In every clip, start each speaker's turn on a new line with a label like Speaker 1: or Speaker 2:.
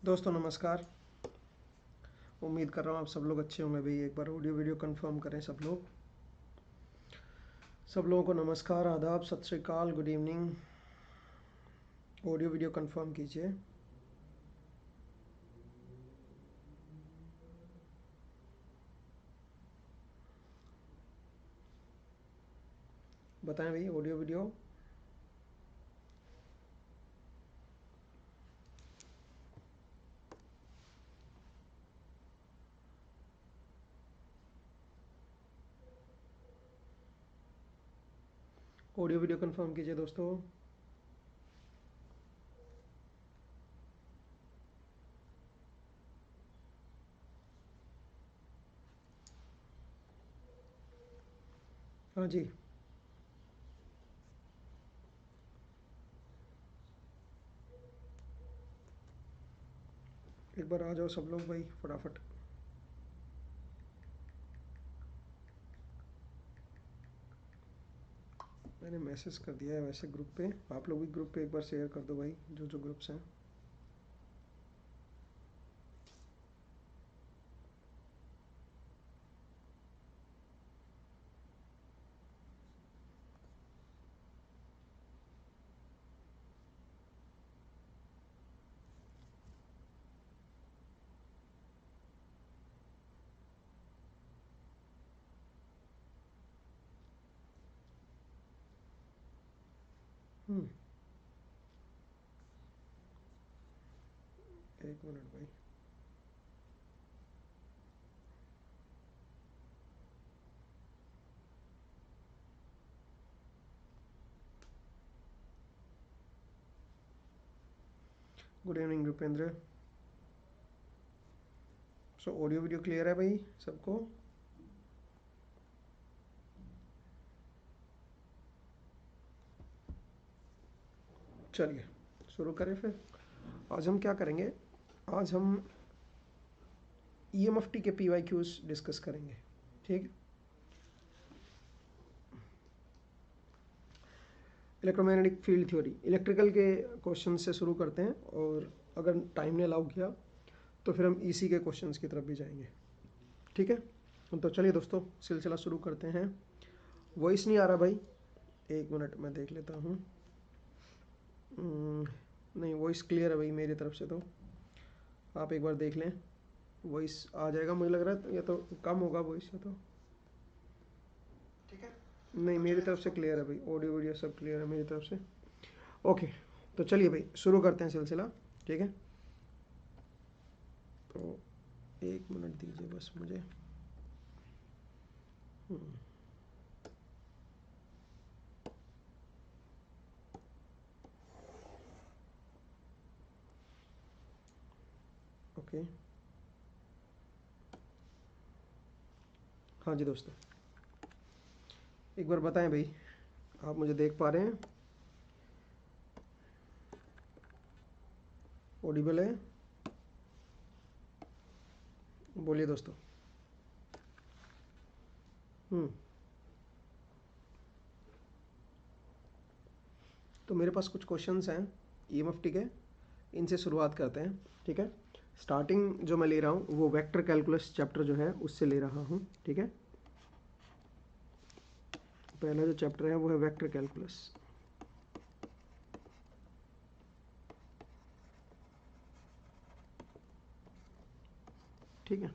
Speaker 1: दोस्तों नमस्कार। उम्मीद कर रहा हूँ आप सब लोग अच्छे होंगे। भाई एक बार ऑडियो वीडियो कंफर्म करें सब लोग। सब लोगों को नमस्कार, आदाब, सत श्री अकाल, good evening. Audio video confirm कीजिए। बताएं भाई audio video. Audio video confirm कीजिए दोस्तों। हाँ जी, एक बार आ जाओ सब लोग भाई फटाफट। मैंने मैसेज कर दिया है वैसे ग्रुप पे, आप लोग भी ग्रुप पे एक बार शेयर कर दो भाई, जो जो ग्रुप्स हैं। एक मिनट भाई। Good evening Rupendra. So audio video clear है भाई सबको? चलिए शुरू करें फिर। आज हम क्या करेंगे? आज हम EMFT के PYQs डिस्कस करेंगे। ठीक। इलेक्ट्रोमैग्नेटिक फील्ड थ्योरी, इलेक्ट्रिकल के क्वेश्चन से शुरू करते हैं, और अगर टाइम ने अलाउ किया तो फिर हम EC के क्वेश्चंस की तरफ भी जाएंगे। ठीक है, तो चलिए दोस्तों सिलसिला शुरू करते हैं। वॉइस नहीं आ रहा भाई? एक मिनट मैं देख लेता हूँ। नहीं, वॉइस क्लियर है भाई मेरी तरफ से, तो आप एक बार देख लें। वॉइस आ जाएगा मुझे लग रहा है, या तो कम होगा वॉइस, या तो ठीक है। नहीं, मेरी तरफ से क्लियर है भाई, ऑडियो वीडियो सब क्लियर है मेरी तरफ से। ओके, तो चलिए भाई शुरू करते हैं सिलसिला। ठीक है, तो एक मिनट दीजिए बस मुझे। ओके, हाँ जी दोस्तों, एक बार बताएं भाई आप मुझे देख पा रहे हैं? ऑडिबल है? बोलिए दोस्तों। तो मेरे पास कुछ क्वेश्चंस हैं EMFT के, इनसे शुरुआत करते हैं। ठीक है, स्टार्टिंग जो मैं ले रहा हूँ वो वेक्टर कैलकुलस चैप्टर जो है उससे ले रहा हूँ। ठीक है, पहला जो चैप्टर है वो है वेक्टर कैलकुलस। ठीक है,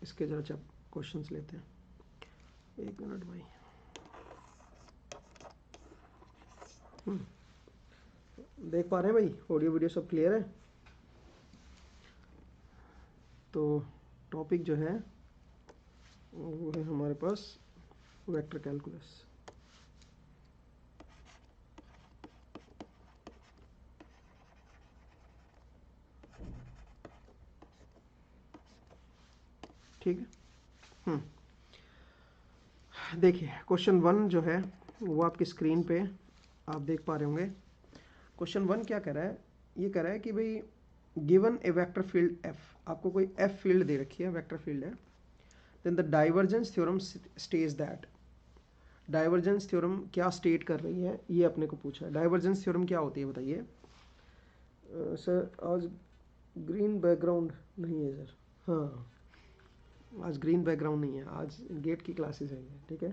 Speaker 1: इसके जरा क्वेश्चंस लेते हैं। एक मिनट भाई। देख पा रहे हैं भाई? ऑडियो वीडियो सब क्लियर है? तो टॉपिक जो है वो है हमारे पास वेक्टर कैलकुलस। ठीक है, देखिए क्वेश्चन 1 जो है वो आपकी स्क्रीन पे आप देख पा रहे होंगे। क्वेश्चन 1 क्या कह रहा है? ये कह रहा है कि भाई given a vector field F, आपको कोई F फील्ड दे रखी है, वेक्टर फील्ड है, then the divergence theorem states that. Divergence theorem क्या स्टेट कर रही है ये अपने को पूछा है। डाइवर्जेंस थ्योरम क्या होती है बताइए। सर आज ग्रीन बैकग्राउंड नहीं है सर। हाँ, आज ग्रीन बैकग्राउंड नहीं है, आज गेट की क्लासेस हैं, ठीक है।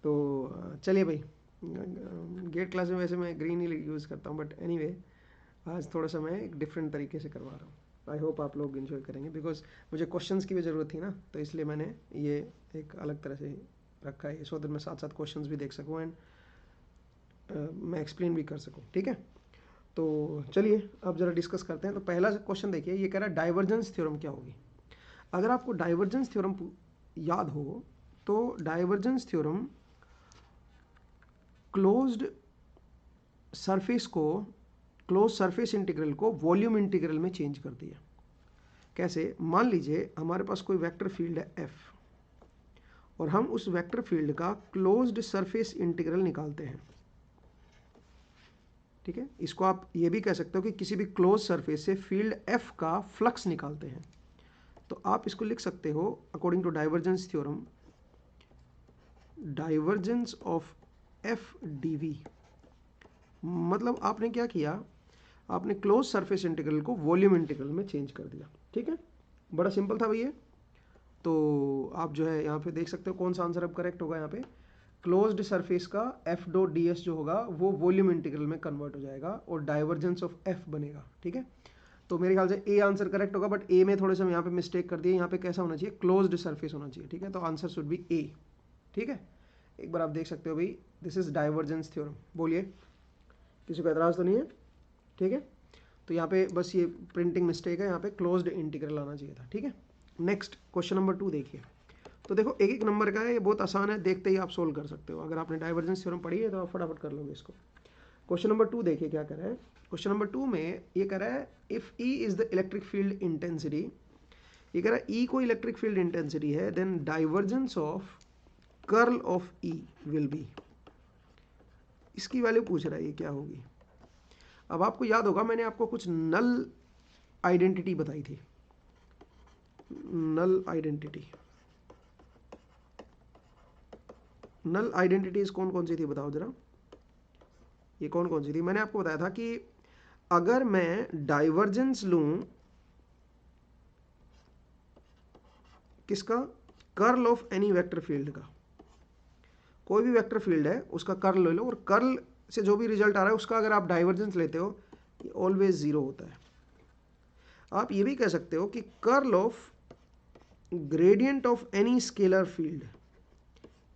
Speaker 1: तो चलिए भाई, गेट क्लास में वैसे मैं ग्रीन ही यूज़ करता हूँ, बट एनीवे आज थोड़ा सा मैं एक डिफरेंट तरीके से करवा रहा हूँ। आई होप आप लोग इन्जॉय करेंगे, बिकॉज मुझे क्वेश्चंस की भी ज़रूरत थी ना, तो इसलिए मैंने ये एक अलग तरह से रखा है, सो दैट मैं साथ साथ क्वेश्चंस भी देख सकूँ एंड मैं एक्सप्लेन भी कर सकूँ, ठीक है। तो चलिए अब ज़रा डिस्कस करते हैं। तो पहला क्वेश्चन देखिए, ये कह रहा है डाइवर्जेंस थ्योरम क्या होगी। अगर आपको डाइवर्जेंस थ्योरम याद हो तो divergence theorem closed surface integral को वॉल्यूम इंटीग्रल में चेंज कर दिया। कैसे? मान लीजिए हमारे पास कोई वेक्टर फील्ड है एफ और हम उस वेक्टर फील्ड का क्लोज्ड सरफेस इंटीग्रल निकालते हैं, ठीक है। इसको आप ये भी कह सकते हो कि किसी भी क्लोज सरफेस से फील्ड एफ का फ्लक्स निकालते हैं। तो आप इसको लिख सकते हो according to divergence theorem, divergence of F D. मतलब आपने क्या किया, आपने क्लोज सरफेस इंटीग्रल को वॉल्यूम इंटीग्रल में चेंज कर दिया, ठीक है। बड़ा सिंपल था भैया। तो आप जो है यहाँ पे देख सकते हो कौन सा आंसर अब करेक्ट होगा। यहाँ पे क्लोज्ड सरफेस का एफ डॉट डी एस जो होगा वो वॉल्यूम इंटीग्रल में कन्वर्ट हो जाएगा और डाइवर्जेंस ऑफ एफ बनेगा, ठीक है। तो मेरे ख्याल से ए आंसर करेक्ट होगा, बट ए में थोड़े से हम यहाँ पे मिस्टेक कर दिए। यहाँ पे कैसा होना चाहिए, क्लोज्ड सरफेस होना चाहिए, ठीक है। तो आंसर शुड बी ए, ठीक है। एक बार आप देख सकते हो भाई, दिस इज डाइवर्जेंस थ्योरम। बोलिए, किसी को एतराज़ तो नहीं है, ठीक है। तो यहाँ पे बस ये प्रिंटिंग मिस्टेक है, यहाँ पे क्लोज्ड इंटीग्रल आना चाहिए था, ठीक है। नेक्स्ट क्वेश्चन नंबर 2 देखिए। तो देखो एक एक नंबर का है, ये बहुत आसान है, देखते ही आप सोल्व कर सकते हो। अगर आपने डाइवर्जेंस थ्योरम पढ़ी है तो आप फटाफट कर लोगे इसको। क्वेश्चन नंबर 2 देखिए क्या कर रहा है। क्वेश्चन नंबर 2 में ये कह रहा है if E is the electric field intensity. ये कह रहा है E को इलेक्ट्रिक फील्ड इंटेंसिटी है, then divergence of curl of E will be. इसकी वैल्यू पूछ रहा है, ये क्या होगी। अब आपको याद होगा मैंने आपको कुछ नल आइडेंटिटी बताई थी, नल आइडेंटिटी। नल आइडेंटिटीज कौन कौन सी थी बताओ जरा, ये कौन कौन सी थी। मैंने आपको बताया था कि अगर मैं डाइवर्जेंस लूं किसका, curl of any vector field का, कोई भी वेक्टर फील्ड है उसका कर्ल ले लो और कर्ल से जो भी रिजल्ट आ रहा है उसका अगर आप डाइवर्जेंस लेते हो ये ऑलवेज जीरो होता है। आप ये भी कह सकते हो कि curl of gradient of any scalar field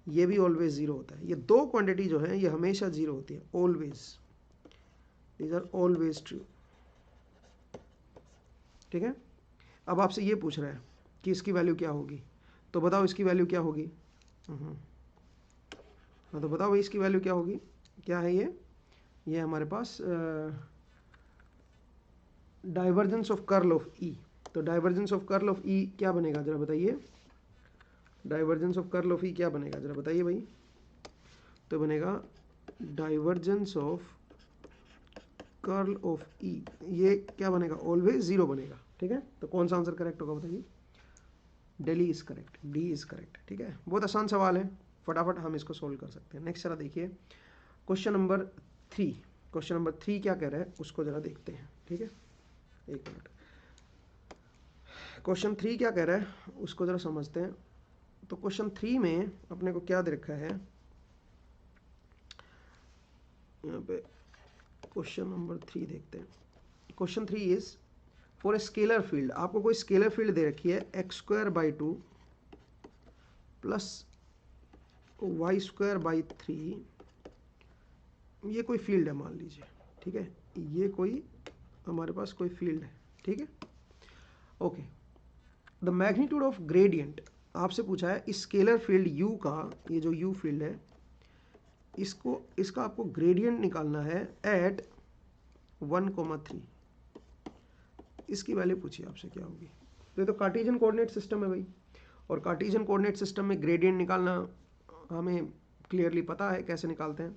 Speaker 1: ये भी ऑलवेज जीरो होता है। ये दो क्वांटिटी जो है ये हमेशा जीरो होती है, always, these are always true, ठीक है। अब आपसे ये पूछ रहा है कि इसकी वैल्यू क्या होगी, तो बताओ इसकी वैल्यू क्या होगी। हाँ तो बताओ भाई इसकी वैल्यू क्या होगी। क्या है ये हमारे पास डाइवर्जेंस ऑफ कर्ल ऑफ ई। तो डाइवर्जेंस ऑफ कर्ल ऑफ ई क्या बनेगा जरा बताइए, डाइवर्जेंस ऑफ कर्ल ऑफ ई क्या बनेगा जरा बताइए भाई। तो बनेगा डाइवर्जेंस ऑफ कर्ल ऑफ ई, ये क्या बनेगा, ऑलवेज जीरो बनेगा, ठीक है। तो कौन सा आंसर करेक्ट होगा बताइए। Daily is correct, D is correct, ठीक है। बहुत आसान सवाल है, फटाफट हम इसको सोल्व कर सकते हैं। नेक्स्ट जरा देखिए क्वेश्चन नंबर 3। क्वेश्चन नंबर 3 क्या कह रहा है उसको जरा देखते हैं, ठीक है। एक मिनट, क्वेश्चन 3 क्या कह रहा है उसको जरा समझते हैं। तो क्वेश्चन 3 में अपने को क्या दे रखा है, यहाँ पे क्वेश्चन नंबर 3 देखते हैं। Question 3 is for a scalar field, आपको कोई स्केलर फील्ड दे रखी है x²/2 प्लस y²/3। ये कोई फील्ड है मान लीजिए, ठीक है। ये कोई हमारे पास कोई फील्ड है, ठीक है। Okay, the magnitude of gradient आपसे पूछा है इस स्केलर फील्ड u का, ये जो u फील्ड है इसका आपको ग्रेडियंट निकालना है एट 1,3। इसकी वैल्यू पूछिए आपसे क्या होगी। तो कार्टेशियन कोऑर्डिनेट सिस्टम है भाई, और कार्टेशियन कोऑर्डिनेट सिस्टम में ग्रेडियंट निकालना हमें क्लियरली पता है कैसे निकालते हैं।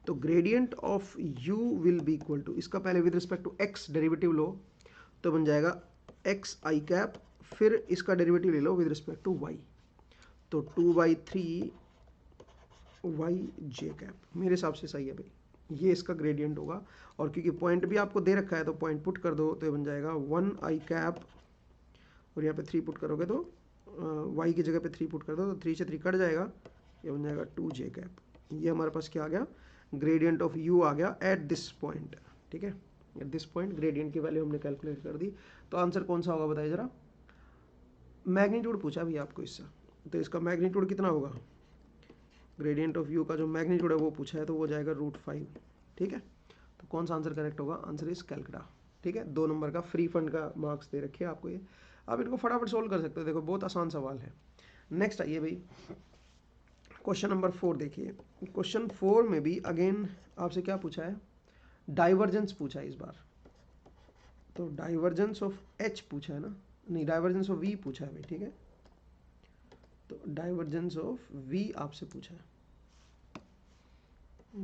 Speaker 1: तो gradient of u will be equal to, इसका पहले with respect to x derivative लो तो बन जाएगा xi कैप, फिर इसका डेरिवेटिव ले लो विद रिस्पेक्ट टू y, तो 2/3 yj कैप। मेरे हिसाब से सही है भाई, ये इसका ग्रेडियंट होगा। और क्योंकि पॉइंट भी आपको दे रखा है तो पॉइंट पुट कर दो तो ये बन जाएगा 1 i और यहाँ पे 3 पुट करोगे तो y की जगह पे 3 पुट कर दो तो 3 से 3 कट जाएगा, ये बन जाएगा 2j। ये हमारे पास क्या आ गया, ग्रेडियंट ऑफ u आ गया एट दिस पॉइंट। ठीक है, एट दिस पॉइंट ग्रेडियंट की वैल्यू हमने कैलकुलेट कर दी। तो आंसर कौन सा होगा बताइए जरा। मैग्नीट्यूड पूछा भी आपको इससे, तो इसका मैग्नीट्यूड कितना होगा, ग्रेडियंट ऑफ u का जो मैग्नीट्यूड है वो पूछा है तो वो जाएगा √5। ठीक है, तो कौन सा आंसर करेक्ट होगा, आंसर इज कैलकुटा। ठीक है, 2 नंबर का फ्री फंड का मार्क्स दे रखे हैं आपको ये, आप इनको फटाफट सोल्व कर सकते हो। देखो बहुत आसान सवाल है। नेक्स्ट आइए भाई, क्वेश्चन नंबर 4 देखिए। क्वेश्चन 4 में भी अगेन आपसे क्या पूछा है, डाइवर्जेंस पूछा है इस बार। तो डाइवर्जेंस ऑफ H पूछा है ना, नहीं डाइवर्जेंस ऑफ V पूछा है भाई। ठीक है, तो डाइवर्जेंस ऑफ V आपसे पूछा है,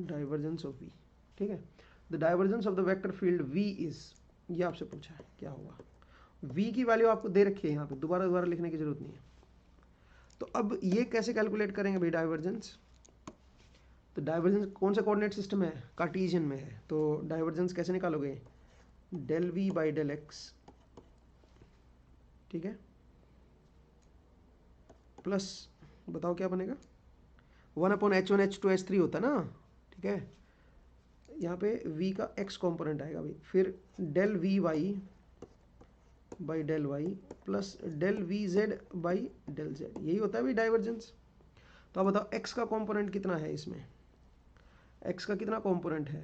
Speaker 1: डाइवर्जेंस ऑफ V। ठीक है, the divergence of the vector field V is, ये आपसे पूछा है क्या होगा। V की वैल्यू आपको दे रखी है यहाँ पे, दोबारा लिखने की जरूरत नहीं है। तो अब ये कैसे कैलकुलेट करेंगे भाई डाइवर्जेंस। तो डाइवर्जेंस कौन सा कोऑर्डिनेट सिस्टम है, कार्टेशियन में है। तो डाइवर्जेंस कैसे निकालोगे, del V by del x। ठीक है, प्लस बताओ क्या बनेगा, 1/h1 h2 h3 होता है ना। ठीक है, यहाँ पे v का x कॉम्पोनेंट आएगा भाई, फिर del V Y by del Y plus del V Z by del Z, यही होता है भाई डाइवर्जेंस। तो अब बताओ x का कॉम्पोनेंट कितना है इसमें, x का कितना कॉम्पोनेंट है,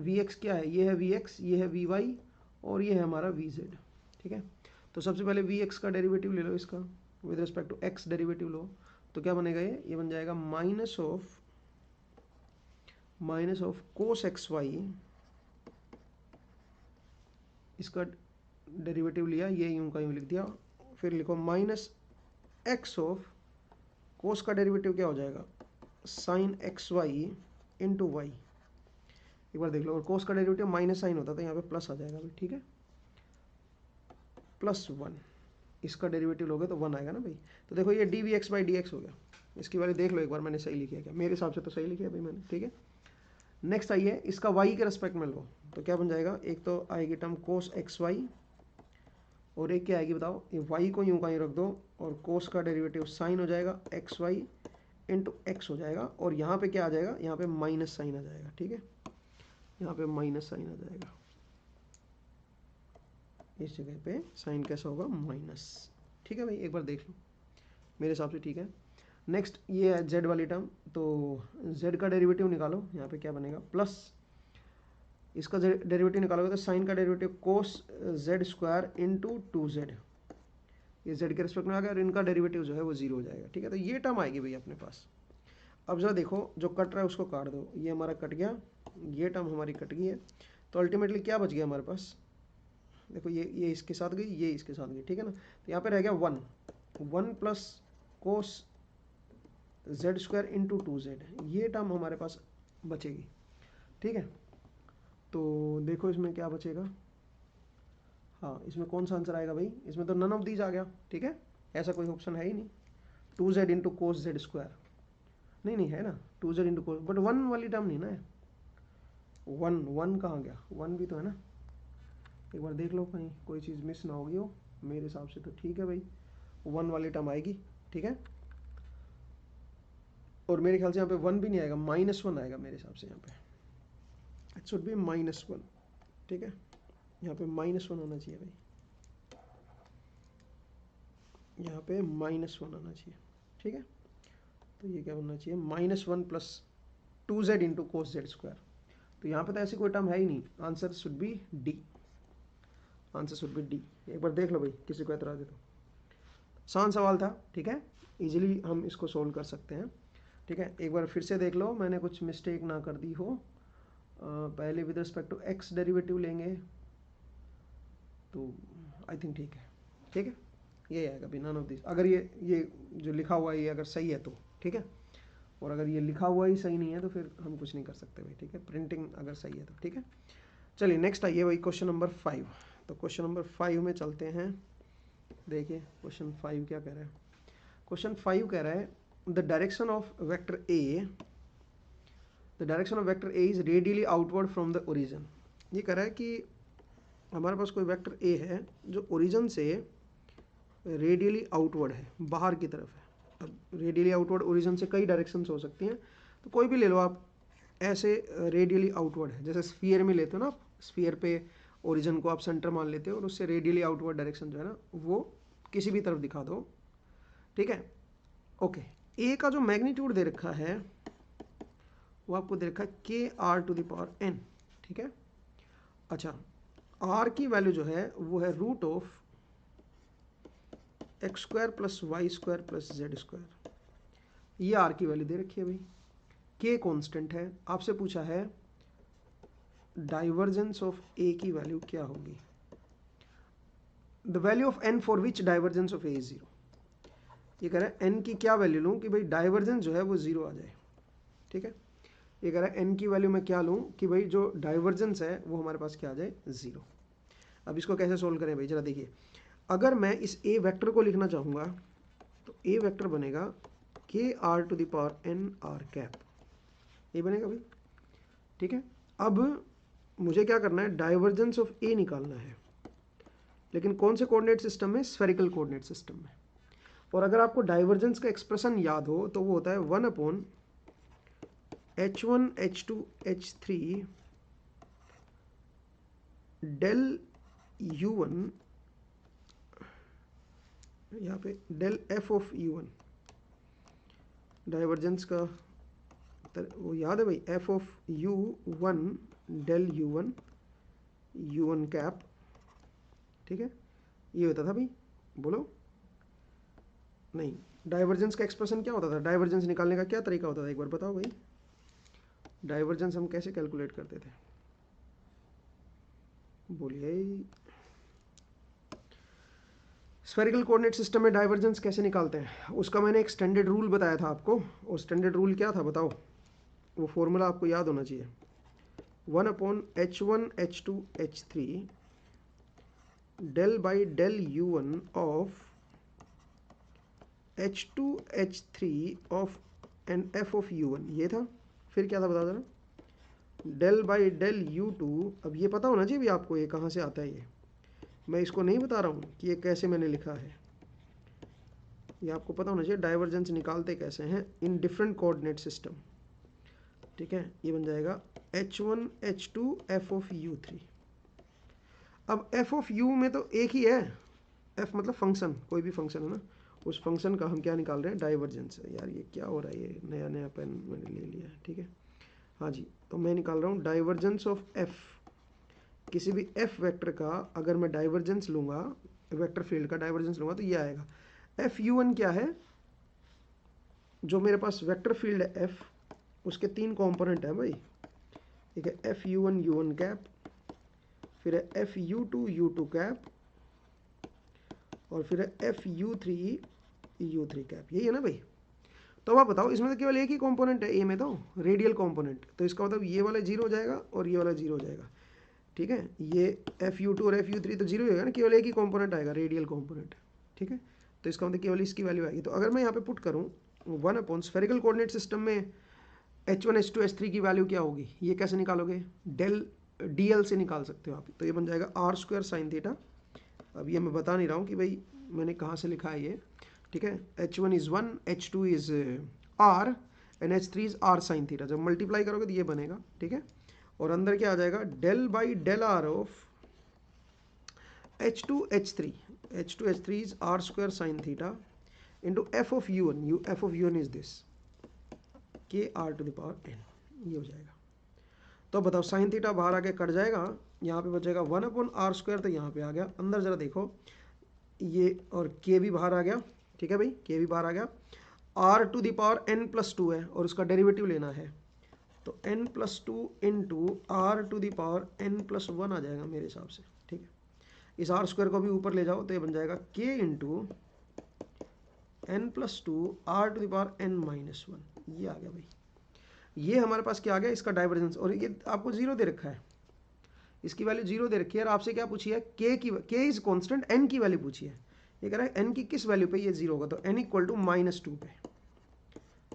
Speaker 1: vx क्या है, ये है vx, ये है vy और ये है हमारा vz। ठीक है, तो सबसे पहले vx का डेरिवेटिव ले लो, इसका with respect to x derivative लो, तो क्या बनेगा, ये बन जाएगा minus of cos x y, इसका डेरिवेटिव लिया, ये यूं का यूं लिख दिया, फिर लिखो माइनस एक्स ऑफ कोस का डेरिवेटिव क्या हो जाएगा, sine X Y into Y. एक बार देख लो, और कोस का डेरिवेटिव माइनस साइन होता है तो यहाँ पे प्लस आ जाएगा भाई। ठीक है, +1, इसका डेरिवेटिव लोगे तो 1 आएगा ना भाई। तो देखो ये dvx बाई dx हो गया, इसकी वैल्यू देख लो एक बार मैंने सही लिखी है क्या, मेरे हिसाब से तो सही लिखी है भाई मैंने। ठीक है, नेक्स्ट आइए, इसका y के रेस्पेक्ट में लो तो क्या बन जाएगा, एक तो आएगी टर्म कोस एक्स वाई और एक क्या आएगी बताओ, ये y को यूं का यूं रख दो और कोस का डेरिवेटिव साइन हो जाएगा एक्स वाई इंटू एक्स हो जाएगा, और यहाँ पे क्या आ जाएगा, यहाँ पे माइनस साइन आ जाएगा। ठीक है, यहाँ पे माइनस साइन आ जाएगा, इस जगह पे साइन कैसा होगा, माइनस। ठीक है भाई, एक बार देख लो, मेरे हिसाब से ठीक है। नेक्स्ट ये है z वाली टर्म, तो z का डेरिवेटिव निकालो, यहाँ पे क्या बनेगा, प्लस इसका डेरिवेटिव निकालोगे तो साइन का डेरिवेटिव कोस z² इंटू 2z, ये z के रिस्पेक्ट में आ गया, और इनका डेरिवेटिव जो है वो 0 हो जाएगा। ठीक है, तो ये टर्म आएगी भाई अपने पास। अब जरा देखो, जो कट रहा है उसको काट दो, ये हमारा कट गया, ये टर्म हमारी कट गई है, तो अल्टीमेटली क्या बच गया हमारे पास, देखो ये इसके साथ गई, ये इसके साथ गई। ठीक है ना, तो यहाँ पे रह गया 1 plus cos z² into 2z, ये टर्म हमारे पास बचेगी। ठीक है, तो देखो इसमें क्या बचेगा, हाँ इसमें कौन सा आंसर आएगा भाई, इसमें तो नन ऑफ दीज आ गया। ठीक है, ऐसा कोई ऑप्शन है ही नहीं, 2z इंटू कोस z², नहीं है ना, 2z इंटू कोस, बट 1 वाली टर्म नहीं ना है, 1 कहाँ गया, 1 भी तो है ना, एक बार देख लो कहीं कोई चीज़ मिस ना होगी हो, मेरे हिसाब से तो ठीक है भाई, 1 वाली टर्म आएगी। ठीक है, और मेरे ख्याल से यहाँ पे 1 भी नहीं आएगा, -1 आएगा मेरे हिसाब से, यहाँ पे इट शुड बी -1। ठीक है, यहाँ पे -1 आना चाहिए भाई, यहाँ पे -1 आना चाहिए। ठीक है, तो ये क्या बनना चाहिए, -1 plus 2z into cos z², तो यहाँ पे तो ऐसी कोई टर्म है ही नहीं, answer should B D, answer should B D. एक बार देख लो भाई, किसी को एतराज है तो, आसान सवाल था। ठीक है, इजीली हम इसको सोल्व कर सकते हैं। ठीक है, एक बार फिर से देख लो, मैंने कुछ मिस्टेक ना कर दी हो। पहले with respect to x derivative लेंगे तो आई थिंक ठीक है। ठीक है, ये आएगा भी नन ऑफ दिस, अगर ये जो लिखा हुआ है ये अगर सही है तो। ठीक है, और अगर ये लिखा हुआ ही सही नहीं है तो फिर हम कुछ नहीं कर सकते भाई। ठीक है, प्रिंटिंग अगर सही है तो। ठीक है, चलिए नेक्स्ट आइए भाई, क्वेश्चन नंबर 5। तो क्वेश्चन नंबर 5 में चलते हैं। देखिए क्वेश्चन 5 क्या कह रहा है, क्वेश्चन 5 कह रहा है the direction of vector A, the the direction of vector A is radially outward from the origin. ये कह रहा है कि हमारे पास कोई वेक्टर ए है जो ओरिजिन से रेडियली आउटवर्ड है, बाहर की तरफ है। अब रेडियली आउटवर्ड ओरिजिन से कई डायरेक्शंस हो सकती हैं, तो कोई भी ले लो आप। ऐसे रेडियली आउटवर्ड है, जैसे स्फीयर में लेते हो ना आप, स्फीयर पे ओरिजिन को आप सेंटर मान लेते हो और उससे रेडियली आउटवर्ड डायरेक्शन जो है ना वो किसी भी तरफ दिखा दो, ठीक है। ओके, ए का जो मैग्नीट्यूड दे रखा है वो आपको दे रखा है Kr⁴n, ठीक है। अच्छा, आर की वैल्यू जो है वो है √(x² + y² + z²। ये आर की वैल्यू दे रखी है भाई। के कांस्टेंट है। आपसे पूछा है डाइवर्जेंस ऑफ ए की वैल्यू क्या होगी, the value of n for which divergence of A is 0। ये कह रहा है n की क्या वैल्यू लूँ कि भाई डाइवर्जेंस जो है वो 0 आ जाए, ठीक है। ये कह रहा है n की वैल्यू मैं क्या लूँ कि भाई जो डाइवर्जेंस है वो हमारे पास क्या आ जाए, 0। अब इसको कैसे सोल्व करें भाई, जरा देखिए। अगर मैं इस a वेक्टर को लिखना चाहूँगा तो a वेक्टर बनेगा Kr⁴n r, ये बनेगा भाई, ठीक है। अब मुझे क्या करना है, डाइवर्जेंस ऑफ ए निकालना है, लेकिन कौन से कोऑर्डिनेट सिस्टम में, स्फेरिकल कोऑर्डिनेट सिस्टम में। और अगर आपको डाइवर्जेंस का एक्सप्रेशन याद हो तो वो होता है 1/h1 h2 h3 del u1, यहाँ पे del f of u1। Divergence का वो याद है भाई, f of u1 del u1 u1 cap, ठीक है। ये होता था भाई, बोलो नहीं, डाइवर्जेंस का एक्सप्रेशन क्या होता था, डाइवर्जेंस निकालने का क्या तरीका होता था, एक बार बताओ भाई। डाइवर्जेंस हम कैसे कैलकुलेट करते थे, बोलिए। स्फेरिकल कोऑर्डिनेट सिस्टम में डाइवर्जेंस कैसे निकालते हैं, उसका मैंने एक स्टैंडर्ड रूल बताया था आपको। और स्टैंडर्ड रूल क्या था बताओ, वो फॉर्मूला आपको याद होना चाहिए। 1/h1 h2 h3 del by del u1 of h2 h3 of and f of u1, ये था। फिर क्या था बता देना, del by del u2। अब ये पता होना चाहिए भी आपको ये कहाँ से आता है। ये मैं इसको नहीं बता रहा हूँ कि ये कैसे मैंने लिखा है, ये आपको पता होना चाहिए डाइवर्जेंस निकालते कैसे हैं इन डिफरेंट कोऑर्डिनेट सिस्टम, ठीक है। ये बन जाएगा h1 h2 f of u3। अब f ऑफ u में तो एक ही है, f मतलब फंक्शन, कोई भी फंक्शन है ना, उस फंक्शन का हम क्या निकाल रहे हैं, डाइवर्जेंस है। यार ये क्या हो रहा है, ये नया नया पेन मैंने ले लिया है, ठीक है। हाँ जी, तो मैं निकाल रहा हूँ डाइवर्जेंस ऑफ f, किसी भी f वेक्टर का अगर मैं डाइवर्जेंस लूँगा, वेक्टर फील्ड का डाइवर्जेंस लूँगा तो ये आएगा। f u1 क्या है, जो मेरे पास वेक्टर फील्ड है f, उसके 3 कंपोनेंट है भाई, ठीक है। f u1 u1 कैप, फिर है f u2 u2 कैप, और फिर है f u3 u3 कैप, यही है ना भाई। तो अब आप बताओ, इसमें तो केवल एक ही कंपोनेंट है ए में, तो रेडियल कंपोनेंट, तो इसका मतलब ये वाला 0 हो जाएगा और ये वाला 0 हो जाएगा, ठीक है। ये f u2 और f u3 तो 0 हो जाएगा ना, केवल एक ही कंपोनेंट आएगा, रेडियल कंपोनेंट, ठीक है। तो इसका मतलब केवल इसकी वैल्यू आएगी। तो अगर मैं यहाँ पे पुट करूँ 1/ स्फेरिकल कोऑर्डिनेट सिस्टम में h1 h2 h3 की वैल्यू क्या होगी, ये कैसे निकालोगे, dl से निकाल सकते हो आप। तो ये बन जाएगा r² sin थीटा। अब ये मैं बता नहीं रहा हूँ कि भाई मैंने कहाँ से लिखा है ये, ठीक है। h1 is 1, h2 is r and h3 is r sin theta. जब मल्टीप्लाई करोगे तो ये बनेगा, ठीक है। और अंदर क्या आ जाएगा, del by del r of h2 h3 is r² sin theta into f of u1, f of u1 is this Kr⁴n, ये हो जाएगा। तो बताओ साइन थीटा बाहर आके कट जाएगा, यहाँ पे बचेगा 1/r², तो यहाँ पे आ गया। अंदर जरा देखो, ये और k भी बाहर आ गया, ठीक है भाई, k भी बाहर आ गया। r⁴n+2 है और उसका डेरिवेटिव लेना है, तो n+2 इंटू r⁴n+1 आ जाएगा मेरे हिसाब से, ठीक है। इस r² को भी ऊपर ले जाओ तो ये बन जाएगा k इंटू n+2 r⁴n−1, ये आ गया भाई। ये हमारे पास क्या आ गया, इसका डाइवर्जेंस। और ये आपको 0 दे रखा है, इसकी वैल्यू 0 दे रखी है। और आपसे क्या पूछी है, k इज कांस्टेंट, n की वैल्यू पूछी है। ये कह रहा है n की किस वैल्यू पे ये 0 होगा, तो n = -2 पे।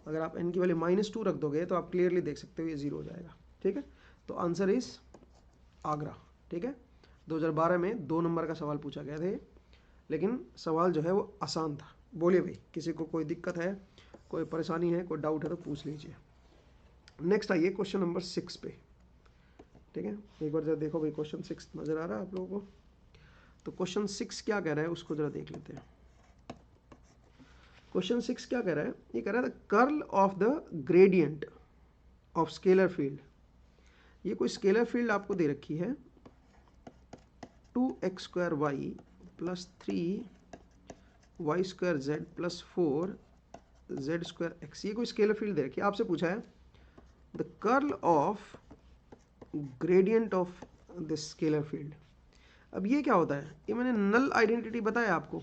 Speaker 1: अगर आप n की वैल्यू -2 रख दोगे तो आप क्लियरली देख सकते हो ये 0 हो जाएगा, ठीक है। तो आंसर इज आगरा, ठीक है। 2012 में 2 नंबर का सवाल पूछा गया था, लेकिन सवाल जो है वो आसान था। बोलिए भाई, किसी को कोई दिक्कत है, कोई परेशानी है, कोई डाउट है तो पूछ लीजिए। नेक्स्ट आइए क्वेश्चन नंबर 6 पे, ठीक है। एक बार जरा देखो भाई, क्वेश्चन 6 नजर आ रहा है आप लोगों को? तो क्वेश्चन 6 क्या कह रहा है उसको जरा देख लेते हैं। क्वेश्चन 6 क्या कह रहा है? ये कह रहा है the curl of the gradient of scalar field. ये कोई स्केलर फील्ड आपको दे रखी है 2x² plus 3y² plus 4z²x। ये कोई स्केलर फील्ड दे रखी है, आपसे पूछा है the curl of gradient of this scalar field. अब ये क्या होता है? ये मैंने नल आइडेंटिटी बताया आपको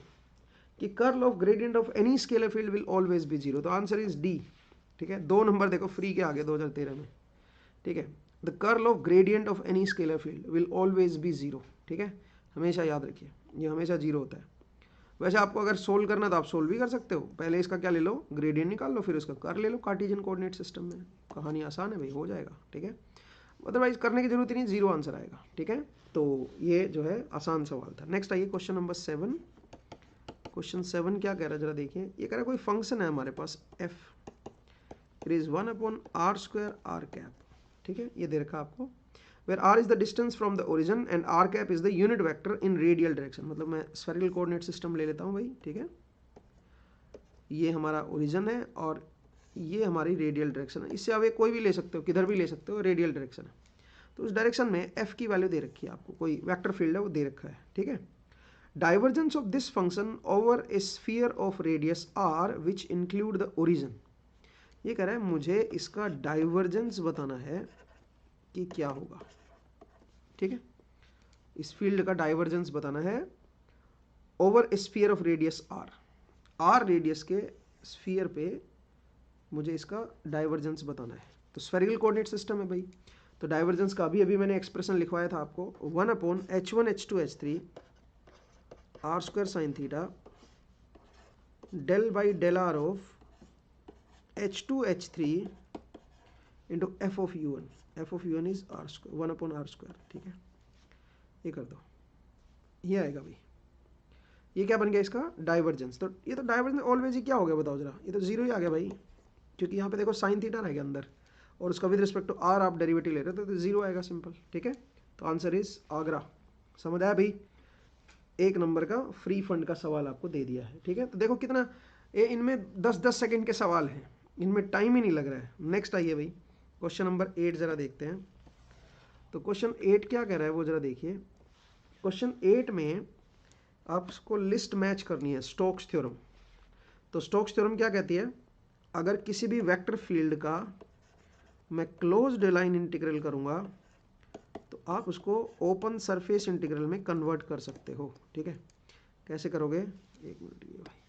Speaker 1: कि curl of gradient of any scalar field will always be 0। तो आंसर इज डी, ठीक है। 2 नंबर देखो फ्री के आगे 2013 में, ठीक है। The curl of gradient of any scalar field will always be 0, ठीक है। हमेशा याद रखिए ये हमेशा 0 होता है। वैसे आपको अगर सोल्व करना तो आप सोल्व भी कर सकते हो। पहले इसका क्या ले लो, ग्रेडियंट निकाल लो, फिर उसका कर्ल ले लो कार्टेशियन कोऑर्डिनेट सिस्टम में। कहानी आसान है भाई, हो जाएगा, ठीक है। अदरवाइज करने की जरूरत ही नहीं, 0 आंसर आएगा, ठीक है। तो ये जो है आसान सवाल था। नेक्स्ट आइए क्वेश्चन नंबर 7। क्वेश्चन 7 क्या कह रहा है जरा देखिए। ये कह रहा है कोई फंक्शन है हमारे पास f, it is 1/r² r cap, ठीक है। ये दे रखा आपको, where r is the distance from the origin and r cap is the unit vector in radial direction। मतलब मैं spherical coordinate system ले लेता हूँ भाई, ठीक है। ये हमारा ओरिजिन है और ये हमारी रेडियल डायरेक्शन है। इससे आप एक कोई भी ले सकते हो, किधर भी ले सकते हो, रेडियल डायरेक्शन है। तो उस डायरेक्शन में f की वैल्यू दे रखी है आपको, कोई वेक्टर फील्ड है वो दे रखा है, ठीक है। Divergence of this function over A sphere of radius r which include the origin. ये कह रहा है मुझे इसका डाइवर्जेंस बताना है कि क्या होगा, ठीक है। इस फील्ड का डाइवर्जेंस बताना है over A sphere of radius r radius के स्फीयर पे मुझे इसका डाइवर्जेंस बताना है। तो स्फेरिकल कोऑर्डिनेट सिस्टम है भाई, तो डाइवर्जेंस का अभी मैंने एक्सप्रेशन लिखवाया था आपको, 1/h1h2h3 r² sin theta del by del r of h2h3 into f of u1। f of u1 is r², 1/r², ठीक है। ये कर दो, ये आएगा भाई। ये क्या बन गया इसका डाइवर्जेंस। तो ये तो डाइवर्जेंस ऑलवेज ही क्या हो गया बताओ जरा, ये तो 0 ही आ गया भाई, क्योंकि यहाँ पे देखो साइन थीटा रह गया अंदर और उसका विद रिस्पेक्ट टू r आप डेरिवेटिव ले रहे हो तो 0 आएगा, सिंपल, ठीक है। तो आंसर इज आगरा। समझ आया भाई? 1 नंबर का फ्री फंड का सवाल आपको दे दिया है, ठीक है। तो देखो कितना इनमें 10-10 सेकेंड के सवाल हैं, इनमें टाइम ही नहीं लग रहा है। नेक्स्ट आइए भाई क्वेश्चन नंबर 8 जरा देखते हैं। तो क्वेश्चन 8 क्या कह रहा है वो जरा देखिए। क्वेश्चन 8 में आपको लिस्ट मैच करनी है स्टोक्स थ्योरम। तो स्टोक्स थ्योरम क्या कहती है, अगर किसी भी वेक्टर फील्ड का मैं क्लोज्ड लाइन इंटीग्रल करूंगा तो आप उसको ओपन सरफेस इंटीग्रल में कन्वर्ट कर सकते हो, ठीक है। कैसे करोगे, 1 मिनट ये भाई।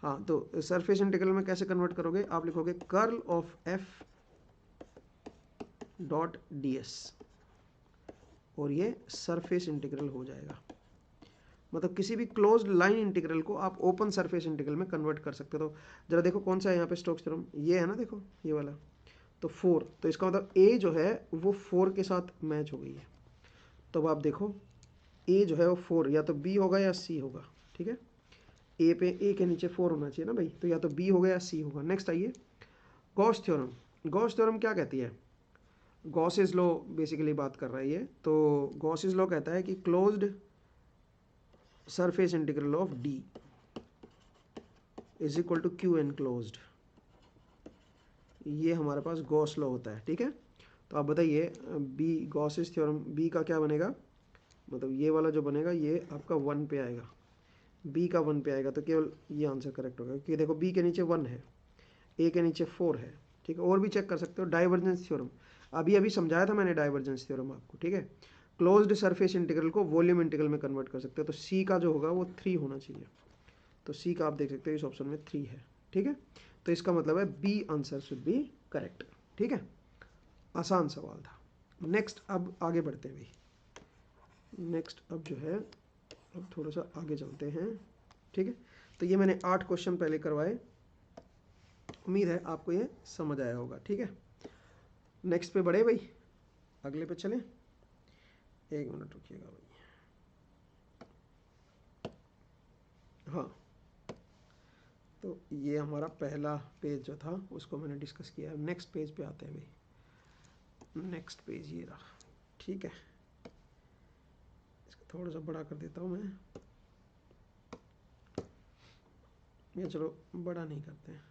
Speaker 1: हाँ, तो सरफेस इंटीग्रल में कैसे कन्वर्ट करोगे, आप लिखोगे curl of F dot ds और ये सरफेस इंटीग्रल हो जाएगा। मतलब किसी भी क्लोज्ड लाइन इंटीग्रल को आप ओपन सरफेस इंटीग्रल में कन्वर्ट कर सकते हो। तो जरा देखो कौन सा है यहाँ पे स्टोक्स थ्योरम, ये है ना, देखो ये वाला। तो 4, तो इसका मतलब a जो है वो 4 के साथ मैच हो गई है। तो अब आप देखो a जो है वो 4 या तो b होगा या c होगा, ठीक है। a पे a के नीचे 4 होना चाहिए ना भाई, तो या तो b होगा या c होगा। नेक्स्ट आइए गॉस थ्योरम। गॉस थ्योरम क्या कहती है, गॉसेस लॉ बेसिकली बात कर रहा है ये। तो गॉसेस लॉ कहता है कि closed surface integral of d is equal to q enclosed. ये हमारे पास गॉस लॉ होता है, ठीक है। तो आप बताइए b गॉसेस थ्योरम b का क्या बनेगा, मतलब ये वाला जो बनेगा ये आपका 1 पे आएगा, b का 1 पे आएगा। तो केवल ये आंसर करेक्ट होगा, क्योंकि देखो b के नीचे 1 है, a के नीचे 4 है, ठीक है। और भी चेक कर सकते हो। डाइवर्जेंस थ्योरम अभी समझाया था मैंने, डाइवर्जेंस थ्योरम आपको, ठीक है। क्लोज्ड सरफेस इंटीग्रल को वॉल्यूम इंटीग्रल में कन्वर्ट कर सकते हो। तो c का जो होगा वो 3 होना चाहिए। तो c का आप देख सकते हो इस ऑप्शन में 3 है, ठीक है। तो इसका मतलब है B answer should be correct, ठीक है। आसान सवाल था। नेक्स्ट अब आगे बढ़ते हैं भाई। नेक्स्ट अब जो है अब थोड़ा सा आगे चलते हैं, ठीक है। तो ये मैंने 8 क्वेश्चन पहले करवाए उम्मीद है आपको ये समझ आया होगा। ठीक है, नेक्स्ट पे बढ़े भाई, अगले पे चलें। 1 मिनट रुकिएगा भाई। हाँ, तो ये हमारा पहला पेज जो था उसको मैंने डिस्कस किया है। नेक्स्ट पेज पे आते हैं भाई। नेक्स्ट पेज ये रहा। ठीक है, इसको थोड़ा सा बड़ा कर देता हूँ मैं, या चलो बड़ा नहीं करते हैं,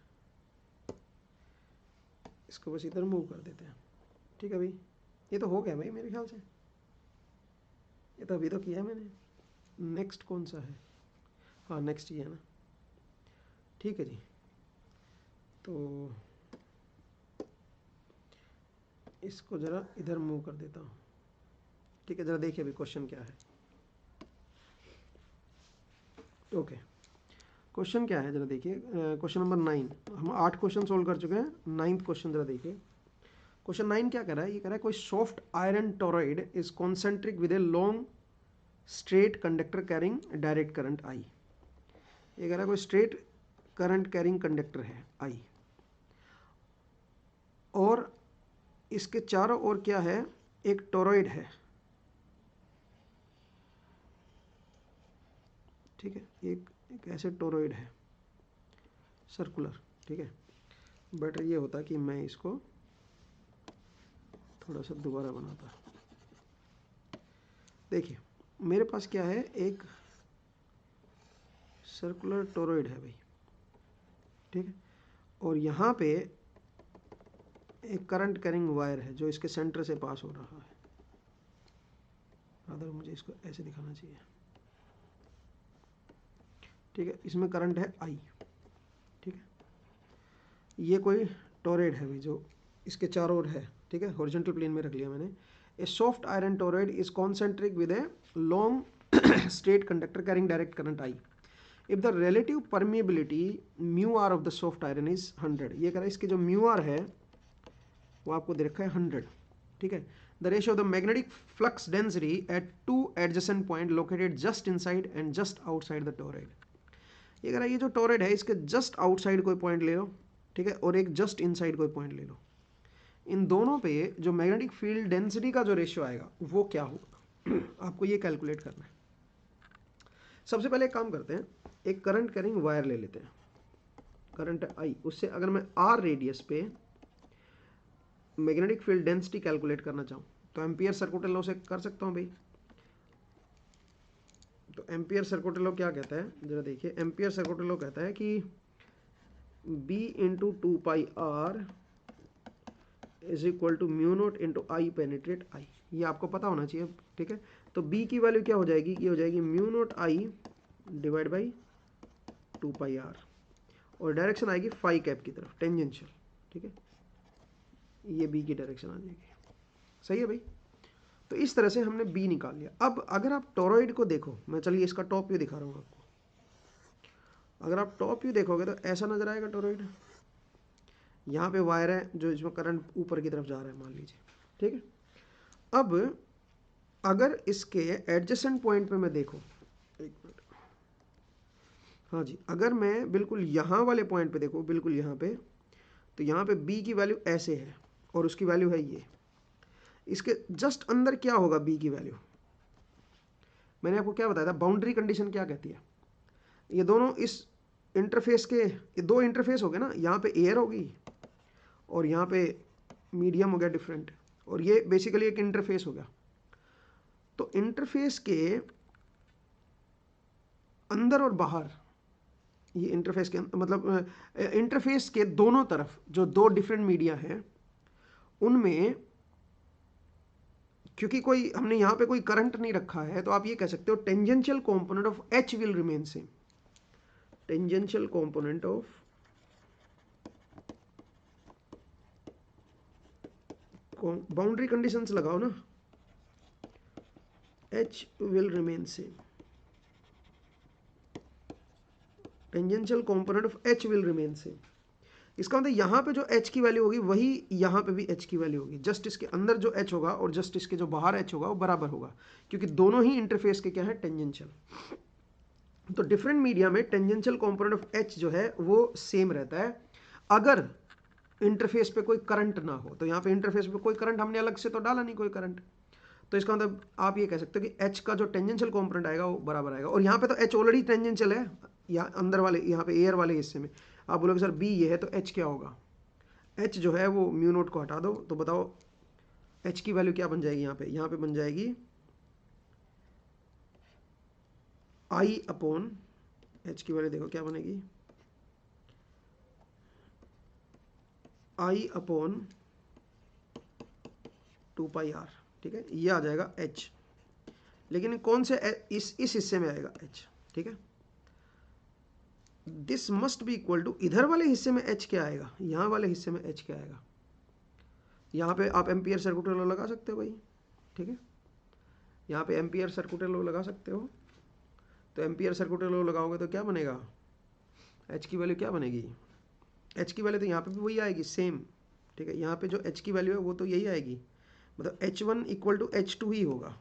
Speaker 1: इसको बस इधर मूव कर देते हैं। ठीक है भाई, ये तो हो गया भाई मेरे ख्याल से, ये तो अभी तो किया है मैंने। नेक्स्ट कौन सा है? हाँ नेक्स्ट ये है ना। ठीक है जी, तो इसको ज़रा इधर मूव कर देता हूँ। ठीक है, ज़रा देखिए अभी क्वेश्चन क्या है। ओके, क्वेश्चन क्या है ज़रा देखिए। क्वेश्चन नंबर 9, हम 8 क्वेश्चन सोल्व कर चुके हैं। 9th क्वेश्चन ज़रा देखिए। क्वेश्चन 9 क्या कह रहा है? ये कह रहा है कोई soft iron toroid is concentric with a long straight conductor carrying direct current आई। ये कह रहा है कोई स्ट्रेट करंट कैरिंग कंडक्टर है आई, और इसके चारों ओर क्या है? एक टोरॉइड है। ठीक है, एक ऐसे टोरॉइड है सर्कुलर। ठीक है, बेटर ये होता कि मैं इसको थोड़ा सा दोबारा बनाता। देखिए मेरे पास क्या है, एक सर्कुलर टोरॉइड है भाई। ठीक है, और यहाँ पे एक करंट कैरिंग वायर है जो इसके सेंटर से पास हो रहा है। अगर मुझे इसको ऐसे दिखाना चाहिए। ठीक है, इसमें करंट है आई। ठीक है, ये कोई टोरॉइड है भाई जो इसके चारों ओर है। ठीक है, हॉरिजॉन्टल प्लेन में रख लिया मैंने। A soft iron toroid is concentric with a long straight conductor carrying direct current I if the relative permeability mu R of the soft iron is 100। ये कह रहा है इसकी जो म्यू आर है वो आपको दे रखा है 100। ठीक है, the ratio of the magnetic flux density at 2 adjacent point located just inside and just outside the toroid. ये कह रहा है ये जो टोरॉइड है इसके जस्ट आउटसाइड कोई पॉइंट ले लो। ठीक है, और एक जस्ट इनसाइड कोई पॉइंट ले लो। इन दोनों पे जो मैग्नेटिक फील्ड डेंसिटी का जो रेशियो आएगा वो क्या होगा, आपको ये कैलकुलेट करना है। सबसे पहले एक काम करते हैं, एक करंट कैरिंग वायर ले लेते हैं, करंट आई। उससे अगर मैं आर रेडियस पे मैग्नेटिक फील्ड डेंसिटी कैलकुलेट करना चाहूँ तो एम्पियर सर्कुलर लॉ से कर सकता हूँ भाई। तो एम्पियर सर्कुलर लॉ क्या कहता है, जरा देखिए। एम्पियर सर्कुलर लॉ कहता है कि B into 2πr is equal to mu naught into I penetrate I. ये आपको पता होना चाहिए। ठीक है, तो B की वैल्यू क्या हो जाएगी? ये हो जाएगी mu naught I divide by 2πr, और डायरेक्शन आएगी फाई कैप की तरफ, टेंजेंशियल। ठीक है, ये B की डायरेक्शन आ जाएगी। सही है भाई, तो इस तरह से हमने B निकाल लिया। अब अगर आप टोरॉइड को देखो, मैं चलिए इसका टॉप व्यू दिखा रहा हूँ आपको। अगर आप टॉप व्यू देखोगे तो ऐसा नजर आएगा टोरॉइड। यहाँ पे वायर है जो इसमें करंट ऊपर की तरफ जा रहा है मान लीजिए। ठीक है, अब अगर इसके एडजेसेंट पॉइंट पे मैं देखूं, एक मिनट, हाँ जी, अगर मैं बिल्कुल यहाँ वाले पॉइंट पे देखूं, बिल्कुल यहाँ पे, तो यहाँ पे B की वैल्यू ऐसे है और उसकी वैल्यू है ये। इसके जस्ट अंदर क्या होगा B की वैल्यू? मैंने आपको क्या बताया था, बाउंड्री कंडीशन क्या कहती है? ये दोनों इस इंटरफेस के, ये दो इंटरफेस हो गए ना, यहाँ पे एयर होगी और यहाँ पे मीडियम हो गया डिफरेंट, और ये बेसिकली एक इंटरफेस हो गया। तो इंटरफेस के अंदर और बाहर, ये इंटरफेस के मतलब इंटरफेस के दोनों तरफ जो दो डिफरेंट मीडिया हैं उनमें, क्योंकि कोई हमने यहाँ पे कोई करंट नहीं रखा है, तो आप ये कह सकते हो tangential component of H will remain same. Tangential component of boundary conditions लगाओ ना, H will remain same. Tangential component of H will remain same. इसका मतलब यहाँ पे जो H की वैल्यू होगी वही यहाँ पे भी H की वैल्यू होगी। जस्ट इसके अंदर जो H होगा और जस्ट इसके जो बाहर H होगा वो बराबर होगा, क्योंकि दोनों ही इंटरफेस के क्या है, टेंजेंशियल। तो डिफरेंट मीडिया में टेंजेंशियल कंपोनेंट ऑफ H जो है वो सेम रहता है। अगर इंटरफेस पे कोई करंट ना हो। तो यहाँ पे इंटरफेस पे कोई करंट हमने अलग से तो डाला नहीं कोई करंट, तो इसका मतलब आप ये कह सकते हो कि एच का जो टेंजेंशियल कंपोनेंट आएगा वो बराबर आएगा। और यहाँ पे तो एच ऑलरेडी टेंजेंशियल है, या अंदर वाले यहाँ पे एयर वाले हिस्से में। आप बोलोगे सर बी ये है तो एच क्या होगा, एच जो है वो म्यू नोट को हटा दो, तो बताओ एच की वैल्यू क्या बन जाएगी यहाँ पे बन जाएगी आई अपॉन, एच की वैल्यू देखो क्या बनेगी, आई अपॉन 2πr, ठीक है, ये आ जाएगा h। लेकिन कौन से इस हिस्से में आएगा h, ठीक है। This must be equal to, इधर वाले हिस्से में h क्या आएगा, यहाँ वाले हिस्से में h क्या आएगा। यहाँ पे आप एम्पियर सर्किट लॉ लगा सकते हो भाई, ठीक है, यहाँ पे एम्पियर सर्किट लॉ लगा सकते हो। तो एम्पियर सर्किट लॉ लगाओगे तो क्या बनेगा, h की वैल्यू क्या बनेगी, h की वैल्यू तो यहाँ पे भी वही आएगी सेम, ठीक है। यहाँ पे जो h की वैल्यू है वो तो यही आएगी, मतलब h1 इक्वल टू h2 ही होगा।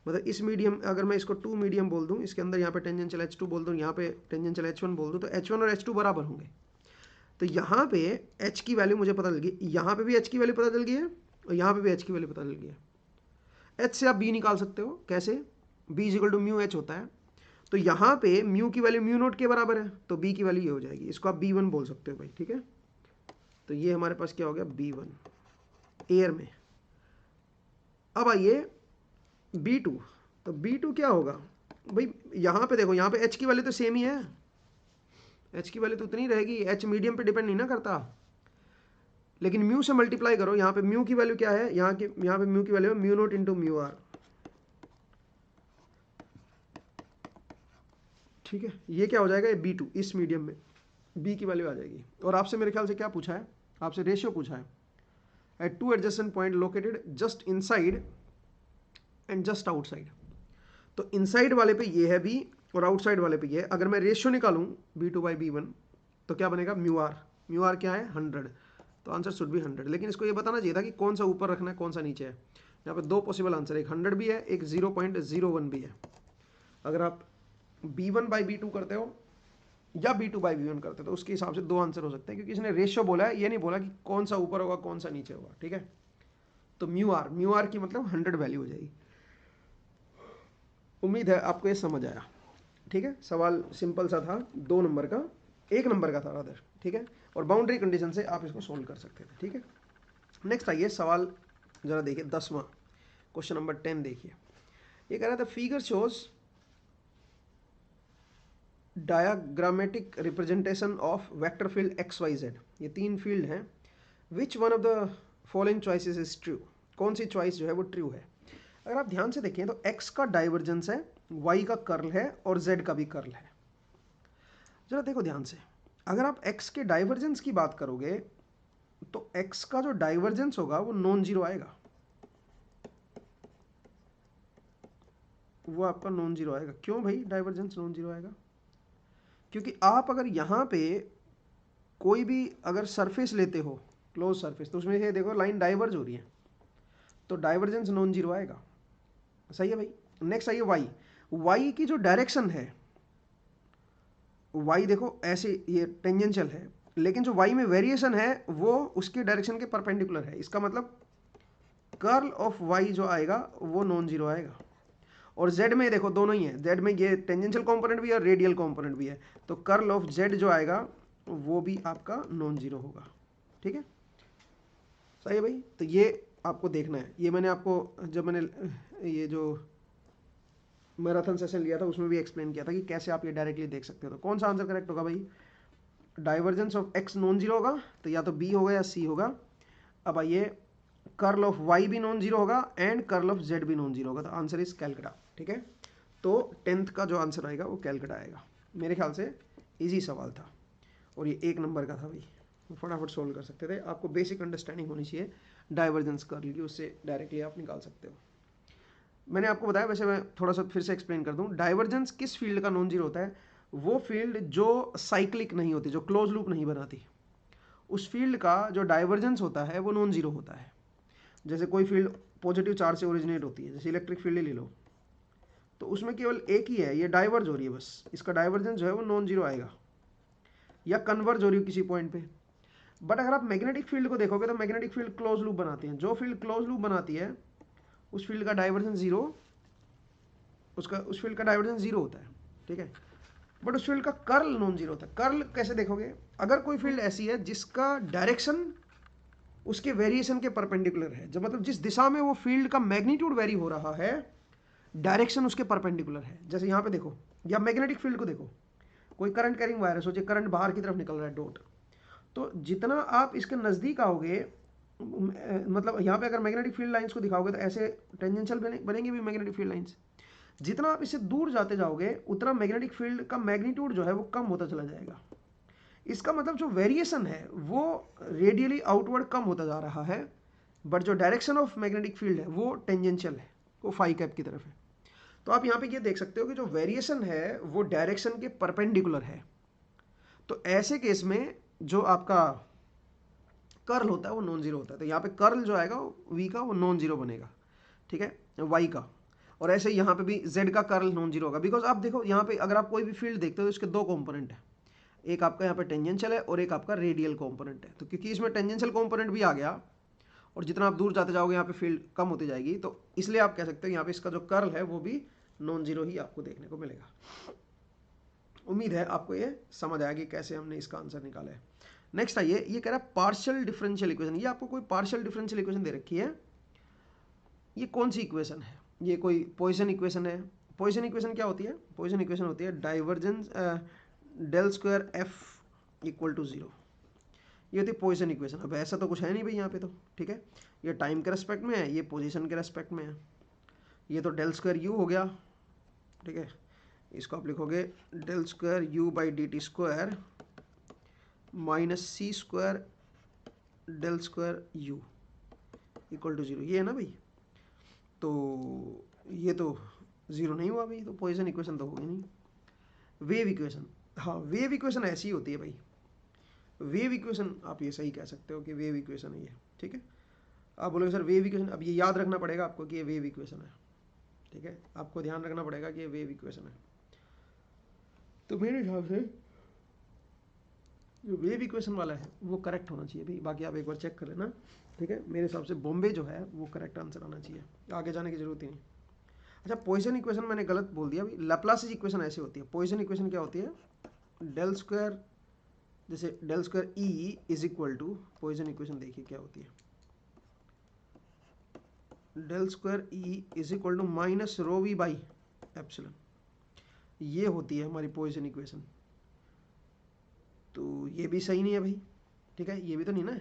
Speaker 1: मतलब इस मीडियम, अगर मैं इसको 2 मीडियम बोल दूँ, इसके अंदर यहाँ पे टेंजेंशियल h2 बोल दूँ, यहाँ पे टेंजेंशियल h1 बोल दूँ, तो h1 और h2 बराबर होंगे। तो यहाँ पे h की वैल्यू मुझे पता चल गई, यहाँ पे भी h की वैल्यू पता चल गई है, और यहाँ पे भी h की वैल्यू पता चल गई है। h से आप b निकाल सकते हो, कैसे, b equal to mu h होता है। तो यहाँ पे म्यू की वैल्यू म्यू नोट के बराबर है, तो b की वैल्यू ये हो जाएगी, इसको आप b1 बोल सकते हो भाई, ठीक है। तो ये हमारे पास क्या हो गया, b1 एयर में। अब आइए b2, तो b2 क्या होगा भाई, यहाँ पे देखो, यहाँ पे h की वैल्यू तो सेम ही है, h की वैल्यू तो उतनी रहेगी, h मीडियम पे डिपेंड नहीं ना करता। लेकिन म्यू से मल्टीप्लाई करो, यहाँ पे म्यू की वैल्यू क्या है, यहाँ पे म्यू की वैल्यू है mu naught into mu R, ठीक है। ये क्या हो जाएगा, ये b2 इस मीडियम में b की वैल्यू आ जाएगी। और आपसे मेरे ख्याल से क्या पूछा है, आपसे रेशियो पूछा है, at 2 adjacent point located just inside and just outside. तो इनसाइड वाले पे ये है b और आउटसाइड वाले पे ये है। अगर मैं रेशियो निकालूं b2/b1 तो क्या बनेगा, म्यू आर क्या है 100, तो आंसर शुड बी 100। लेकिन इसको ये बताना चाहिए था कि कौन सा ऊपर रखना है कौन सा नीचे है। यहाँ पे दो पॉसिबल आंसर, एक 100 भी है, एक 0.01 भी है। अगर आप b1/b2 करते हो या b2/b1 करते हो तो उसके हिसाब से दो आंसर हो सकते हैं, क्योंकि इसने रेशियो बोला है, ये नहीं बोला कि कौन सा ऊपर होगा कौन सा नीचे होगा, ठीक है। तो म्यू आर की मतलब 100 वैल्यू हो जाएगी। उम्मीद है आपको ये समझ आया, ठीक है। सवाल सिंपल सा था, 2 नंबर का, 1 नंबर का था रादर, ठीक है। और बाउंड्री कंडीशन से आप इसको सोल्व कर सकते थे, ठीक है। नेक्स्ट आइए सवाल जरा देखिए 10वां, क्वेश्चन नंबर 10 देखिए। ये कह रहा था figure shows diagrammatic representation of vector field XYZ। ये 3 फील्ड हैं, which one of the following choices is true, कौन सी चॉइस जो है वो ट्रू है। अगर आप ध्यान से देखें तो x का डाइवर्जेंस है, y का कर्ल है और z का भी कर्ल है। जरा देखो ध्यान से, अगर आप x के डाइवर्जेंस की बात करोगे तो x का जो डाइवर्जेंस होगा वो नॉन जीरो आएगा, वो आपका नॉन जीरो आएगा। क्यों भाई डाइवर्जेंस नॉन जीरो आएगा, क्योंकि आप अगर यहाँ पे कोई भी अगर सरफेस लेते हो क्लोज सरफेस, तो उसमें से देखो लाइन डाइवर्ज हो रही है, तो डाइवर्जेंस नॉन जीरो आएगा, सही है भाई। नेक्स्ट आइए y की जो डायरेक्शन है, y देखो ऐसे ये टेंजेंशियल है, लेकिन जो y में वेरिएशन है वो उसके डायरेक्शन के परपेंडिकुलर है। इसका मतलब कर्ल ऑफ y जो आएगा वो नॉन जीरो आएगा। और z में देखो दोनों ही है, z में ये टेंजेंशियल कंपोनेंट भी है और रेडियल कंपोनेंट भी है, तो कर्ल ऑफ z जो आएगा वो भी आपका नॉन जीरो होगा, ठीक है, सही है भाई। तो ये आपको देखना है, ये मैंने आपको जब मैंने ये जो मैराथन सेशन लिया था उसमें भी एक्सप्लेन किया था कि कैसे आप ये डायरेक्टली देख सकते हो। तो कौन सा आंसर करेक्ट होगा भाई, divergence of x non zero होगा, तो या तो b होगा या c होगा। अब आइए कर्ल ऑफ y भी नॉन जीरो होगा एंड कर्ल ऑफ z भी नॉन जीरो होगा, तो आंसर इज कैलकाटा, ठीक है। तो 10th का जो आंसर आएगा वो कैलकाटा आएगा। मेरे ख्याल से इजी सवाल था और ये 1 नंबर का था भाई, फटाफट सोल्व कर सकते थे। आपको बेसिक अंडरस्टैंडिंग होनी चाहिए डाइवर्जेंस कर्ल की, उससे डायरेक्टली आप निकाल सकते हो। मैंने आपको बताया, वैसे मैं थोड़ा सा फिर से एक्सप्लेन कर दूं, डाइवर्जेंस किस फील्ड का नॉन जीरो होता है, वो फील्ड जो साइक्लिक नहीं होती, जो क्लोज लूप नहीं बनाती, उस फील्ड का जो डाइवर्जेंस होता है वो नॉन जीरो होता है। जैसे कोई फील्ड पॉजिटिव चार्ज से ओरिजिनेट होती है, जैसे इलेक्ट्रिक फील्ड ले लो, तो उसमें केवल एक ही है, ये डाइवर्ज हो रही है बस, इसका डाइवर्जेंस जो है वो नॉन जीरो आएगा, या कन्वर्ज हो रही है किसी पॉइंट पे। बट अगर आप मैग्नेटिक फील्ड को देखोगे तो मैग्नेटिक फील्ड क्लोज लूप बनाती है। जो फील्ड क्लोज लूप बनाती है उस फील्ड का डाइवर्जेंस जीरो, उस फील्ड का डाइवर्जेंस जीरो होता है, ठीक है। बट उस फील्ड का कर्ल नॉन जीरो होता है। कर्ल कैसे देखोगे? अगर कोई फील्ड ऐसी है जिसका डायरेक्शन उसके वेरिएशन के परपेंडिकुलर है, जो मतलब जिस दिशा में वो फील्ड का मैग्नीट्यूड वेरी हो रहा है, डायरेक्शन उसके परपेंडिकुलर है। जैसे यहाँ पे देखो, या मैग्नेटिक फील्ड को देखो, कोई करंट कैरिंग वायर है, सोचिए करंट बाहर की तरफ निकल रहा है डॉट, तो जितना आप इसके नज़दीक आओगे, मतलब यहाँ पे अगर मैग्नेटिक फील्ड लाइंस को दिखाओगे तो ऐसे टेंजेंशियल बनेंगे भी मैग्नेटिक फील्ड लाइंस। जितना आप इससे दूर जाते जाओगे उतना मैग्नेटिक फील्ड का मैग्नीट्यूड जो है वो कम होता चला जाएगा। इसका मतलब जो वेरिएशन है वो रेडियली आउटवर्ड कम होता जा रहा है, बट जो डायरेक्शन ऑफ मैग्नेटिक फील्ड है वो टेंजेंशियल है, वो फाई कैप की तरफ है। तो आप यहाँ पे ये देख सकते हो कि जो वेरिएशन है वो डायरेक्शन के परपेंडिकुलर है। तो ऐसे केस में जो आपका कर्ल होता है वो नॉन जीरो होता है। तो यहाँ पे कर्ल जो आएगा वी का वो नॉन जीरो बनेगा, ठीक है, वाई का। और ऐसे यहाँ पे भी जेड का कर्ल नॉन जीरो होगा, बिकॉज आप देखो यहाँ पे अगर आप कोई भी फील्ड देखते हो तो इसके दो कंपोनेंट है, एक आपका यहाँ पे टेंजेंशियल है और एक आपका रेडियल कंपोनेंट है। तो क्योंकि इसमें टेंजेंशियल कंपोनेंट भी आ गया और जितना आप दूर जाते जाओगे यहाँ पे फील्ड कम होती जाएगी, तो इसलिए आप कह सकते हो यहाँ पे इसका जो कर्ल है वो भी नॉन जीरो ही आपको देखने को मिलेगा। उम्मीद है आपको ये समझ आया कि कैसे हमने इसका आंसर निकाला है। नेक्स्ट आइए, ये कह रहा है पार्शियल डिफरेंशियल इक्वेशन। ये आपको कोई पार्शियल डिफरेंशियल इक्वेशन दे रखी है। ये कौन सी इक्वेशन है? ये कोई पॉइसन इक्वेशन है। पॉइसन इक्वेशन क्या होती है? पॉइसन इक्वेशन होती है divergence del square F equal to zero. ये होती है पॉइसन इक्वेशन। अब ऐसा तो कुछ है नहीं भाई यहाँ पे तो, ठीक है। ये टाइम के रेस्पेक्ट में है, ये पोजीशन के रेस्पेक्ट में है। ये तो डेल स्क्वायर यू हो गया, ठीक है। इसको आप लिखोगे del square U by D T square minus C square del square U equal to zero. ये है ना भाई। तो ये तो जीरो नहीं हुआ भाई, तो पॉइसन इक्वेशन तो होगी नहीं। वेव इक्वेशन, हाँ वेव इक्वेशन ऐसी होती है भाई। वेव इक्वेशन आप ये सही कह सकते हो कि वेव इक्वेशन है ये, ठीक है। आप बोलोगे सर वेव इक्वेशन, अब ये याद रखना पड़ेगा आपको कि ये वेव इक्वेशन है, ठीक है। आपको ध्यान रखना पड़ेगा कि ये वेव इक्वेशन है। तो मेरे हिसाब से जो वेव इक्वेशन वाला है वो करेक्ट होना चाहिए भाई। बाकी आप एक बार चेक कर लेना, ठीक है। मेरे हिसाब से बॉम्बे जो है वो करेक्ट आंसर आना चाहिए, आगे जाने की जरूरत ही नहीं। अच्छा, पॉइसन इक्वेशन मैंने गलत बोल दिया भाई। लैप्लासिस इक्वेशन ऐसी होती है। पॉइसन इक्वेशन क्या होती है? डेल स्क्वायर, जैसे del square E is equal to, Poisson equation देखिए क्या होती है, del square E is equal to minus rho V by epsilon. ये होती है हमारी पॉइसन इक्वेशन। तो ये भी सही नहीं है भाई, ठीक है। ये भी तो नहीं ना,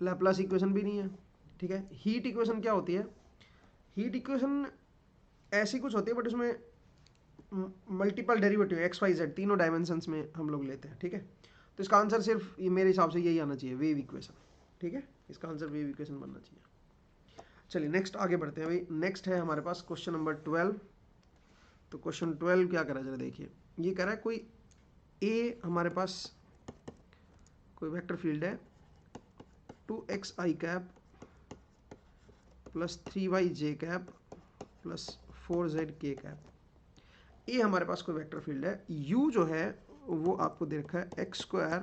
Speaker 1: लैप्लास इक्वेशन भी नहीं है, ठीक है। हीट इक्वेशन क्या होती है? हीट इक्वेशन ऐसी कुछ होती है, बट उसमें multiple derivative X Y Z तीनों डायमेंशंस में हम लोग लेते हैं, ठीक है। तो इसका आंसर सिर्फ ये मेरे हिसाब से यही आना चाहिए, वेव इक्वेशन, ठीक है। इसका आंसर वेव इक्वेशन बनना चाहिए। चलिए नेक्स्ट आगे बढ़ते हैं भाई। नेक्स्ट है हमारे पास क्वेश्चन नंबर 12। तो क्वेश्चन 12 क्या करा जरा देखिए। ये कह रहा है कोई ए, हमारे पास कोई वेक्टर फील्ड है 2xi cap plus 3yj cap plus 4zk cap. ये हमारे पास कोई वेक्टर फील्ड है। u जो है वो आपको दे रखा है X square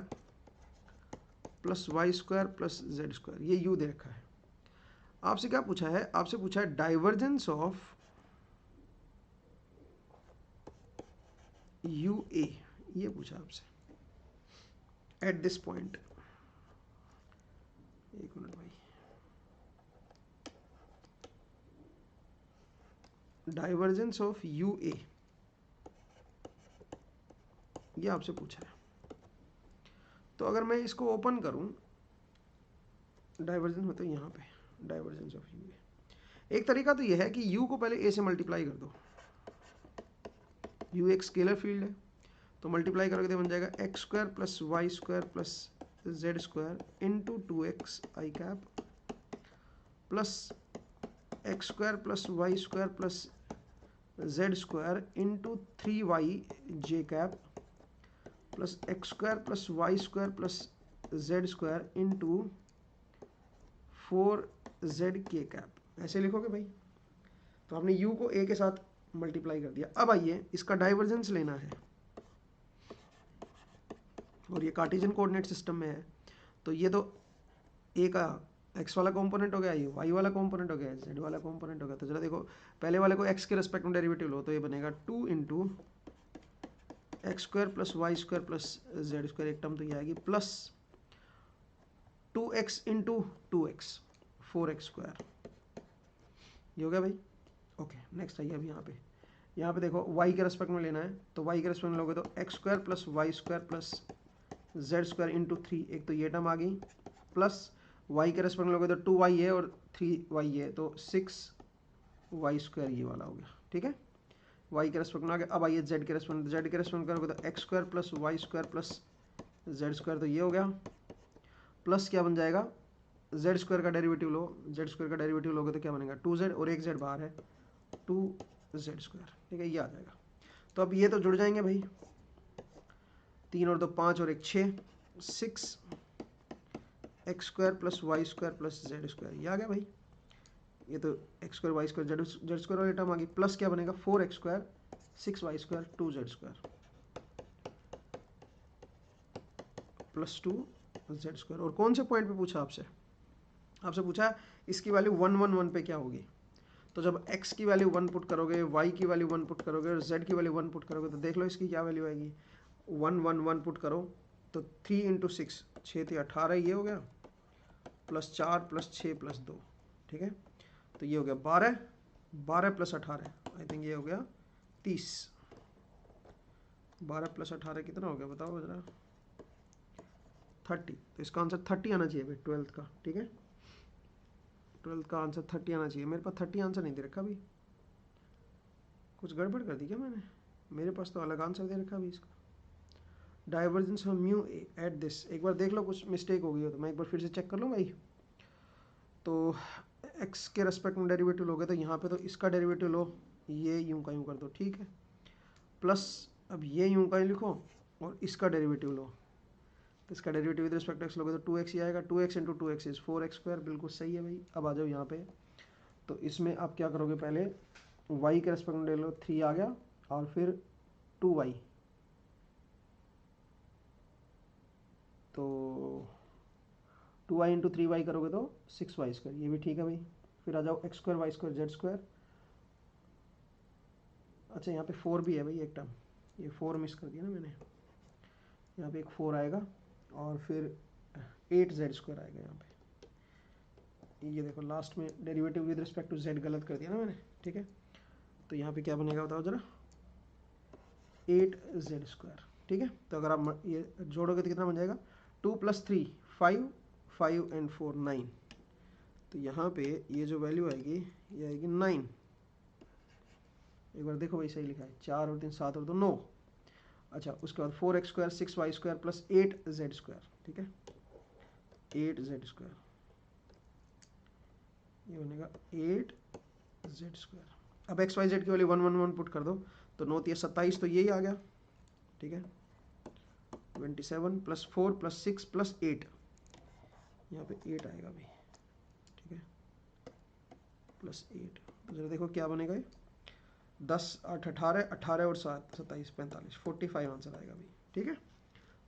Speaker 1: plus Y square plus Z square, ये u दे रखा है। आपसे क्या पूछा है? आपसे पूछा है डाइवर्जेंस ऑफ यू ए, ये पूछा आपसे एट दिस पॉइंट। एक मिनट भाई, डाइवर्जेंस ऑफ यू ए, ये आपसे पूछा है। तो अगर मैं इसको ओपन करूं, डाइवर्जेंस मतलब यहाँ पे डाइवर्जेंस ऑफ यू ए, एक तरीका तो ये है कि u को पहले a से मल्टीप्लाई कर दो। u एक स्केलर फील्ड है, तो मल्टीप्लाई करोगे तो बन जाएगा X square plus Y square plus Z square into 2xi cap plus X square plus Y square plus Z square into 3yj cap plus X square plus Y square plus Z square into 4zk cap. ऐसे लिखोगे भाई। तो आपने u को a के साथ multiply कर दिया। अब आइए इसका डाइवर्जेंस लेना है, और ये कार्टेशियन कोऑर्डिनेट सिस्टम में है, तो ये तो ए का एक्स वाला कंपोनेंट हो गया, ये वाई वाला कंपोनेंट हो गया, जेड वाला कंपोनेंट हो गया। तो जरा देखो पहले वाले को एक्स के रेस्पेक्ट में डेरिवेटिव लो तो ये बनेगा 2 into X square plus Y square plus Z square, एक टर्म तो ये आएगी, plus 2x into 2x 4x square, ये हो गया भाई। ओके नेक्स्ट आइए अब यहाँ पे देखो y के रेस्पेक्ट में लेना है, तो y के रेस्पेक्ट में लोगे तो X square plus Y square plus Z square into 3, एक तो ये टर्म आ गई, प्लस y के रेस्पेक्ट में लोगे तो 2y है और 3y है, तो 6y स्क्वायर ये वाला हो गया, ठीक है। y के रेस्पेक्ट में आ गया। अब आइए z के रेस्पेक्ट में, z के रेस्पेक्ट में करोगे तो X square plus Y square plus Z square, तो ये हो गया, प्लस क्या बन जाएगा, जेड स्क्वायर का डेरिवेटिव लो, जेड स्क्वायर का डेरिवेटिव लोगे तो क्या बनेगा 2z और एक z बाहर है 2z स्क्वायर, ठीक है, ये आ जाएगा। तो अब ये तो जुड़ जाएंगे भाई, 3 और 2 5 और 1 6, 6 X square plus Y square plus Z square, ये आ गया भाई। ये तो X square Y square Z square वाली टर्म आ गई, प्लस क्या बनेगा 4x square 6y square 2z square plus 2z square. और कौन से पॉइंट पे पूछा आपसे पूछा इसकी वैल्यू 1 1 1 पे क्या होगी। तो जब x की वैल्यू 1 पुट करोगे, y की वैल्यू 1 पुट करोगे और z की वैल्यू 1 पुट करोगे, तो देख लो इसकी क्या वैल्यू आएगी। 1 1 1 पुट करो तो 3 इंटू 6 6 × 18, ये हो गया, प्लस 4 प्लस 6 प्लस 2, ठीक है, तो ये हो गया 12, 12 प्लस 18, आई थिंक ये हो गया 30, 12 प्लस 18 कितना हो गया बताओ जरा, 30। तो इसका आंसर 30 आना चाहिए भाई 12th का, ठीक है, 12th का आंसर 30 आना चाहिए। मेरे पास 30 आंसर नहीं दे रखा अभी, कुछ गड़बड़ कर दी क्या मैंने, मेरे पास तो अलग आंसर दे रखा अभी इसका। Divergence of mu at this, एक बार देख लो कुछ मिस्टेक हो गई हो तो मैं एक बार फिर से चेक कर लूँ भाई। तो x के रेस्पेक्ट में डेरिवेटिव लोगे तो यहाँ पे तो इसका डेरिवेटिव लो, ये यूं का यूं कर दो, ठीक है, प्लस अब ये यूं का ही लिखो और इसका डेरिवेटिव लो, तो इसका derivative with respect to X लोगे तो 2x ही आएगा, 2x into 2x is 4x square, बिल्कुल सही है भाई। अब आ जाओ यहाँ पे, तो इसमें आप क्या करोगे, पहले y के रेस्पेक्ट में ले लो 3 आ गया और फिर 2y, तो 2y इंटू 3y करोगे तो 6y स्क्वायर, ये भी ठीक है भाई। फिर आ जाओ X square Y square Z square, अच्छा यहाँ पे 4 भी है भाई एक टर्म, ये 4 मिस कर दिया ना मैंने, यहाँ पे एक 4 आएगा और फिर 8z स्क्वायर आएगा यहाँ पे, ये देखो लास्ट में derivative with respect to z गलत कर दिया ना मैंने, ठीक है, तो यहाँ पे क्या बनेगा बताओ जरा, 8z स्क्वायर, ठीक है। तो अगर आप ये जोड़ोगे तो कितना बन जाएगा, 2 + 3 5, 5 and 4 9, तो यहाँ पे ये जो वैल्यू आएगी ये आएगी 9, एक बार देखो भाई सही लिखा है, 4 और 3 7 और 2 9, अच्छा उसके बाद 4x square 6y square plus 8z square, ठीक है, 8z स्क्वायर, ये बनेगा 8z स्क्वायर। अब एक्स वाई जेड की वैल्यू 1 1 1 पुट कर दो तो 9 × 27, तो यही आ गया, ठीक है, 27 + 4 + 6 + 8, यहाँ पे 8 आएगा भाई, ठीक है, +8, तो जरा देखो क्या बनेगा ये, 10 8 18, 18 और 7 27 45, 45 आंसर आएगा भाई, ठीक है,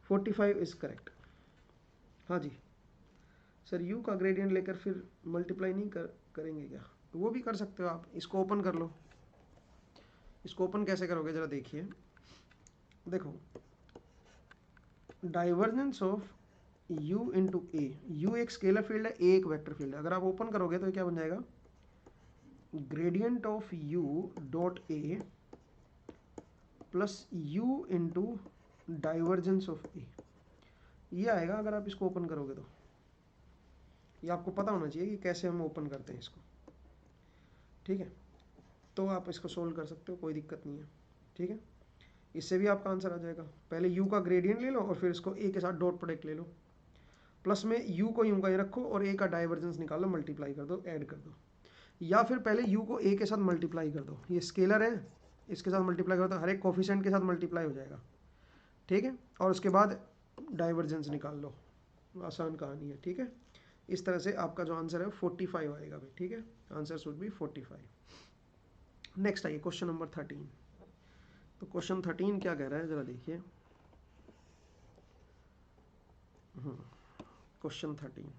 Speaker 1: 45 इज करेक्ट। हाँ जी सर, यू का ग्रेडियंट लेकर फिर मल्टीप्लाई नहीं करेंगे क्या, वो भी कर सकते हो आप, इसको ओपन कर लो। इसको ओपन कैसे करोगे जरा देखिए, देखो divergence of u into A, u एक स्केलर फील्ड है, ए एक वेक्टर फील्ड है, अगर आप ओपन करोगे तो क्या बन जाएगा, gradient of u dot A plus u into divergence of A, ये आएगा अगर आप इसको ओपन करोगे तो। ये आपको पता होना चाहिए कि कैसे हम ओपन करते हैं इसको, ठीक है, तो आप इसको सोल्व कर सकते हो, कोई दिक्कत नहीं है, ठीक है, इससे भी आपका आंसर आ जाएगा। पहले u का ग्रेडियंट ले लो और फिर इसको a के साथ डॉट प्रोडक्ट ले लो, प्लस में u को यूं का ही रखो और a का डाइवर्जेंस निकालो, मल्टीप्लाई कर दो, ऐड कर दो, या फिर पहले u को a के साथ मल्टीप्लाई कर दो, ये स्केलर है इसके साथ मल्टीप्लाई करो तो हर एक कोफिशिएंट के साथ मल्टीप्लाई हो जाएगा, ठीक है, और उसके बाद डाइवर्जेंस निकाल लो, आसान कहानी है, ठीक है। इस तरह से आपका जो आंसर है 45 आएगा भाई, ठीक है, आंसर शुड बी 45। नेक्स्ट आइए क्वेश्चन नंबर 13। तो क्वेश्चन 13 क्या कह रहा है जरा देखिए, क्वेश्चन 13।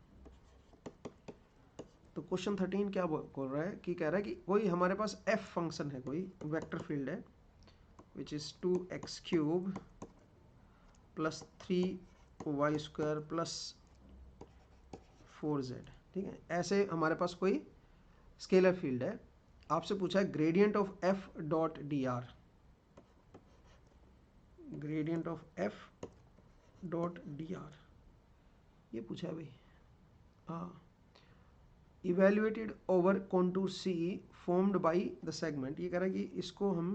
Speaker 1: तो क्वेश्चन 13 क्या बोल रहा है कि कह रहा है कि कोई हमारे पास f फंक्शन है, कोई वेक्टर फील्ड है which is 2x³ plus 3y² plus 4z, ठीक है। ऐसे हमारे पास कोई स्केलर फील्ड है। आपसे पूछा है gradient of f dot dr, gradient of f dot dr, ये पूछा है भाई। हाँ, evaluated over contour C formed by the segment, ये कह रहा है कि इसको हम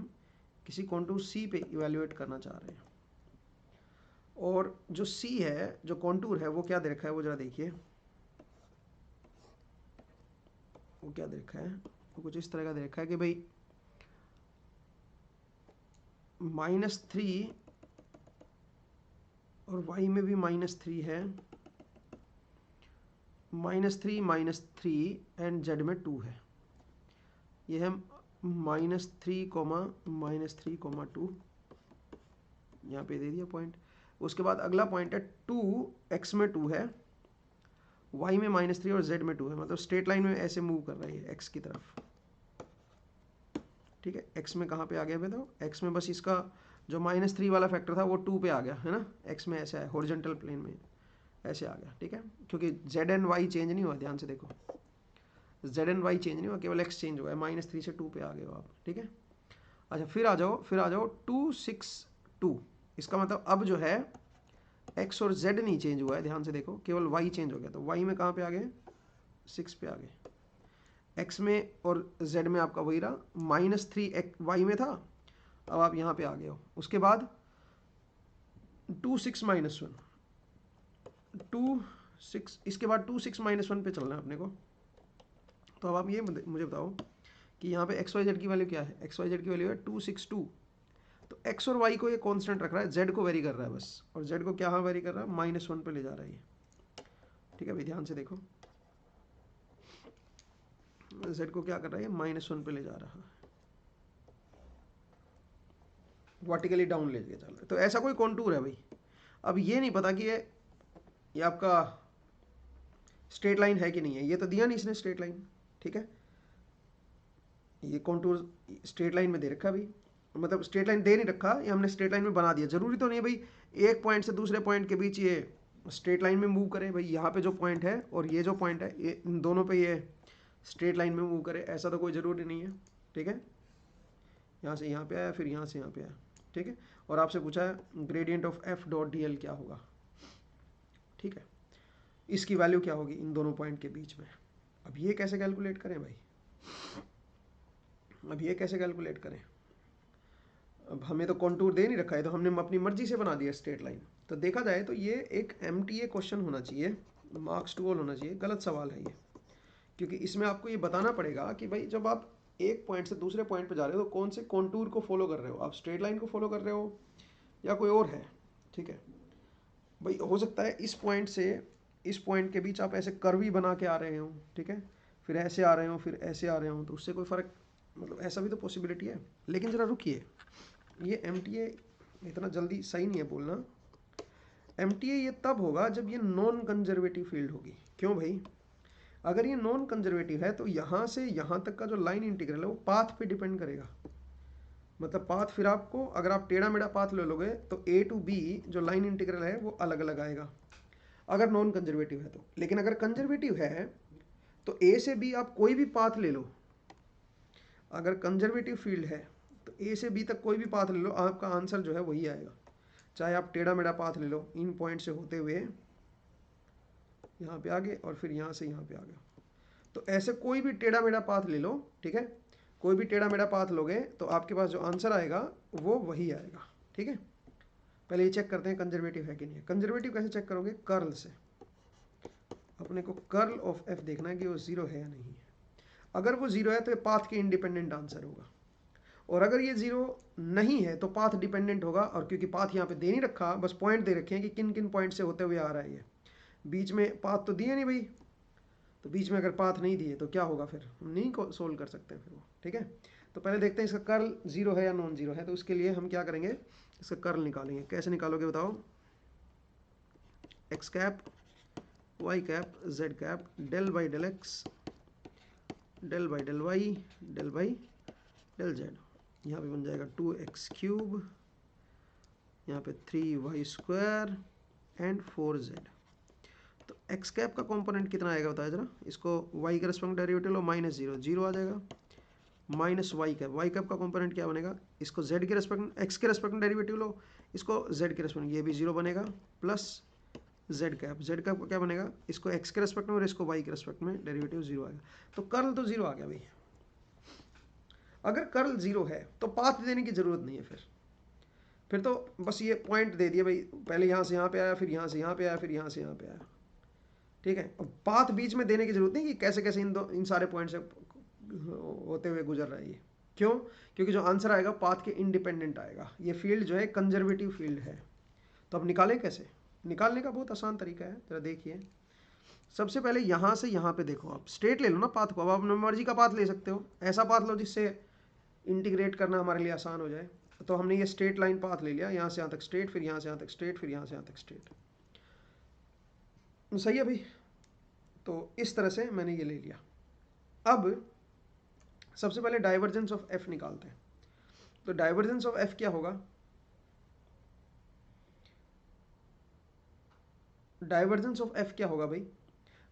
Speaker 1: किसी कॉन्टूर C पे इवेल्युएट करना चाह रहे हैं। और जो C है, जो कॉन्टूर है, वो क्या दे रखा है, वो जरा देखिए, वो क्या दे रखा है, वो कुछ इस तरह का दे रखा है कि भाई -3 और y में भी -3 है, -3 -3 एंड z में 2 है। ये है -3, -3, 2, यहाँ पे दे दिया पॉइंट। उसके बाद अगला पॉइंट है 2, x में 2 है, y में -3 और z में 2 है। मतलब स्ट्रेट लाइन में ऐसे मूव कर रही है x की तरफ, ठीक है। x में कहाँ पे आ गया बताओ, x में बस इसका जो -3 वाला फैक्टर था वो 2 पे आ गया है ना, x में ऐसे है, हॉरिजॉन्टल प्लेन में ऐसे आ गया, ठीक है। क्योंकि z एंड y चेंज नहीं हुआ, ध्यान से देखो, z एंड y चेंज नहीं हुआ, केवल x चेंज हुआ है, -3 से 2 पे आ गए हो आप, ठीक है। अच्छा, फिर आ जाओ 2, 6, 2। इसका मतलब अब जो है x और z नहीं चेंज हुआ है, ध्यान से देखो, केवल y चेंज हो गया। तो y में कहाँ पे आ गए, 6 पे आ गए। x में और z में आपका वही रहा, -3 y में था, अब आप यहाँ पे आ गए हो। उसके बाद 2, 6, -1, 2, 6, इसके बाद 2, 6, -1 पे चलना है अपने को। तो अब आप ये मुझे बताओ कि यहाँ पे एक्स वाई जेड की वैल्यू क्या है। एक्स वाई जेड की वैल्यू है 2, 6, 2। तो एक्स और वाई को ये कांस्टेंट रख रहा है, जेड को वेरी कर रहा है बस, और जेड को क्या वेरी कर रहा है, -1 पे ले जा रहा है ये, ठीक है भाई। ध्यान से देखो, जेड को क्या कर रहा है, -1 पे ले जा रहा है, वर्टिकली डाउन ले चल रहा है। तो ऐसा कोई कॉन्टूर है भाई। अब ये नहीं पता कि ये आपका स्ट्रेट लाइन है कि नहीं है, ये तो दिया नहीं इसने स्ट्रेट लाइन, ठीक है। ये कॉन्टूर स्ट्रेट लाइन में दे रखा भाई, मतलब स्ट्रेट लाइन दे नहीं रखा, ये हमने स्ट्रेट लाइन में बना दिया। जरूरी तो नहीं है भाई एक पॉइंट से दूसरे पॉइंट के बीच ये स्ट्रेट लाइन में मूव करे। भाई यहाँ पे जो पॉइंट है और ये जो पॉइंट है, ये इन दोनों पे ये स्ट्रेट लाइन में मूव करे, ऐसा तो कोई ज़रूरी नहीं है, ठीक है। यहाँ से यहाँ पे आया, फिर यहाँ से यहाँ पे आया, ठीक है। और आपसे पूछा है gradient of F dot D L क्या होगा, ठीक है, इसकी वैल्यू क्या होगी इन दोनों पॉइंट के बीच में। अब ये कैसे कैलकुलेट करें भाई, अब ये कैसे कैलकुलेट करें। अब हमें तो कॉन्टूर दे नहीं रखा है, तो हमने अपनी मर्जी से बना दिया स्ट्रेट लाइन। तो देखा जाए तो ये एक MTA क्वेश्चन होना चाहिए, मार्क्स टू ऑल होना चाहिए। गलत सवाल है ये, क्योंकि इसमें आपको ये बताना पड़ेगा कि भाई जब आप एक पॉइंट से दूसरे पॉइंट पर जा रहे हो तो कौन से कॉन्टूर को फॉलो कर रहे हो, आप स्ट्रेट लाइन को फॉलो कर रहे हो या कोई और है, ठीक है भाई। हो सकता है इस पॉइंट से इस पॉइंट के बीच आप ऐसे कर्व ही बना के आ रहे हो, ठीक है, फिर ऐसे आ रहे हो, फिर ऐसे आ रहे हो, तो उससे कोई फ़र्क, मतलब ऐसा भी तो पॉसिबिलिटी है। लेकिन ज़रा रुकिए, ये MTA इतना जल्दी सही नहीं है बोलना। MTA ये तब होगा जब ये नॉन कंजर्वेटिव फील्ड होगी। क्यों भाई, अगर ये नॉन कंजर्वेटिव है तो यहाँ से यहाँ तक का जो लाइन इंटीग्रल है वो पाथ पे डिपेंड करेगा। मतलब पाथ फिर आपको, अगर आप टेढ़ा मेढ़ा पाथ ले लोगे तो A to B जो लाइन इंटीग्रल है वो अलग अलग आएगा, अगर नॉन कंजर्वेटिव है तो। लेकिन अगर कंजर्वेटिव है तो A से B आप कोई भी पाथ ले लो, अगर कंजर्वेटिव फील्ड है तो A से B तक कोई भी पाथ ले लो, आपका आंसर जो है वही आएगा। चाहे आप टेढ़ा मेढ़ा पाथ ले लो, इन पॉइंट से होते हुए यहाँ पे आ गए और फिर यहाँ से यहाँ पे आ गए, तो ऐसे कोई भी टेढ़ा मेढ़ा पाथ ले लो, ठीक है, कोई भी टेढ़ा मेढ़ा पाथ लोगे तो आपके पास जो आंसर आएगा वो वही आएगा, ठीक है। पहले ये चेक करते हैं कंजर्वेटिव है कि नहीं है। कंजर्वेटिव कैसे चेक करोगे, कर्ल से। अपने को कर्ल ऑफ एफ देखना है कि वो 0 है या नहीं है। अगर वो 0 है तो ये पाथ के इंडिपेंडेंट आंसर होगा, और अगर ये 0 नहीं है तो पाथ डिपेंडेंट होगा। और क्योंकि पाथ यहाँ पे दे नहीं रखा, बस पॉइंट दे रखे हैं कि किन किन पॉइंट से होते हुए आ रहा है ये, बीच में पाथ तो दिए नहीं भाई, तो बीच में अगर पाथ नहीं दिए तो क्या होगा, फिर हम नहीं सोल्व कर सकते हैं फिर वो, ठीक है। तो पहले देखते हैं इसका कर्ल 0 है या नॉन 0 है। तो उसके लिए हम क्या करेंगे, इसका कर्ल निकालेंगे। कैसे निकालोगे बताओ, x cap Y cap Z cap del by del X del by del Y del by del Z. यहाँ पे बन जाएगा 2x3, यहाँ पे 3y² एंड 4z। तो x कैप का कंपोनेंट कितना आएगा बताया जरा, इसको y के रेस्पेक्ट डेरिवेटिव लो -0 0 आ जाएगा, माइनस वाई कैप का कंपोनेंट क्या बनेगा, इसको z के रेस्पेक्ट x के रेस्पेक्ट डेरिवेटिव लो, इसको z के रेस्पेक्ट, ये भी 0 बनेगा, प्लस z कैप का क्या बनेगा, इसको x के रेस्पेक्ट में और इसको y के रेस्पेक्ट में डेरिवेटिव 0 आएगा। तो कर्ल तो 0 आ गया भाई। अगर कर्ल 0 है तो पाथ देने की जरूरत नहीं है, फिर तो बस ये पॉइंट दे दिया भाई, पहले यहाँ से यहाँ पे आया, फिर यहाँ से यहाँ पे आया, फिर यहाँ से यहाँ पे आया, ठीक है। और पाथ बीच में देने की जरूरत नहीं कि कैसे कैसे इन सारे पॉइंट से होते हुए गुजर रहा है ये। क्यों? क्योंकि जो आंसर आएगा पाथ के इंडिपेंडेंट आएगा। ये फील्ड जो है कंजर्वेटिव फील्ड है। तो अब निकालें कैसे? निकालने का बहुत आसान तरीका है, जरा देखिए। सबसे पहले यहाँ से यहाँ पे देखो, आप स्ट्रेट ले लो ना पाथ को। अब आप अपनी मर्जी का पाथ ले सकते हो, ऐसा पाथ लो जिससे इंटीग्रेट करना हमारे लिए आसान हो जाए। तो हमने ये स्ट्रेट लाइन पाथ ले लिया, यहाँ से यहाँ तक स्ट्रेट, फिर यहाँ से यहाँ तक स्ट्रेट, फिर यहाँ से यहाँ तक स्ट्रेट। सही है भाई। तो इस तरह से मैंने ये ले लिया। अब सबसे पहले डाइवर्जेंस ऑफ एफ निकालते हैं। तो डाइवर्जेंस ऑफ एफ क्या होगा? डाइवर्जेंस ऑफ एफ क्या होगा भाई?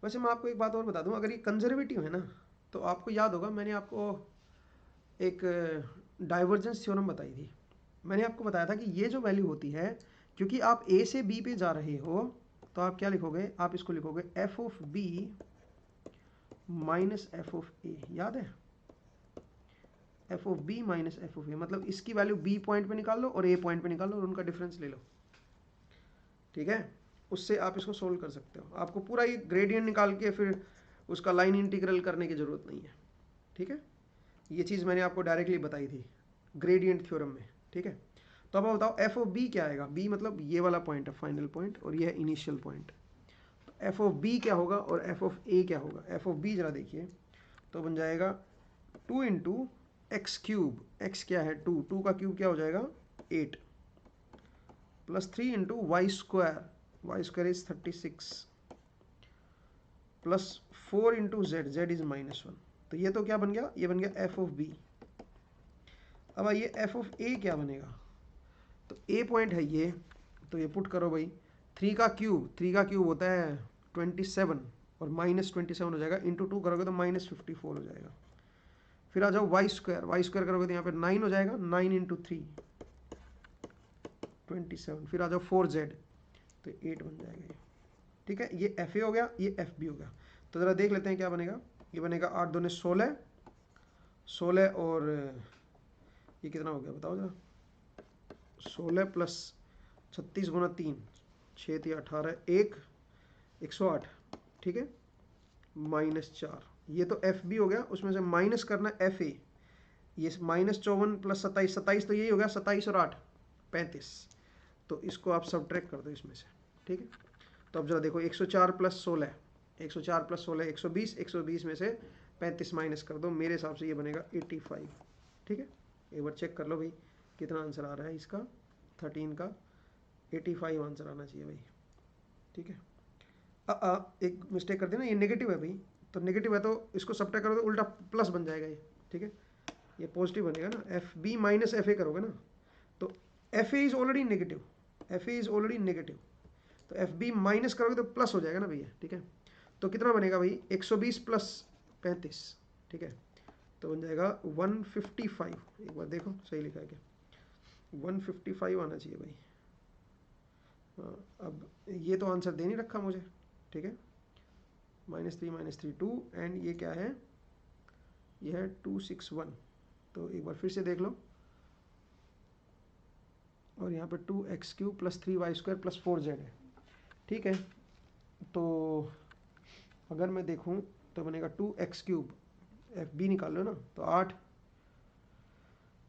Speaker 1: वैसे मैं आपको एक बात और बता दूं, अगर ये कंजर्वेटिव है ना, तो आपको याद होगा मैंने आपको एक डाइवर्जेंस थ्योरम बताई थी। मैंने आपको बताया था कि ये जो वैल्यू होती है, क्योंकि आप ए से बी पे जा रहे हो, तो आप क्या लिखोगे? आप इसको लिखोगे F of B minus F of A. याद है? F of B minus F of A, मतलब इसकी वैल्यू बी पॉइंट पे निकाल लो और ए पॉइंट पे निकाल लो और उनका डिफरेंस ले लो, ठीक है। उससे आप इसको सोल्व कर सकते हो। आपको पूरा ये ग्रेडियंट निकाल के फिर उसका लाइन इंटीग्रल करने की जरूरत नहीं है, ठीक है। ये चीज़ मैंने आपको डायरेक्टली बताई थी ग्रेडियंट थ्योरम में, ठीक है। तो अब आप बताओ एफ ऑफ बी क्या आएगा? बी मतलब ये वाला पॉइंट है, फाइनल पॉइंट, और ये है इनिशियल पॉइंट। तो एफ ऑफ बी क्या होगा और एफ ऑफ ए क्या होगा? एफ ऑफ बी जरा देखिए, तो बन जाएगा 2 इंटू एक्स क्यूब, एक्स क्या है 2, 2 का क्यूब क्या हो जाएगा 8, plus 3 into Y square is 36, plus 4 into Z is -1। तो ये तो क्या बन गया? ये बन गया एफ ऑफ बी। अब ये एफ ऑफ ए क्या बनेगा? तो ए पॉइंट है ये, तो ये पुट करो भाई, 3 का क्यूब होता है 27 और -27 हो जाएगा, इंटू 2 करोगे तो -54 हो जाएगा। फिर आ जाओ वाई स्क्वायर करोगे तो यहाँ पे 9 हो जाएगा, 9 इंटू 3 27। फिर आ जाओ 4z, तो 8 बन जाएगा ये, ठीक है। ये एफ ए हो गया, ये एफ बी हो गया। तो ज़रा देख लेते हैं क्या बनेगा। ये बनेगा 8 दूने 16 और ये कितना हो गया बताओ जरा, 16 प्लस 36 गुना 3 6 3 18 108, ठीक है, -4। ये तो एफ बी हो गया, उसमें से माइनस करना एफ ए, ये -54 प्लस 27 तो यही हो गया, 27 और 8 35। तो इसको आप सब्ट्रैक्ट कर दो इसमें से, ठीक है। तो अब जरा देखो 104 प्लस 16 120, 120 में से 35 माइनस कर दो, मेरे हिसाब से ये बनेगा 85, ठीक है। एक बार चेक कर लो भाई कितना आंसर आ रहा है इसका, 13 का 85 आंसर आना चाहिए भाई, ठीक है। एक मिस्टेक कर देना, ये नेगेटिव है भाई, तो नेगेटिव है तो इसको सब्ट्रैक्ट करोगे उल्टा प्लस बन जाएगा ये, ठीक है। ये पॉजिटिव बनेगा ना, F B minus F A करोगे ना, तो F A is already negative, तो एफ बी माइनस करोगे तो प्लस हो जाएगा ना भैया, ठीक है। तो कितना बनेगा भाई 120 प्लस 35, ठीक है, तो बन जाएगा 155। एक बार देखो सही लिखा है क्या, 155 आना चाहिए भाई। अब ये तो आंसर दे नहीं रखा मुझे, ठीक है, -3 2 एंड ये क्या है, ये है 261। तो एक बार फिर से देख लो, और यहाँ पे 2x³ plus 3y² plus 4z है, ठीक है। तो अगर मैं देखूँ तो बनेगा 2x³ एफ बी निकाल लो ना, तो 8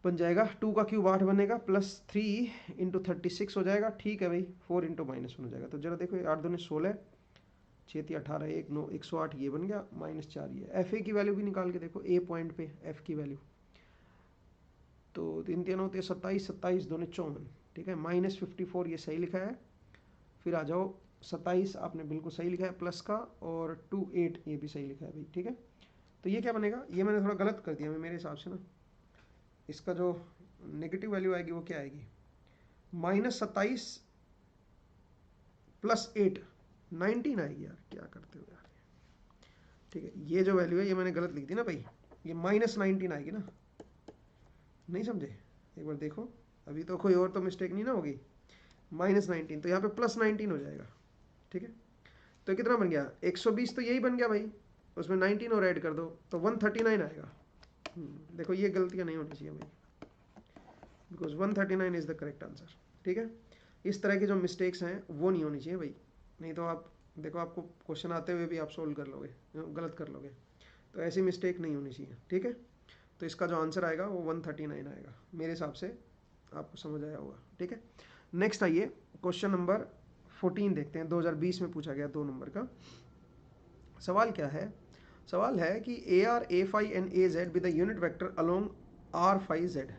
Speaker 1: बन जाएगा, 2 का क्यूब 8 बनेगा, प्लस 3 इंटू 36 हो जाएगा, ठीक है भाई, 4 इंटू -1 हो जाएगा। तो जरा देखो 8 दूने 16 6 3 18 1 9 108 ये बन गया, -4 ये। एफ ए की वैल्यू भी निकाल के देखो, ए पॉइंट पे एफ की वैल्यू, तो 3 3 होते 27 27 दूने 54, ठीक है, -54 ये सही लिखा है। फिर आ जाओ 27 आपने बिल्कुल सही लिखा है प्लस का, और 28 ये भी सही लिखा है भाई, ठीक है। तो ये क्या बनेगा, ये मैंने थोड़ा गलत कर दिया मेरे हिसाब से ना, इसका जो नेगेटिव वैल्यू आएगी वो क्या आएगी, -27 + 8 19 आएगी। यार क्या करते हो यार, ठीक है। ये जो वैल्यू है ये मैंने गलत लिख दी ना भाई, ये -19 आएगी ना, नहीं समझे, एक बार देखो, अभी तो कोई और तो मिस्टेक नहीं ना होगी। -19 तो यहाँ पे +19 हो जाएगा, ठीक है। तो कितना बन गया, 120 तो यही बन गया भाई, उसमें 19 और ऐड कर दो तो 139 आएगा। देखो ये गलतियाँ नहीं होनी चाहिए भाई, because 139 is the correct answer, ठीक है। इस तरह की जो मिस्टेक्स हैं वो नहीं होनी चाहिए भाई, नहीं तो आप देखो आपको क्वेश्चन आते हुए भी आप सोल्व कर लोगे, गलत कर लोगे, तो ऐसी मिस्टेक नहीं होनी चाहिए, ठीक है। तो इसका जो आंसर आएगा वो 139 आएगा, मेरे हिसाब से आपको समझ आया होगा, ठीक है। नेक्स्ट आइए क्वेश्चन नंबर 14 देखते हैं, 2020 में पूछा गया 2 नंबर का सवाल। क्या है, सवाल है कि AR, A5 and AZ with the unit vector along R5Z,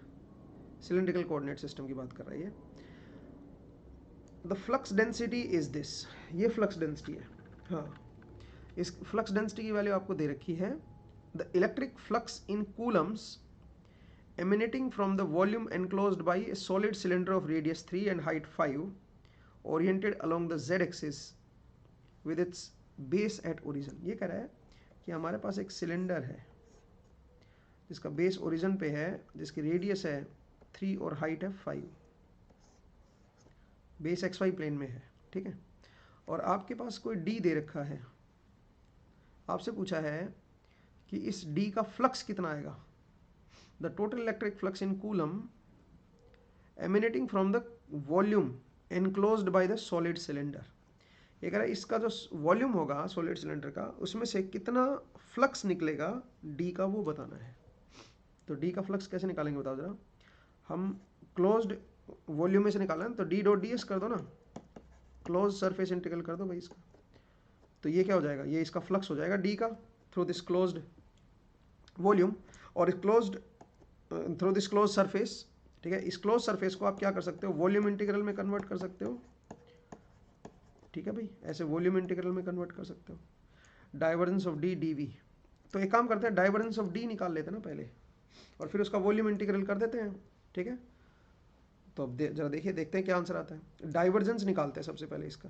Speaker 1: cylindrical coordinate system की बात कर रही है। The flux density is this, ये फ्लक्स डेंसिटी है, हाँ। इस फ्लक्स डेंसिटी की वैल्यू आपको दे रखी है, the electric flux in Coulomb's emanating from the volume enclosed by a solid cylinder of radius 3 and height 5 oriented along the z-axis with its base at origin। ये कह रहा है कि हमारे पास एक सिलेंडर है जिसका बेस ओरिजिन पे है, जिसकी रेडियस है 3 और हाइट है 5, बेस XY प्लेन में है, ठीक है। और आपके पास कोई D दे रखा है, आपसे पूछा है कि इस D का फ्लक्स कितना आएगा, the total electric flux in coulomb emanating from the volume enclosed by the solid cylinder। ये कह रहा है इसका जो वॉल्यूम होगा सॉलिड सिलेंडर का, उसमें से कितना फ्लक्स निकलेगा D का, वो बताना है। तो D का फ्लक्स कैसे निकालेंगे बताओ जरा, हम क्लोज्ड वॉल्यूम में से निकालना है तो D.ds कर दो ना, क्लोज सरफेस इंटीग्रल कर दो भाई इसका, तो ये क्या हो जाएगा, ये इसका फ्लक्स हो जाएगा D का थ्रू दिस क्लोज्ड वॉल्यूम, और इस closed through this close surface, ठीक है। इस क्लोज सरफेस को आप क्या कर सकते हो, वॉल्यूम इंटीग्रल में कन्वर्ट कर सकते हो, ठीक है भाई, ऐसे वॉल्यूम इंटीग्रल में कन्वर्ट कर सकते हो। डाइवर्जेंस ऑफ डी dv, तो एक काम करते हैं, डाइवर्जेंस ऑफ डी निकाल लेते हैं ना पहले, और फिर उसका वॉल्यूम इंटीग्रल कर देते हैं, ठीक है। तो अब जरा देखिए, देखते हैं क्या आंसर आता है। डाइवर्जेंस निकालते हैं सबसे पहले इसका,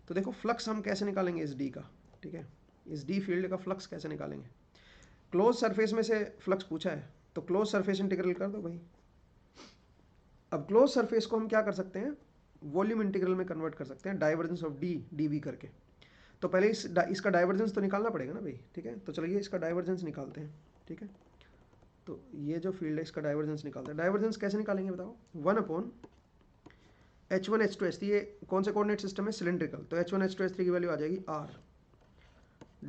Speaker 1: तो देखो फ्लक्स हम कैसे निकालेंगे इस डी का, ठीक है, इस डी फील्ड का फ्लक्स कैसे निकालेंगे। क्लोज सरफेस में से फ्लक्स पूछा है तो क्लोज सरफेस इंटीग्रल कर दो भाई। अब क्लोज सरफेस को हम क्या कर सकते हैं, वॉल्यूम इंटीग्रल में कन्वर्ट कर सकते हैं, डाइवर्जेंस ऑफ डी dv करके। तो पहले इसका डाइवर्जेंस तो निकालना पड़ेगा ना भाई, ठीक है। तो चलिए इसका डाइवर्जेंस निकालते हैं, ठीक है। तो ये जो फील्ड है इसका डाइवर्जेंस निकालते हैं। डाइवर्जेंस कैसे निकालेंगे बताओ, 1/H1 H2 H3, ये कौन से कोऑर्डिनेट सिस्टम है, सिलिंड्रिकल, तो H1 H2 H3 की वैल्यू आ जाएगी r,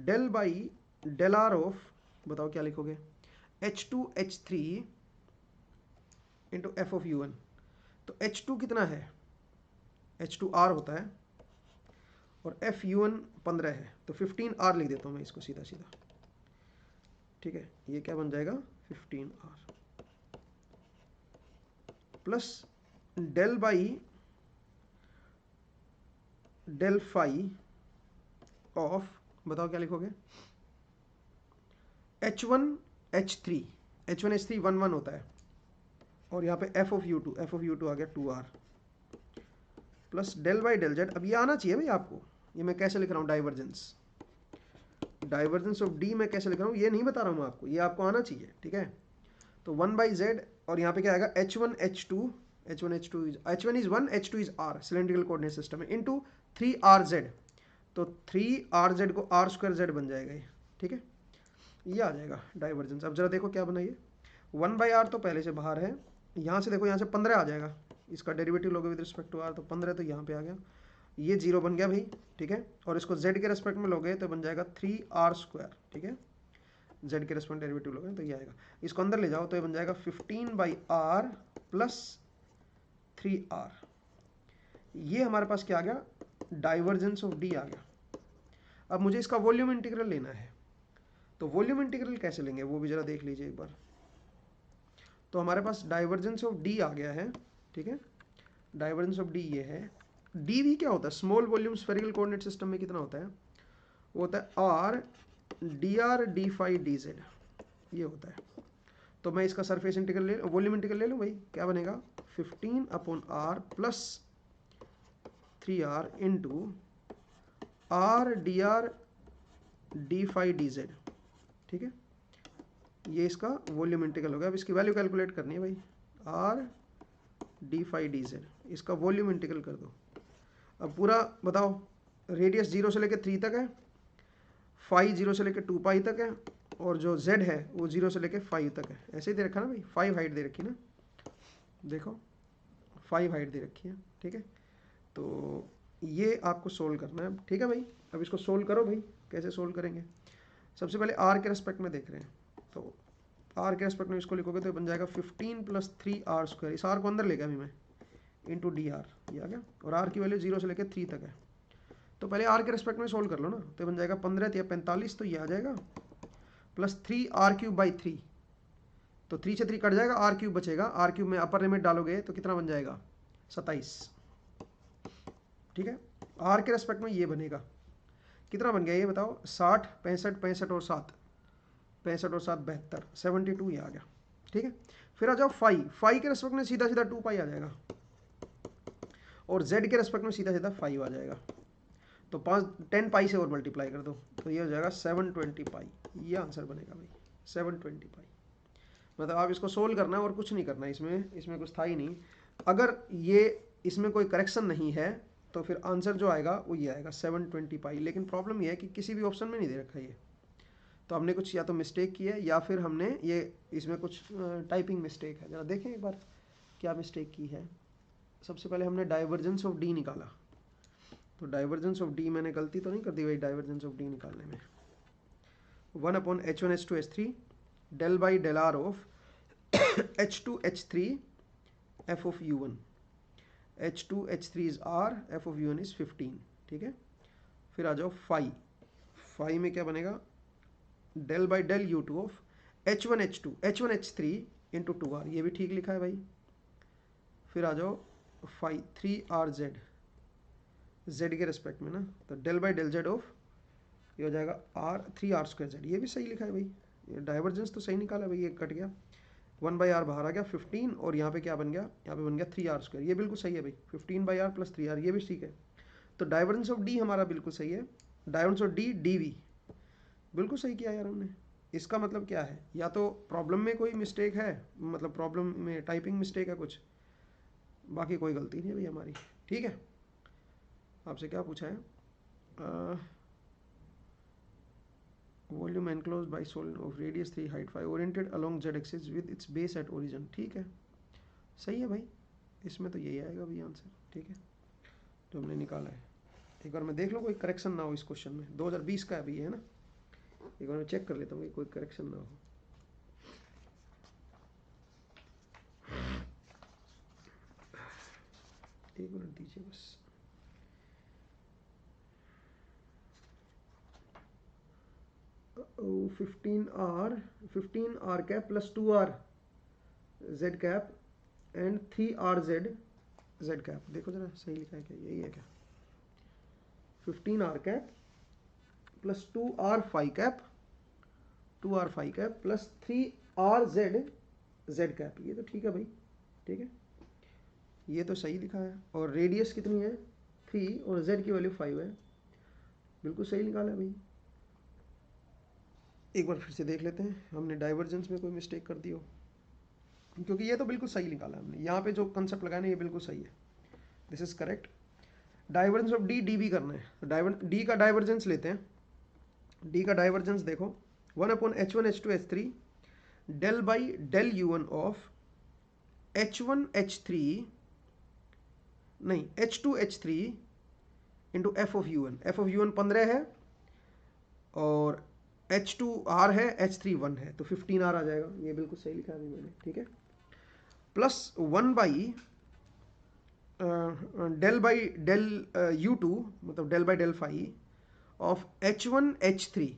Speaker 1: del by del r of, बताओ क्या लिखोगे, H2 H3 into F of U1। तो H2 कितना है, H2R होता है, और FU1 15 है, तो 15R लिख देता हूँ मैं इसको सीधा सीधा, ठीक है। ये क्या बन जाएगा, 15R plus del by del phi of, बताओ क्या लिखोगे, H1 H3 1 1 होता है, और यहाँ पे एफ ऑफ यू टू आ गया 2R plus del by del Z. अब ये आना चाहिए भाई आपको, ये मैं कैसे लिख रहा हूँ, डाइवर्जेंस ऑफ डी मैं कैसे लिख रहा हूँ ये नहीं बता रहा हूँ आपको, ये आपको आना चाहिए, ठीक है। तो 1/z, और यहाँ पे क्या आएगा, H1 H2 H1 is 1 H2 is R, cylindrical coordinate system है, इंटू 3RZ, तो 3RZ को R2Z बन जाएगा ये, ठीक है। ये आ जाएगा डाइवर्जेंस। अब जरा देखो क्या बनाइए, 1/r तो पहले से बाहर है, यहाँ से देखो, यहाँ से 15 आ जाएगा, इसका डेरिवेटिव लोगे विद रिस्पेक्ट टू r, तो 15 तो यहाँ पे आ गया, ये 0 बन गया भाई, ठीक है। और इसको z के रेस्पेक्ट में लोगे तो बन जाएगा 3r², ठीक है, z के रेस्पेक्ट डेरिवेटिव लोगे तो ये आएगा, इसको अंदर ले जाओ तो ये बन जाएगा 15/r प्लस 3r। ये हमारे पास क्या आ गया, डाइवर्जेंस ऑफ डी आ गया। अब मुझे इसका वॉल्यूम इंटीग्रल लेना है, तो वॉल्यूम इंटीग्रल कैसे लेंगे वो भी जरा देख लीजिए एक बार। तो हमारे पास डाइवर्जेंस ऑफ डी आ गया है, ठीक है, डाइवर्जेंस ऑफ डी ये है dv क्या होता है, small volume spherical coordinate system में कितना होता है, वो होता है r dr d phi dz, ये होता है। तो मैं इसका सरफेस इंटीग्रल ले, वॉल्यूम इंटीग्रल ले लूँ भाई, क्या बनेगा 15/r plus 3r into r dr d phi dz, ठीक है। ये इसका वॉल्यूम इंटीग्रल हो गया। अब इसकी वैल्यू कैलकुलेट करनी है भाई, r d phi dz, इसका वॉल्यूम इंटीग्रल कर दो। अब पूरा बताओ, रेडियस 0 से लेकर 3 तक है, फाई 0 से लेकर 2 पाई तक है, और जो z है वो 0 से लेकर 5 तक है। ऐसे ही दे रखा ना भाई, 5 हाइट दे रखी ना, देखो 5 हाइट दे रखी है, ठीक है। तो ये आपको सोल्व करना है, ठीक है भाई। अब इसको सोल्व करो भाई, कैसे सोल्व करेंगे, सबसे पहले r के रेस्पेक्ट में देख रहे हैं, तो r के रेस्पेक्ट में इसको लिखोगे तो बन जाएगा 15 + 3r², इस r को अंदर लेगा अभी मैं, इंटू डी आर, ये आ गया। और r की वैल्यू 0 से लेकर 3 तक है, तो पहले r के रेस्पेक्ट में सोल्व कर लो ना, तो बन जाएगा 15 या 45, तो ये आ जाएगा, प्लस 3r³/3, तो 3 से 3 कट जाएगा, r³ बचेगा, r³ में अपर लिमिट डालोगे तो कितना बन जाएगा 27, ठीक है। r के रेस्पेक्ट में ये बनेगा, कितना बन गया ये बताओ, 60, 65, 65 और 7, 65 और 7 72, 72 ये आ गया, ठीक है। फिर आ जाओ फाई के रेस्पेक्ट में सीधा सीधा 2 पाई आ जाएगा, और z के रेस्पेक्ट में सीधा सीधा 5 आ जाएगा, तो 10 पाई से और मल्टीप्लाई कर दो, तो ये हो जाएगा 720 पाई, ये आंसर बनेगा भाई 720 पाई। मतलब आप इसको सोल्व करना है और कुछ नहीं करना है, इसमें कुछ था ही नहीं। अगर ये इसमें कोई करेक्शन नहीं है तो फिर आंसर जो आएगा वो ये आएगा 720 पाई। लेकिन प्रॉब्लम ये है कि किसी भी ऑप्शन में नहीं दे रखा ये, तो हमने कुछ या तो मिस्टेक की है या फिर हमने ये इसमें कुछ टाइपिंग मिस्टेक है। ज़रा देखें एक बार क्या मिस्टेक की है। सबसे पहले हमने डाइवर्जेंस ऑफ डी निकाला, तो डाइवर्जेंस ऑफ डी मैंने गलती तो नहीं कर दी भाई डाइवर्जेंस ऑफ डी निकालने में। 1/H1H2H3 del by del r of H2H3 f of u1, H2H3 is r, f of u1 is 15, ठीक है। फिर आ जाओ फाई में क्या बनेगा, del by del u2 of H1H3 into 2r, ये भी ठीक लिखा है भाई। फिर आ जाओ फाई 3rz, z के रेस्पेक्ट में ना, तो del by del z of, ये हो जाएगा r3r²z, ये भी सही लिखा है भाई, ये डाइवर्जेंस तो सही निकाला भाई, ये कट गया 1/r बाहर आ गया 15, और यहाँ पे क्या बन गया, यहाँ पे बन गया 3r², ये बिल्कुल सही है भाई, 15/r प्लस 3r, ये भी ठीक है। तो डाइवर्जेंस ऑफ डी हमारा बिल्कुल सही है, डाइवर्जेंस ऑफ डी dv बिल्कुल सही किया यार हमने। इसका मतलब क्या है, या तो प्रॉब्लम में कोई मिस्टेक है, मतलब प्रॉब्लम में टाइपिंग मिस्टेक है कुछ, बाकी कोई गलती नहीं है भाई हमारी, ठीक है। आपसे क्या पूछा है, volume enclosed bye solid of radius 3 height 5 oriented along z axis with its base at origin, ठीक है, सही है भाई, इसमें तो यही आएगा भाई आंसर, ठीक है, जो हमने निकाला है। एक बार मैं देख लो कोई करेक्शन ना हो इस क्वेश्चन में, 2020 का अभी है ना, एक बार मैं चेक कर लेता हूँ कोई करेक्शन ना हो। एक मिनट दीजिए बस। Oh, 15r cap plus 2r z cap and 3rz z cap, देखो जरा सही लिखा है क्या, यही है क्या, 15r cap plus 2r phi cap plus 3rz z cap, ये तो ठीक है भाई, ठीक है, ये तो सही लिखा है। और रेडियस कितनी है 3 और z की वैल्यू 5 है, बिल्कुल सही निकाला है भाई। एक बार फिर से देख लेते हैं हमने डाइवर्जेंस में कोई मिस्टेक कर दी हो, क्योंकि ये तो बिल्कुल सही निकाला हमने, यहाँ पे जो कंसेप्ट लगाना है ये बिल्कुल सही है, this is correct. Divergence of D D भी करना है, तो डी का डाइवर्जेंस लेते हैं। डी का डाइवर्जेंस देखो 1/H1H2H3 del by del u1 of H1H3 नहीं H2H3 into F of u1, F of u1 15 है और H2r है, H3 1 है, तो 15r आ जाएगा, ये बिल्कुल सही लिखा है अभी मैंने, ठीक है। Plus 1 del by del u2 मतलब del by del phi of H1H3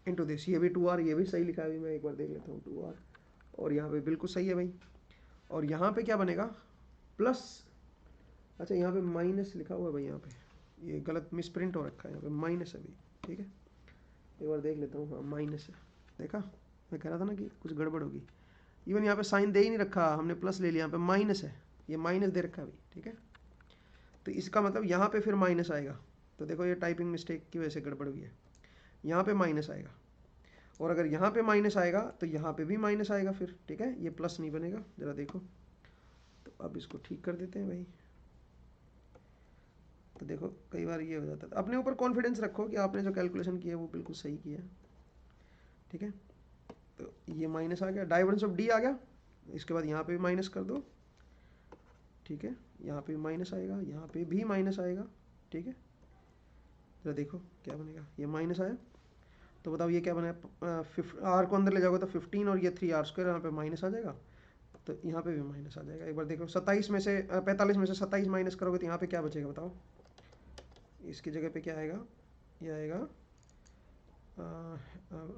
Speaker 1: into this, ये भी 2r, ये भी सही लिखा है अभी मैं एक बार देख लेता हूँ 2r, और यहाँ पे बिल्कुल सही है भाई। और यहाँ पे क्या बनेगा, प्लस अच्छा यहाँ पे माइनस लिखा हुआ है भाई, यहाँ पे ये गलत मिसप्रिंट हो रखा है, यहाँ पे माइनस है भाई, ठीक है। एक बार देख लेता हूँ, हाँ माइनस है, देखा मैं कह रहा था ना कि कुछ गड़बड़ होगी। इवन यहाँ पे साइन दे ही नहीं रखा, हमने प्लस ले लिया, यहाँ पे माइनस है, ये माइनस दे रखा है भाई, ठीक है। तो इसका मतलब यहाँ पे फिर माइनस आएगा, तो देखो ये टाइपिंग मिस्टेक की वजह से गड़बड़ हुई है, यहाँ पे माइनस आएगा, और अगर यहाँ पे माइनस आएगा तो यहाँ पे भी माइनस आएगा फिर, ठीक है, ये प्लस नहीं बनेगा, ज़रा देखो। तो अब इसको ठीक कर देते हैं भाई। तो देखो कई बार ये हो जाता है, अपने ऊपर कॉन्फिडेंस रखो कि आपने जो कैलकुलेशन किया है वो बिल्कुल सही किया है, ठीक है। तो ये माइनस आ गया, डाइवर्जेंस ऑफ डी आ गया, इसके बाद यहाँ पे भी माइनस कर दो, ठीक है, यहाँ पे भी माइनस आएगा, यहाँ पे भी माइनस आएगा, ठीक है। जरा देखो क्या बनेगा, ये माइनस आया, तो बताओ ये क्या बना, आर को अंदर ले जाओगे तो 15 और ये 3r², यहाँ पे माइनस आ जाएगा, तो यहाँ पे भी माइनस आ जाएगा। एक बार देखो 27 में से 45 में से 27 माइनस करोगे तो यहाँ पे क्या बचेगा बताओ, इसकी जगह पे क्या आएगा, ये आएगा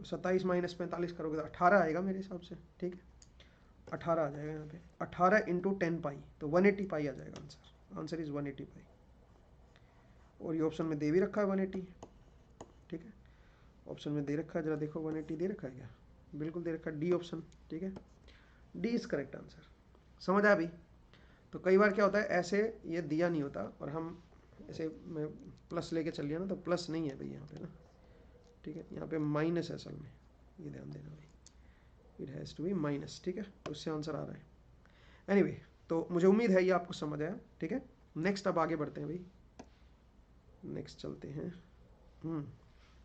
Speaker 1: 27 माइनस 45 करोगे तो 18 आएगा मेरे हिसाब से, ठीक है, 18 आ जाएगा यहाँ पे, 18 इंटू 10 पाई, तो 180 पाई आ जाएगा आंसर, आंसर इज़ 180 पाई। और ये ऑप्शन में दे भी रखा है 180, ठीक है, ऑप्शन में दे रखा है, जरा देखो 180 दे रखा है क्या, बिल्कुल दे रखा है, डी ऑप्शन, ठीक है, डी इज़ करेक्ट आंसर। समझ आया अभी। तो कई बार क्या होता है ऐसे ये दिया नहीं होता और हम ऐसे मैं प्लस लेके चल लिया ना, तो प्लस नहीं है भाई यहाँ पे ना, ठीक है, यहाँ पे माइनस है असल में, ये ध्यान देना भाई, it has to be minus, ठीक है, तो उससे आंसर आ रहा है। एनीवे तो मुझे उम्मीद है ये आपको समझ आया, ठीक है। नेक्स्ट अब आगे बढ़ते हैं भाई, नेक्स्ट चलते हैं।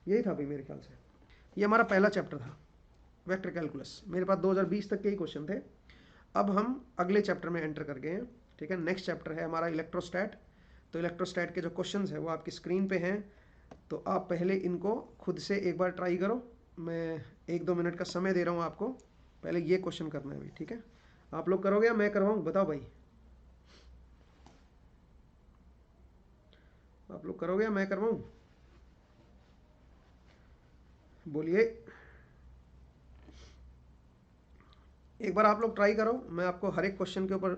Speaker 1: यही था भाई मेरे ख्याल से, ये हमारा पहला चैप्टर था वेक्टर कैलकुलस, मेरे पास 2020 तक के ही क्वेश्चन थे। अब हम अगले चैप्टर में एंटर कर गए हैं, ठीक है। नेक्स्ट चैप्टर है हमारा इलेक्ट्रोस्टैट। तो इलेक्ट्रोस्टैट के जो क्वेश्चंस हैं वो आपकी स्क्रीन पे हैं, तो आप पहले इनको खुद से एक बार ट्राई करो। मैं 1-2 मिनट का समय दे रहा हूँ आपको, पहले ये क्वेश्चन करना है भाई, ठीक है। आप लोग करोगे या मैं करवाऊँ, बताओ भाई, आप लोग करोगे या मैं करवाऊँ, बोलिए। एक बार आप लोग ट्राई करो, मैं आपको हर एक क्वेश्चन के ऊपर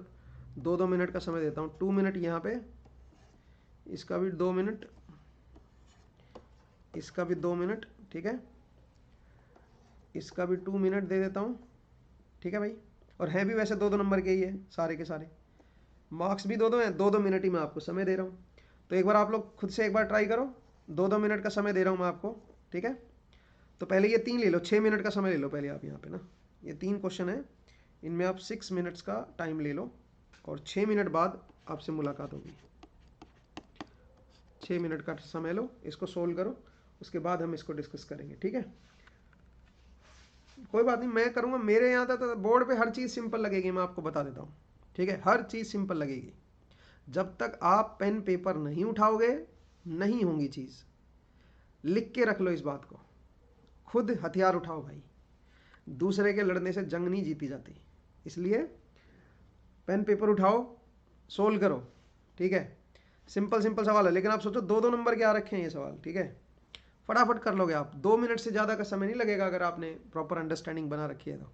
Speaker 1: 2-2 मिनट का समय देता हूँ, 2 मिनट यहाँ पे, इसका भी 2 मिनट, इसका भी 2 मिनट, ठीक है, इसका भी 2 मिनट दे देता हूँ, ठीक है भाई। और हैं भी वैसे 2-2 नंबर के ही है सारे के सारे, मार्क्स भी 2-2 हैं, 2-2 मिनट ही मैं आपको समय दे रहा हूँ। तो एक बार आप लोग खुद से एक बार ट्राई करो, 2-2 मिनट का समय दे रहा हूँ मैं आपको, ठीक है। तो पहले ये 3 ले लो, 6 मिनट का समय ले लो पहले आप यहाँ पे ना, ये 3 क्वेश्चन है, इनमें आप 6 मिनट्स का टाइम ले लो, और 6 मिनट बाद आपसे मुलाकात होगी। 6 मिनट का समय लो, इसको सोल्व करो, उसके बाद हम इसको डिस्कस करेंगे, ठीक है। कोई बात नहीं, मैं करूँगा, मेरे यहाँ तक तो बोर्ड पे हर चीज़ सिंपल लगेगी, मैं आपको बता देता हूँ, ठीक है, हर चीज़ सिंपल लगेगी। जब तक आप पेन पेपर नहीं उठाओगे नहीं होंगी चीज़, लिख के रख लो इस बात को, खुद हथियार उठाओ भाई, दूसरे के लड़ने से जंग नहीं जीती जाती, इसलिए पेन पेपर उठाओ, सोल्व करो, ठीक है। सिंपल सिंपल सवाल है, लेकिन आप सोचो 2-2 नंबर के आ रखे हैं ये सवाल, ठीक है, फटाफट कर लोगे आप, 2 मिनट से ज़्यादा का समय नहीं लगेगा अगर आपने प्रॉपर अंडरस्टैंडिंग बना रखी है तो।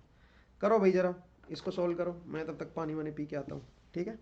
Speaker 1: करो भाई ज़रा इसको सोल्व करो, मैं तब तक पानी वानी पी के आता हूँ, ठीक है।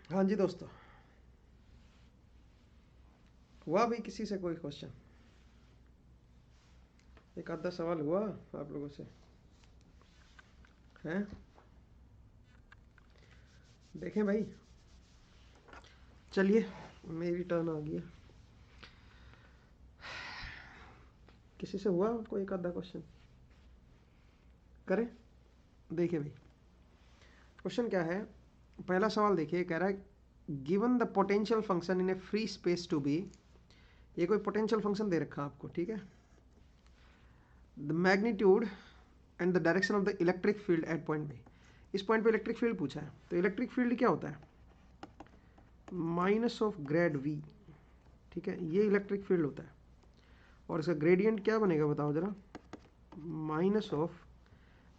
Speaker 1: हाँ जी दोस्तों, हुआ भाई किसी से कोई क्वेश्चन? एक आधा सवाल हुआ आप लोगों से? हैं? देखें भाई, चलिए मेरी टर्न आ गई है। किसी से हुआ कोई एक आधा क्वेश्चन? करें, देखिए भाई क्वेश्चन क्या है। पहला सवाल देखिए, कह रहा है given the potential function in a free space to be, ये कोई पोटेंशियल फंक्शन दे रखा आपको, ठीक है। The magnitude and the direction of the electric field at point B, इस पॉइंट पे इलेक्ट्रिक फील्ड पूछा है। तो इलेक्ट्रिक फील्ड क्या होता है? माइनस ऑफ ग्रेड वी, ठीक है, ये इलेक्ट्रिक फील्ड होता है। और इसका ग्रेडियंट क्या बनेगा बताओ जरा? Minus of,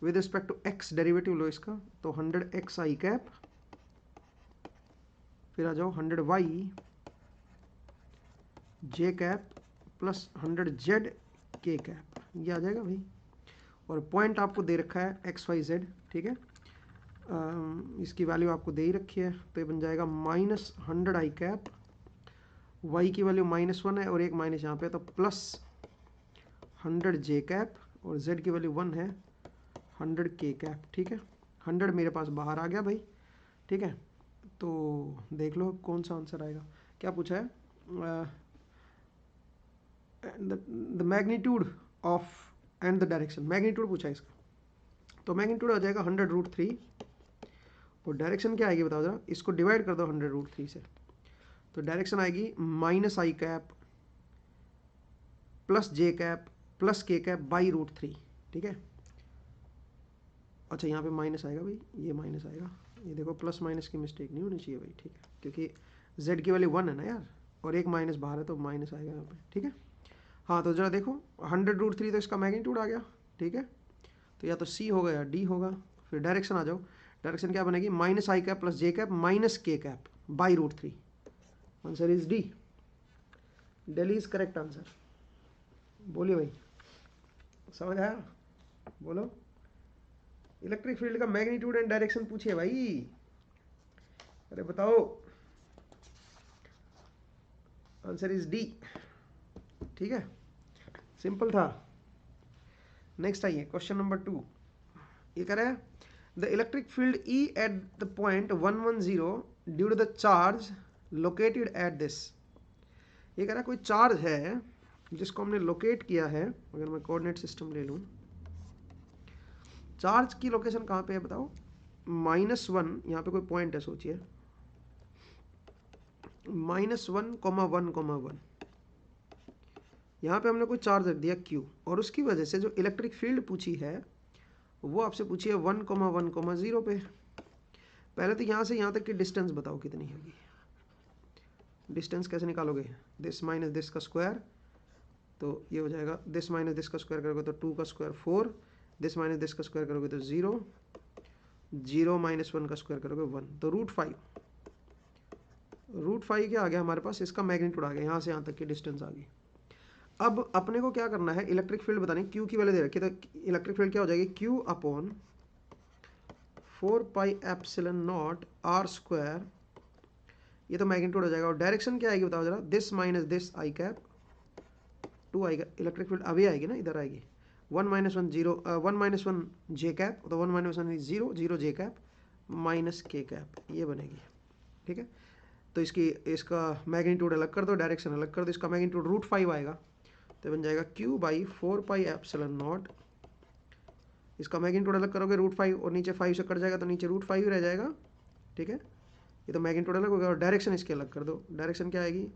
Speaker 1: with respect to x derivative लो इसका, तो 100 एक्स आई कैप, फिर आ जाओ 100 वाई जे कैप प्लस 100 जेड के कैप, ये आ जाएगा भाई। और पॉइंट आपको दे रखा है एक्स वाई जेड, ठीक है। इसकी वैल्यू आपको दे ही रखी है, तो ये बन जाएगा माइनस 100 आई कैप, वाई की वैल्यू -1 है और एक माइनस यहाँ पे, तो प्लस 100 जे कैप, और जेड की वैल्यू 1 है, 100 के कैप, ठीक है। 100 मेरे पास बाहर आ गया भाई, ठीक है। तो देख लो कौन सा आंसर आएगा। क्या पूछा है? The magnitude of and the direction, magnitude पूछा है इसका, तो मैग्नीट्यूड आ जाएगा 100√3, और डायरेक्शन क्या आएगी बताओ जरा? इसको डिवाइड कर दो 100√3 से, तो डायरेक्शन आएगी माइनस आई कैप प्लस जे कैप प्लस के कैप बाई √3, ठीक है। अच्छा यहाँ पे माइनस आएगा भाई, ये माइनस आएगा, ये देखो प्लस माइनस की मिस्टेक नहीं होनी चाहिए भाई, ठीक है, क्योंकि z की वैल्यू 1 है ना यार, और एक माइनस बाहर है, तो माइनस आएगा यहाँ पे, ठीक है। हाँ तो जरा देखो 100√3 तो इसका मैग्नीट्यूड आ गया, ठीक है। तो या तो c होगा या d होगा। फिर डायरेक्शन आ जाओ, डायरेक्शन क्या बनेगी? माइनस आई कैप प्लस जे कैप माइनस के cap by √3, answer is D, daily is correct answer. बोलिए भाई, समझ आया? बोलो, इलेक्ट्रिक फील्ड का मैग्नीट्यूड एंड डायरेक्शन पूछिए भाई, अरे बताओ, आंसर इज डी, ठीक है, सिंपल था। नेक्स्ट आइए क्वेश्चन नंबर 2, ये कह रहा है the electric field E at the point 110 due to the charge located at this, ये कह रहा है कोई चार्ज है जिसको हमने लोकेट किया है। अगर मैं कोऑर्डिनेट सिस्टम ले लूं, चार्ज की लोकेशन कहाँ पे है बताओ? -1, यहाँ पे कोई पॉइंट है, सोचिए, -1,1,1, यहाँ पे हमने कोई चार्ज रख दिया Q, और उसकी वजह से जो इलेक्ट्रिक फील्ड पूछी है वो आपसे पूछी है 1,1,0 पे। पहले तो यहाँ से यहाँ तक की डिस्टेंस बताओ कितनी होगी। डिस्टेंस कैसे निकालोगे? दिस माइनस दिस का स्क्वायर, तो ये हो जाएगा दिस माइनस दिस का स्क्वायर करोगे तो 2 का स्क्वायर 4, दिस माइनस दिस का स्क्वायर करोगे तो 0, 0 माइनस 1 का स्क्वायर करोगे 1, तो √5, √5 क्या आ गया हमारे पास? इसका मैग्नीट्यूड आ गया, यहाँ से यहाँ तक की डिस्टेंस आ गई। अब अपने को क्या करना है? इलेक्ट्रिक फील्ड बतानी, Q की वैल्यू दे रखी है, तो इलेक्ट्रिक फील्ड क्या हो जाएगी? Q अपॉन 4πε0 r², ये तो मैग्नीट्यूड हो जाएगा। और डायरेक्शन क्या आएगी बताओ जरा? This minus this I cap 2 I cap, electric field अभी आएगी ना, इधर आएगी 1 - 1 0 1 - 1 जे कैप, तो 1 - 1 0 0 जे कैप माइनस के कैप, ये बनेगी, ठीक है। तो इसका मैग्नीट्यूड अलग कर दो, डायरेक्शन अलग कर दो, इसका मैग्नीट्यूड √5 आएगा, तो बन जाएगा Q/4πε0, इसका मैग्नीट्यूड अलग करोगे √5, और नीचे 5 से कट जाएगा तो नीचे √5 ही रह जाएगा, ठीक है। ये तो मैग्नीट्यूड अलग होगा, और डायरेक्शन इसके अलग कर दो, डायरेक्शन क्या आएगी?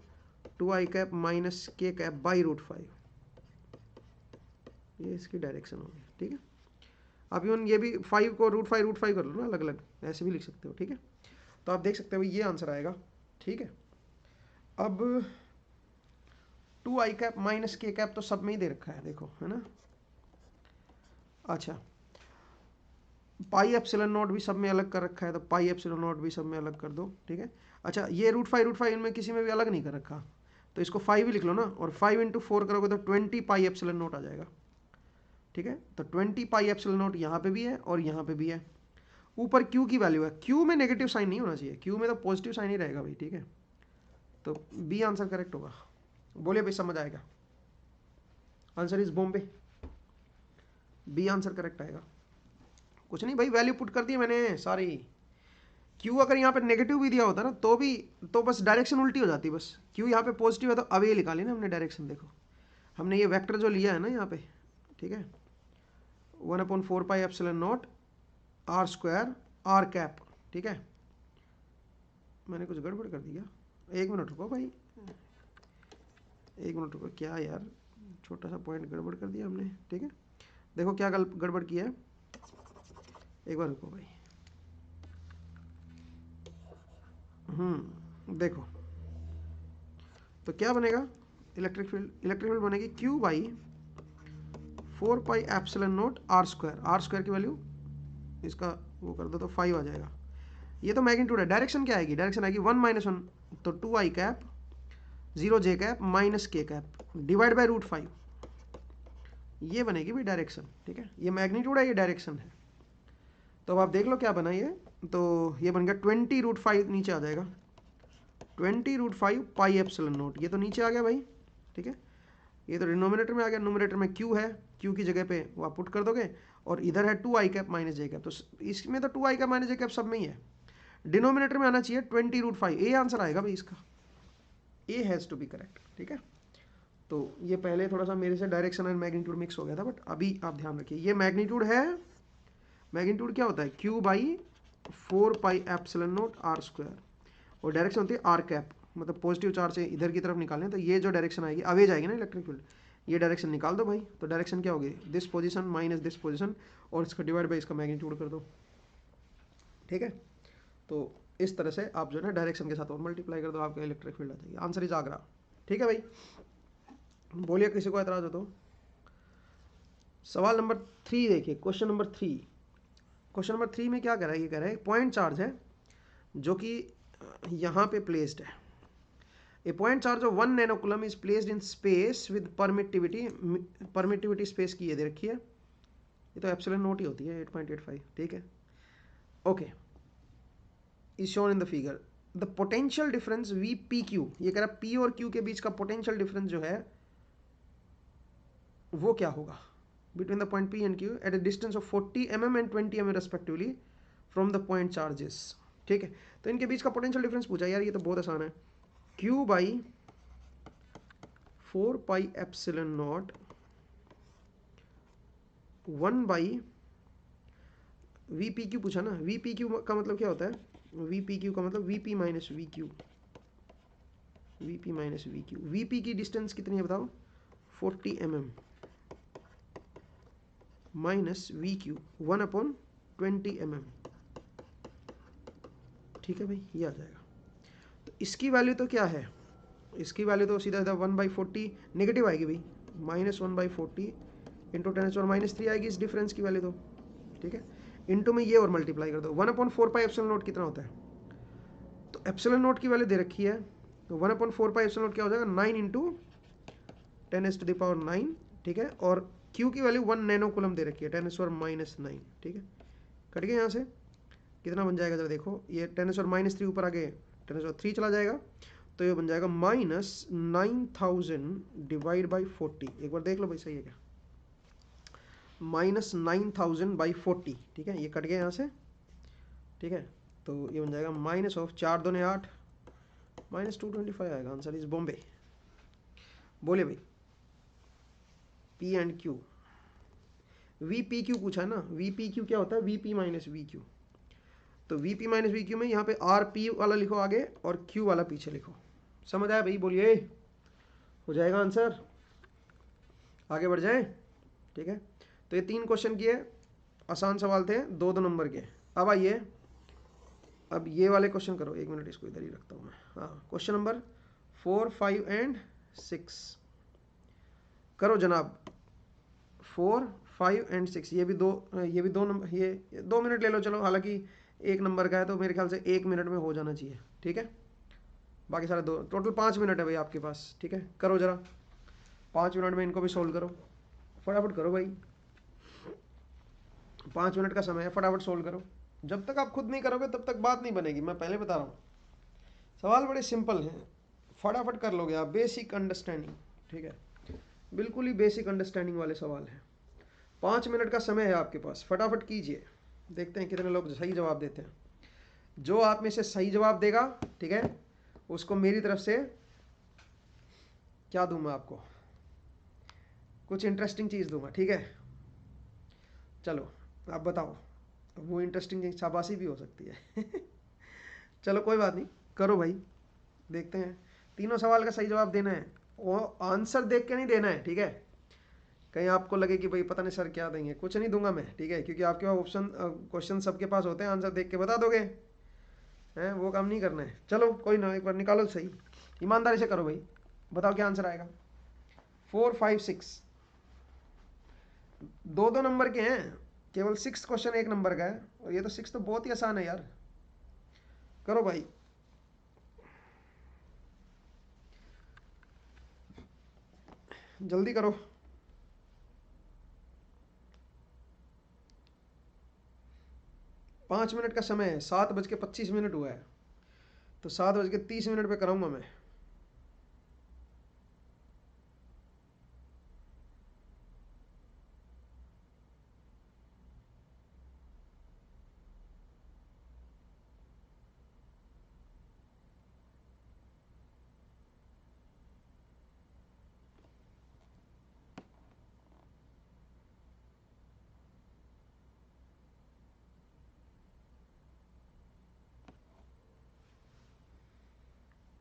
Speaker 1: 2 आई कैप माइनस के कैप बाई √5, ये इसकी डायरेक्शन होगी, ठीक है। अब ये भी 5 को √5 कर लो ना, अलग अलग ऐसे भी लिख सकते हो, ठीक है। तो आप देख सकते हो ये आंसर आएगा, ठीक है। अब 2 आई कैप माइनस के कैप तो सब में ही दे रखा है, देखो, है ना। अच्छा, πε0 भी सब में अलग कर रखा है, तो πε0 भी सब में अलग कर दो, ठीक है। अच्छा, ये √5 इनमें किसी में भी अलग नहीं कर रखा, तो इसको 5 ही लिख लो ना, और 5 × 4 करोगे तो 20 πε0 आ जाएगा, ठीक है। तो 20 πε0 यहाँ पे भी है और यहाँ पे भी है, ऊपर क्यू की वैल्यू है, क्यू में नेगेटिव साइन नहीं होना चाहिए, क्यू में तो पॉजिटिव साइन ही रहेगा भाई, ठीक है। तो बी आंसर करेक्ट होगा। बोलिए भाई समझ आएगा? Answer is Bombay, B answer correct आएगा। कुछ नहीं भाई, वैल्यू पुट कर दी मैंने सारी। क्यू अगर यहाँ पे नेगेटिव भी दिया होता ना तो भी, तो बस डायरेक्शन उल्टी हो जाती बस। क्यू यहाँ पे पॉजिटिव है तो अब ये निकाली ना हमने डायरेक्शन, देखो हमने ये वेक्टर जो लिया है ना यहाँ पे, ठीक है, 1/4πε0 आर स्क्वायर आर कैप, ठीक है। मैंने कुछ गड़बड़ कर दिया, एक मिनट रुको भाई, एक मिनट रुको, क्या यार छोटा सा पॉइंट गड़बड़ कर दिया हमने, ठीक है। देखो क्या गड़बड़ किया है, एक बार रुको भाई। देखो तो क्या बनेगा, इलेक्ट्रिक फील्ड बनेगी Q बाई 4πε0 आर स्क्वायर की वैल्यू इसका वो कर दो तो 5 आ जाएगा। ये तो मैग्नीट्यूड है, डायरेक्शन क्या आएगी, डायरेक्शन आएगी 1 - 1 तो 2i cap 0j cap minus k cap divide by √5, ये बनेगी भाई डायरेक्शन, ठीक है। ये मैग्नीट्यूड है, ये डायरेक्शन है। तो अब आप देख लो क्या बना ये, तो ये बन गया 20√5, नीचे आ जाएगा 20√5πε0, ये तो नीचे आ गया भाई, ठीक है। ये तो डिनोमिनेटर में आ गया, नोमिनेटर में Q है, Q की जगह पे वो आप पुट कर दोगे, और इधर है 2i cap minus j cap, तो इसमें तो 2i cap minus j cap सब में ही है। डिनोमिनेटर में आना चाहिए 20√5, ए आंसर आएगा भाई इसका, A has to be correct, ठीक है। तो ये पहले थोड़ा सा मेरे से डायरेक्शन एंड मैग्नीट्यूड मिक्स हो गया था, बट अभी आप ध्यान रखिए ये मैग्नीट्यूड है। मैग्नीट्यूड क्या होता है, Q बाई 4πε0 आर स्क्वायर, और डायरेक्शन होती है आर कैप, मतलब पॉजिटिव चार्ज से इधर की तरफ निकालें तो ये जो डायरेक्शन आएगी अवे जाएगी ना इलेक्ट्रिक फील्ड, ये डायरेक्शन निकाल दो भाई, तो डायरेक्शन क्या होगी, this position minus this position, और इसका डिवाइड बाई इसका मैग्नीट्यूड कर दो, ठीक है। तो इस तरह से आप जो है ना डायरेक्शन के साथ और मल्टीप्लाई कर दो, आपका इलेक्ट्रिक फील्ड आ जाएगी। आंसर इज आगरा, ठीक है भाई। बोलिए किसी को एतराज हो तो। सवाल नंबर 3 देखिए, क्वेश्चन नंबर 3। क्वेश्चन नंबर 3 में क्या कह रहा है, ये कह रहा है पॉइंट चार्ज है जो कि यहाँ पे प्लेस्ड है। A point charge of 1 nano coulomb is placed in space with permittivity space की ये दे रखी है, ये तो एप्सिलॉन नोट ही होती है 8.85, ठीक है। Okay, is shown in the figure the potential difference VPQ, ये कह रहा है P और Q के बीच का पोटेंशियल डिफरेंस जो है वो क्या होगा, between the point P and Q at a distance of 40 mm and 20 mm respectively from the point charges, ठीक है। तो इनके बीच का पोटेंशियल डिफरेंस पूछा यार, ये तो बहुत आसान है, Q बाई 4πε0 1 बाई VPQ पूछा ना। VPQ का मतलब क्या होता है, VPQ का मतलब VP minus VQ, VP minus VQ। VP की डिस्टेंस कितनी है बताओ, 40 mm माइनस VQ 1/20 mm, ठीक है भाई, ये आ जाएगा। तो इसकी वैल्यू तो क्या है, इसकी वैल्यू तो सीधा सीधा 1/40 नेगेटिव आएगी भाई, -1/40 इंटू 10⁻³ आएगी इस डिफरेंस की वैल्यू तो, ठीक है। इंटू में ये और मल्टीप्लाई कर दो, 1/4πε0 कितना होता है, तो ε0 की वैल्यू दे रखी है, तो 1/4πε0 क्या हो जाएगा, 9 × 10⁻⁹, ठीक है। और Q की वैल्यू 1 नैनो कूलम दे रखी है, 10⁻⁹, ठीक है। कट गया यहाँ से, कितना बन जाएगा जरा देखो, ये 10⁻³ ऊपर आगे 10⁻³ चला जाएगा, तो ये बन जाएगा -9000 डिवाइड बाई 40, एक बार देख लो भाई सही है क्या, -9000/40, ठीक है। ये कट गया यहाँ से, ठीक है। तो ये बन जाएगा -4 दूने 8 -225 आएगा। Answer is Bombay. बोले भाई P एंड Q, VPQ पूछा है ना, VPQ क्या होता है, VP माइनस VQ, तो VP माइनस VQ में यहाँ पे RP वाला लिखो आगे और Q वाला पीछे लिखो। समझ आया भाई, बोलिए, हो जाएगा आंसर, आगे बढ़ जाए, ठीक है। तो ये 3 क्वेश्चन किए, आसान सवाल थे, 2-2 नंबर के। अब आइए, अब ये वाले क्वेश्चन करो, 1 मिनट इसको इधर ही रखता हूँ मैं। हाँ, क्वेश्चन नंबर 4, 5 एंड 6 करो जनाब, 4, 5 एंड 6, ये भी दो नंबर, ये 2 मिनट ले लो चलो, हालांकि 1 नंबर का है तो मेरे ख्याल से 1 मिनट में हो जाना चाहिए, ठीक है। बाकी सारे 2, टोटल 5 मिनट है भाई आपके पास, ठीक है। करो जरा, 5 मिनट में इनको भी सोल्व करो, फटाफट करो भाई, 5 मिनट का समय है, फटाफट सोल्व करो, जब तक आप खुद नहीं करोगे तब तक बात नहीं बनेगी, मैं पहले बता रहा हूँ। सवाल बड़े सिंपल हैं, फटाफट कर लोगे आप, बेसिक अंडरस्टैंडिंग, ठीक है, बिल्कुल ही बेसिक अंडरस्टैंडिंग वाले सवाल हैं। 5 मिनट का समय है आपके पास, फटाफट कीजिए, देखते हैं कितने लोग सही जवाब देते हैं। जो आप में से सही जवाब देगा, ठीक है, उसको मेरी तरफ से क्या दूं मैं आपको, कुछ इंटरेस्टिंग चीज़ दूंगा, ठीक है। चलो आप बताओ, वो इंटरेस्टिंग चीज़ शाबाशी भी हो सकती है चलो कोई बात नहीं, करो भाई, देखते हैं। तीनों सवाल का सही जवाब देना है, वो आंसर देख के नहीं देना है, ठीक है। कहीं आपको लगे कि भाई पता नहीं सर क्या देंगे, कुछ नहीं दूंगा मैं, ठीक है, क्योंकि आपके पास ऑप्शन क्वेश्चन सबके पास होते हैं, आंसर देख के बता दोगे, हैं, वो काम नहीं करना है। चलो कोई ना, एक बार निकालो सही, ईमानदारी से करो भाई, बताओ क्या आंसर आएगा। 4, 5, 6, दो दो नंबर के हैं, केवल 6 क्वेश्चन 1 नंबर का है, और ये तो 6 तो बहुत ही आसान है यार, करो भाई। जल्दी करो, 5 मिनट का समय है, 7:25 हुआ है, तो 7:30 पे कराऊंगा मैं।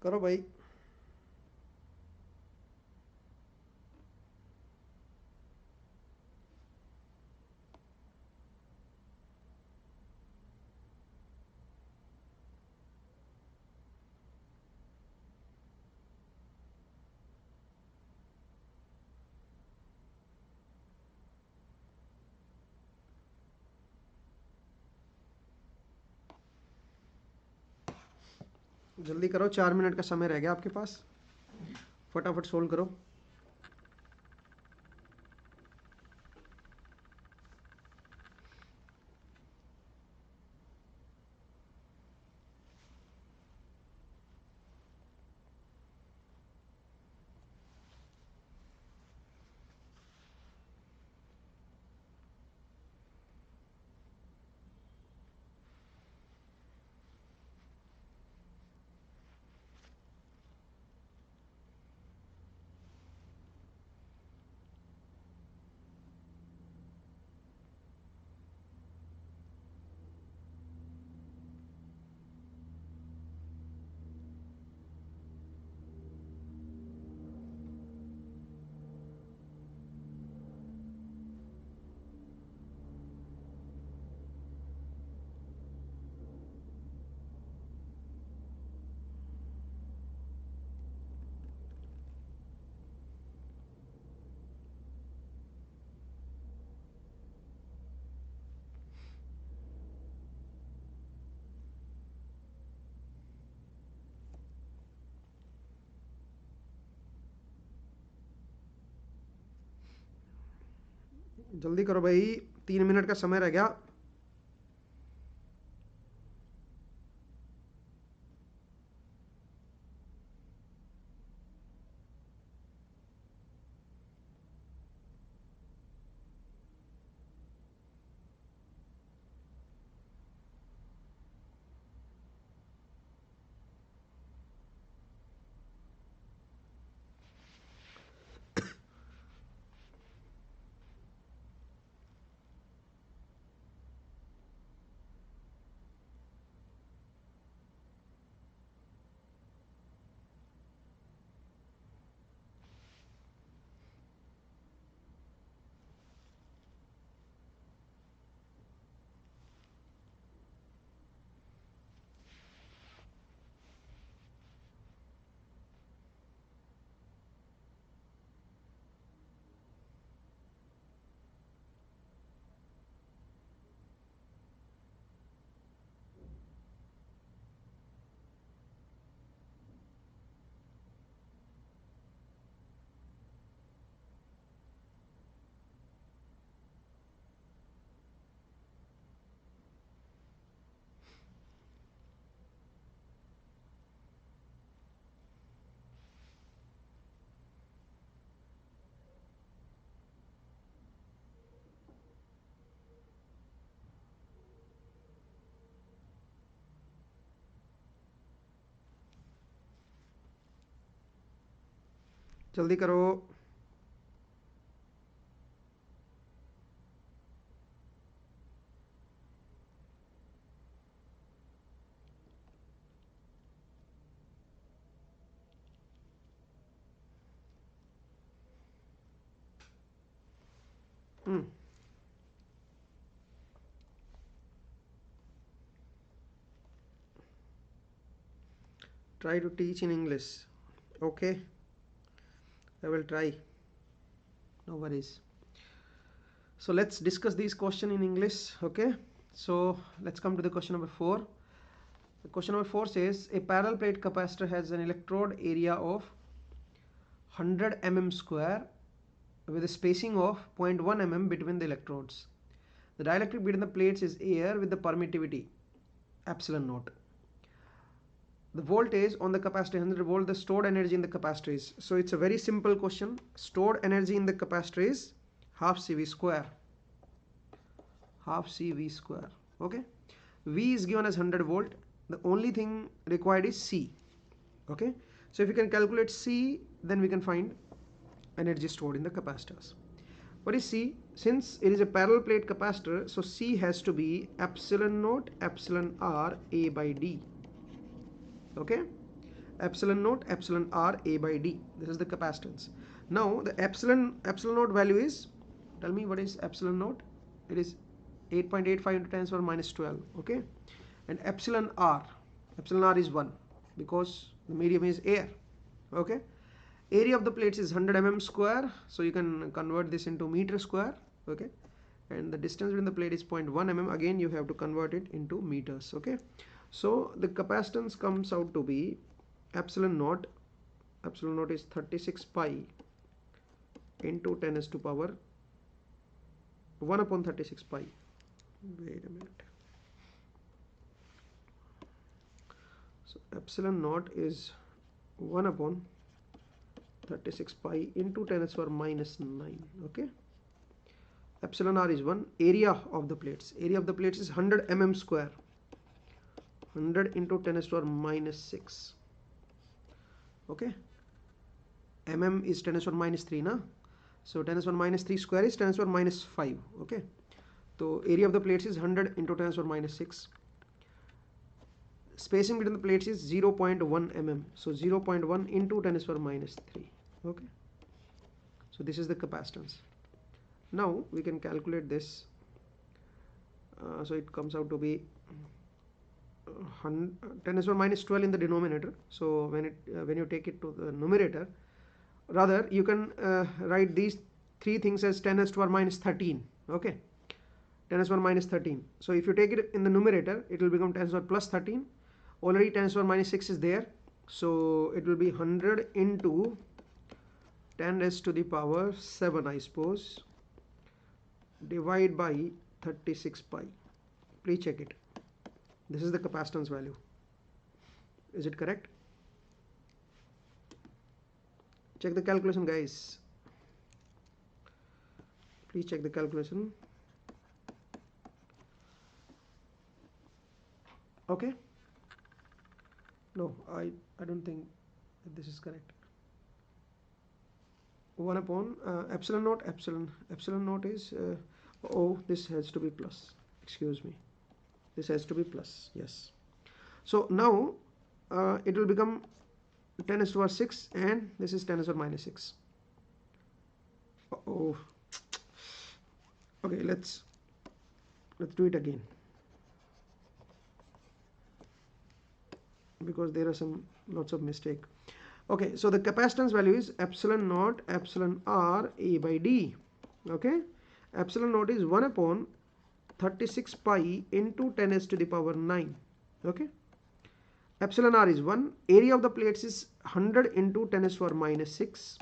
Speaker 1: करो भाई, जल्दी करो, 4 मिनट का समय रह गया आपके पास, फटाफट सोल्व करो। जल्दी करो भाई, 3 मिनट का समय रह गया। जल्दी करो। Try to teach in English. Okay, I will try. No worries. So let's discuss these questions in English. Okay, so let's come to the question number 4. The question number 4 says a parallel plate capacitor has an electrode area of 100 mm square with a spacing of 0.1 mm between the electrodes. The dielectric between the plates is air with the permittivity epsilon naught. The voltage on the capacitor 100 volt, the stored energy in the capacitor is. So it's a very simple question. Stored energy in the capacitor is half CV square. Half CV square. Okay. V is given as 100 volt. The only thing required is C. Okay. So if you can calculate C, then we can find energy stored in the capacitors. What is C? Since it is a parallel plate capacitor, so C has to be epsilon naught epsilon R A by D. Okay, epsilon naught epsilon R A by D. This is the capacitance. Now the epsilon naught value is, tell me what is epsilon naught? It is 8.85 into 10 to the power minus 12. Okay, and epsilon R is 1 because the medium is air. Okay, area of the plates is 100 mm square, so you can convert this into meter square. Okay, and the distance between the plate is 0.1 mm. Again you have to convert it into meters. Okay, so the capacitance comes out to be epsilon naught is 36 pi into 10 to the power 1 upon 36 pi. Wait a minute. So epsilon naught is 1 upon 36 pi into 10 to the power minus 9. Okay, epsilon R is 1. Area of the plates is 100 mm square. 100 into 10 to the power minus 6. Okay, mm is 10 to the power minus 3 na, so 10 to the power minus 3 square is 10 to the power minus 5. Okay, so area of the plates is 100 into 10 to the power minus 6. Spacing between the plates is 0.1 mm, so 0.1 into 10 to the power minus 3. Okay, so this is the capacitance. Now we can calculate this. So it comes out to be 10 to the power minus 12 in the denominator. So when you take it to the numerator, rather you can write these three things as 10 to the power minus 13. Okay, 10 to the power minus 13. So if you take it in the numerator, it will become 10 to the power plus 13. Already 10 to the power minus 6 is there, so it will be 100 into 10 to the power 7, I suppose, divide by 36 pi. Please check it. This is the capacitance value. Is it correct? Check the calculation, guys. Please check the calculation. Okay. No, I don't think that this is correct. 1 upon epsilon naught is oh, this has to be plus. Excuse me. This has to be plus. Yes. So now it will become 10 to the power 6, and this is 10 to the power minus 6. Oh. Okay, let's do it again, because there are lots of mistake. Okay, so the capacitance value is epsilon naught epsilon R A by D. Okay, epsilon naught is 1 upon 36 pi into 10 to the power 9. Okay, epsilon R is 1. Area of the plates is 100 into 10 to the power minus 6,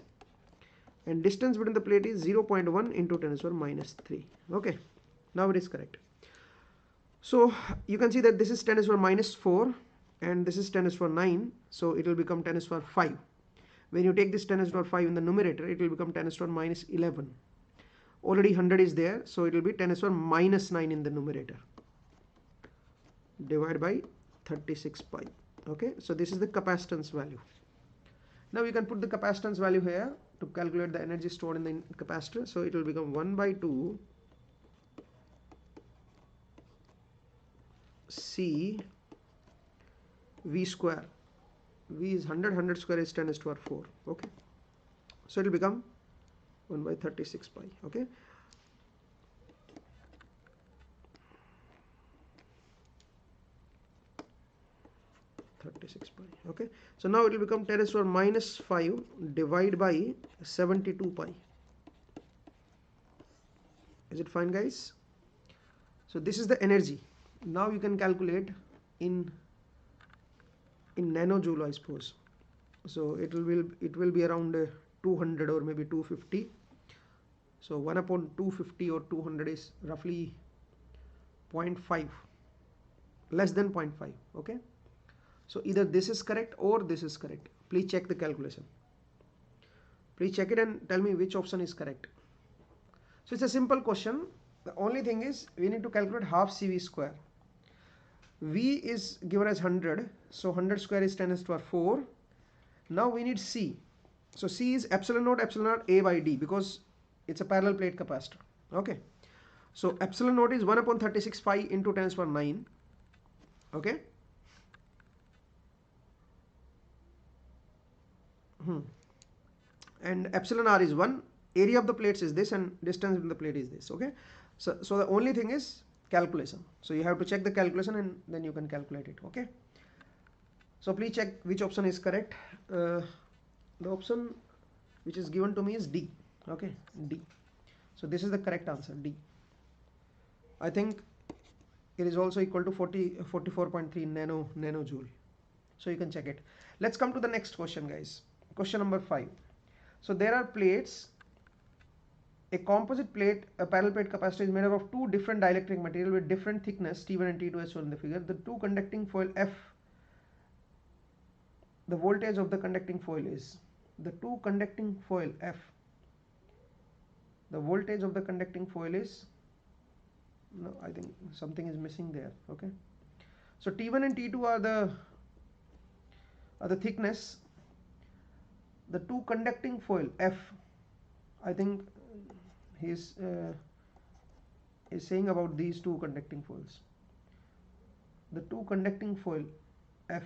Speaker 1: and distance between the plate is 0.1 into 10 to the power minus 3. Okay, now it is correct. So you can see that this is 10 to the power minus 4 and this is 10 to the power 9, so it will become 10 to the power 5. When you take this 10 to the power 5 in the numerator, it will become 10 to the power minus 11. Already 100 is there, so it will be 10 to the power minus 9 in the numerator, divided by 36 pi. Okay, so this is the capacitance value. Now you can put the capacitance value here to calculate the energy stored in the capacitor. So it will become 1 by 2 C V square. V is 100, 100 square is 10 to the power 4. Okay, so it will become 1 by 36 pi. Okay, okay, so now it will become 10 to the power minus 5 divided by 72 pi. Is it fine, guys? So this is the energy. Now you can calculate in nanojoule, I suppose. So it will be around 200 or maybe 250. So 1 upon 250 or 200 is roughly 0.5, less than 0.5. Okay, so either this is correct or this is correct. Please check the calculation. Please check it and tell me which option is correct. So it's a simple question. The only thing is we need to calculate half CV square. V is given as 100, so 100 square is 10 to the power 4. Now we need C. So C is epsilon naught A by D, because it's a parallel plate capacitor. Okay, so epsilon naught is 1 upon 36 pi into 10 to the power 9. Okay, and epsilon r is 1. Area of the plates is this and distance between the plate is this. Okay, so the only thing is calculation. So you have to check the calculation and then you can calculate it. Okay, so please check which option is correct. The option which is given to me is D. Okay, D. So this is the correct answer, D. I think it is also equal to 44.3 nanojoule. So you can check it. Let's come to the next question, guys. Question number 5. So there are plates. A composite plate, a parallel plate capacitor, is made up of two different dielectric material with different thickness T1 and T2 as shown in the figure. The two conducting foil F. The voltage of the conducting foil is the two conducting foil F. The voltage of the conducting foil is, no, I think something is missing there. Okay, so T1 and T2 are the thickness. The two conducting foil F, I think he is saying about these two conducting foils. The two conducting foil F,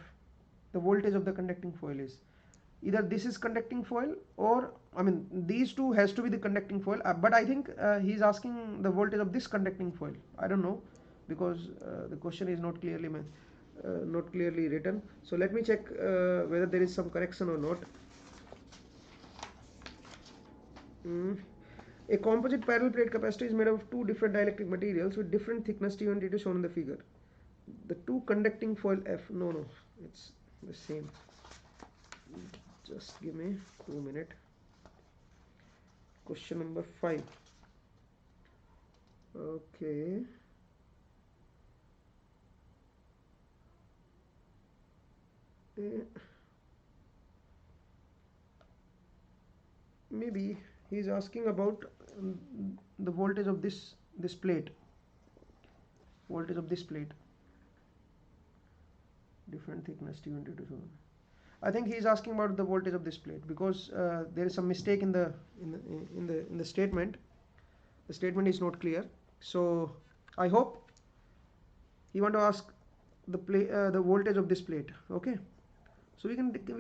Speaker 1: the voltage of the conducting foil is either this is conducting foil, or I mean these two has to be the conducting foil, but I think he is asking the voltage of this conducting foil. I don't know, because the question is not clearly written. So let me check whether there is some correction or not. A composite parallel plate capacitor is made up of two different dielectric materials with different thickness T1 and T2 shown in the figure. The two conducting foil F, no, it's the same. Just give me 2 minutes. Question number 5. Okay. Maybe he is asking about the voltage of this plate. Voltage of this plate. Different thickness T1 and T2. I think he is asking about the voltage of this plate, because there is some mistake in the statement. The statement is not clear. So I hope you want to ask the voltage of this plate. Okay, so we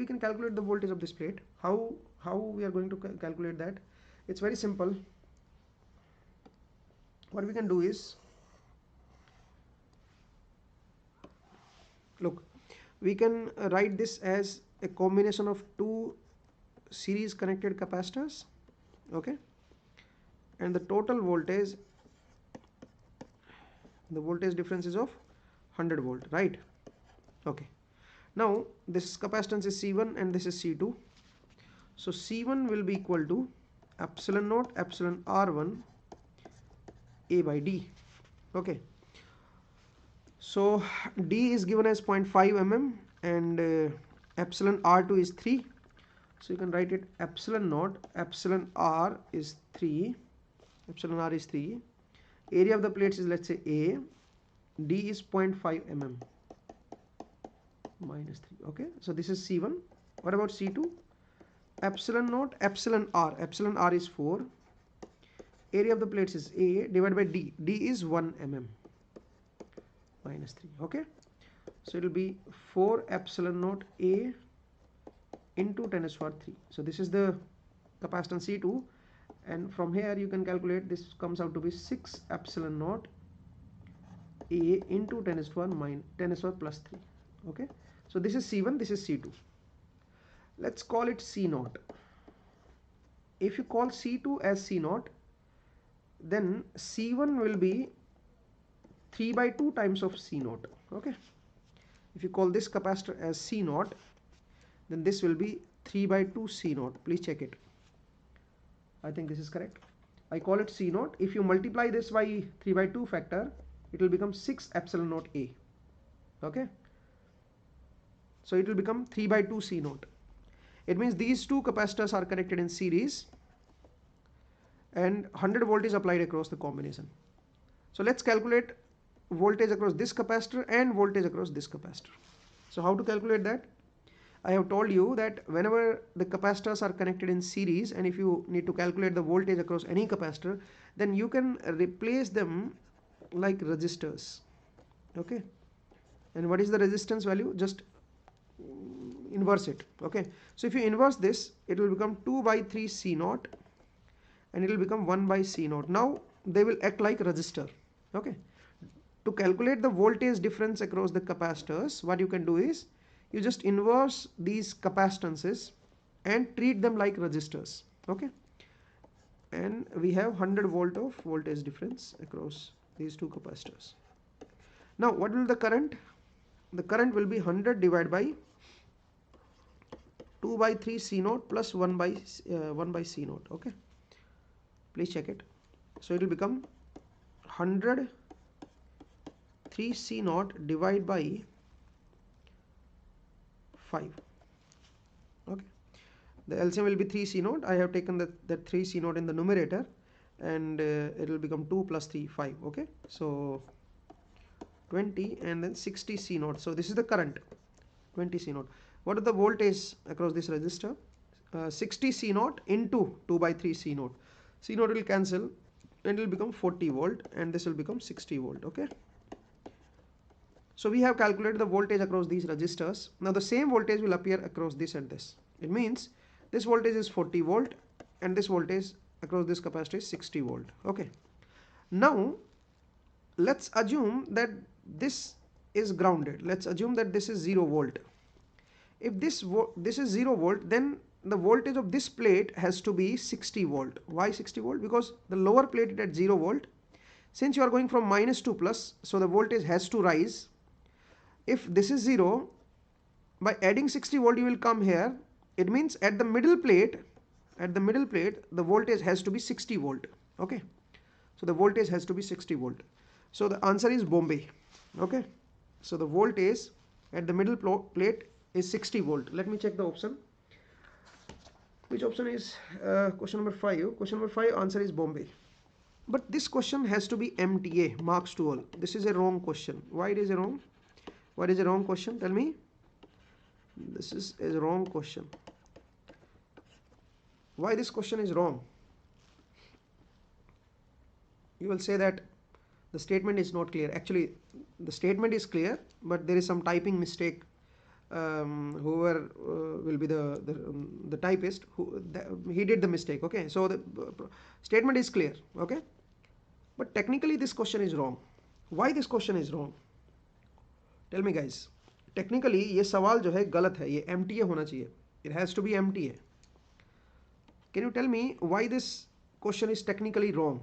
Speaker 1: can calculate the voltage of this plate. How we are going to calculate that? It's very simple. What we can do is, look, we can write this as a combination of two series connected capacitors. Okay, and the total voltage, the voltage difference is of 100 volt, right? Okay, now this capacitance is C1 and this is C2. So C1 will be equal to epsilon naught epsilon R1 A by D. Okay, so D is given as 0.5 mm and epsilon R2 is 3. So you can write it epsilon naught epsilon R is 3. Epsilon R is 3. Area of the plates is, let's say, A. D is 0.5 mm minus 3. Okay, so this is C1. What about C2? epsilon naught epsilon r. Epsilon r is 4. Area of the plates is A divided by D. D is 1 mm minus 3. Okay, so it will be 4 epsilon naught A into 10 to the power 3. So this is the capacitance C2, and from here you can calculate, this comes out to be 6 epsilon naught A into 10 to the power plus 3. Okay, so this is C1, this is C2. Let's call it C0. If you call C2 as C0, then C1 will be 3 by 2 times of C0. Okay, if you call this capacitor as C0, then this will be 3 by 2 C0. Please check it. I think this is correct. I call it C0. If you multiply this by 3 by 2 factor, it will become 6 epsilon naught A. Okay, so it will become 3 by 2 C0. It means these two capacitors are connected in series and 100 volt is applied across the combination. So let's calculate voltage across this capacitor and voltage across this capacitor. So how to calculate that? I have told you that whenever the capacitors are connected in series, and if you need to calculate the voltage across any capacitor, then you can replace them like resistors. Okay, and what is the resistance value? Just inverse it. Okay, so if you inverse this, it will become 2 by 3 C0 and it will become 1 by C0. Now they will act like resistor. Okay, to calculate the voltage difference across the capacitors, what you can do is you just inverse these capacitances and treat them like resistors. Okay, and we have 100 volt of voltage difference across these two capacitors. Now what will the current? The current will be 100 divided by 2 by 3 C0 plus 1 by C0. Okay, please check it. So it will become 100 3 C0 divided by 5. Okay, the LCM will be 3 C0. I have taken that 3 C0 in the numerator, and it will become 2 plus 3 5. Okay, so 20 and then 60 C0. So this is the current, 20 C0. What is the voltage across this resistor? 60 C0 into 2 by 3 C0. C0 will cancel and it will become 40 volt, and this will become 60 volt. Okay, so we have calculated the voltage across these resistors. Now the same voltage will appear across this and this. It means this voltage is 40 volt and this voltage across this capacitor is 60 volt. Okay, now let's assume that this is grounded. Let's assume that this is 0 volt. If this is 0 volt, then the voltage of this plate has to be 60 volt. Why 60 volt? Because the lower plate is at 0 volt. Since you are going from minus to plus, so the voltage has to rise. If this is 0, by adding 60 volt you will come here. It means at the middle plate, the voltage has to be 60 volt. Okay, so the voltage has to be 60 volt. So the answer is Bombay. Okay, so the voltage at the middle plate is 60 volt. Let me check the option. Which option is question number 5? Question number 5 answer is Bombay. But this question has to be MTA, marks to all. This is a wrong question. Why it is a wrong? What is a wrong question? Tell me. This is a wrong question. Why this question is wrong? You will say that the statement is not clear. Actually, the statement is clear, but there is some typing mistake. Whoever will be the typist, he did the mistake. Okay, so the statement is clear. Okay, but technically this question is wrong. Why this question is wrong? Tell me guys. Technically ये सवाल जो है गलत है. ये MTA होना चाहिए. It has to be MTA. Can you tell me why this question is technically wrong?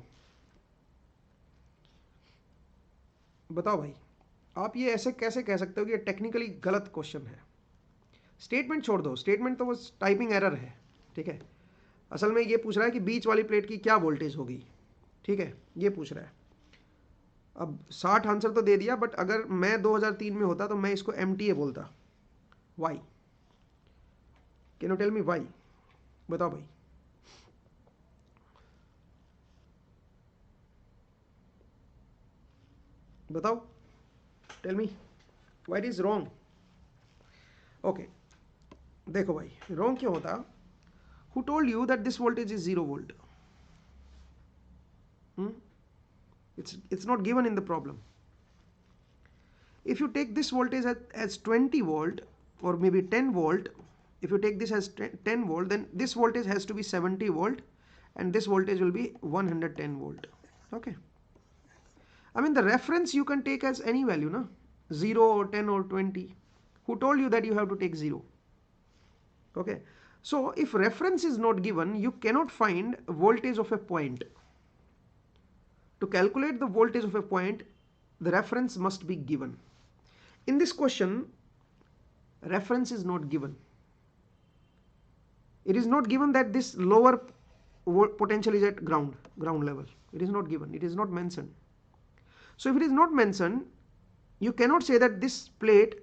Speaker 1: बताओ भाई, आप ये ऐसे कैसे कह सकते हो कि ये टेक्निकली गलत क्वेश्चन है? स्टेटमेंट छोड़ दो, स्टेटमेंट तो बस टाइपिंग एरर है. ठीक है, असल में ये पूछ रहा है कि बीच वाली प्लेट की क्या वोल्टेज होगी. ठीक है, ये पूछ रहा है. अब 60 आंसर तो दे दिया, बट अगर मैं 2003 में होता तो मैं इसको MTA बोलता. Why? Can you tell me why? बताओ भाई. बताओ, tell me why it is wrong. Okay, देखो भाई, रॉन्ग क्यों होता? Who told you that this voltage is 0 volt? It's not given in the problem. If you take this voltage as 20 volt or maybe 10 volt, if you take this as 10 volt, then this voltage has to be 70 volt and this voltage will be 110 volt. Okay. I mean, the reference you can take as any value, no? 0 or 10 or 20. Who told you that you have to take 0? Okay. So if reference is not given, you cannot find voltage of a point. To calculate the voltage of a point, the reference must be given. In this question, reference is not given. It is not given that this lower potential is at ground level. It is not given. It is not mentioned. So if it is not mentioned, you cannot say that this plate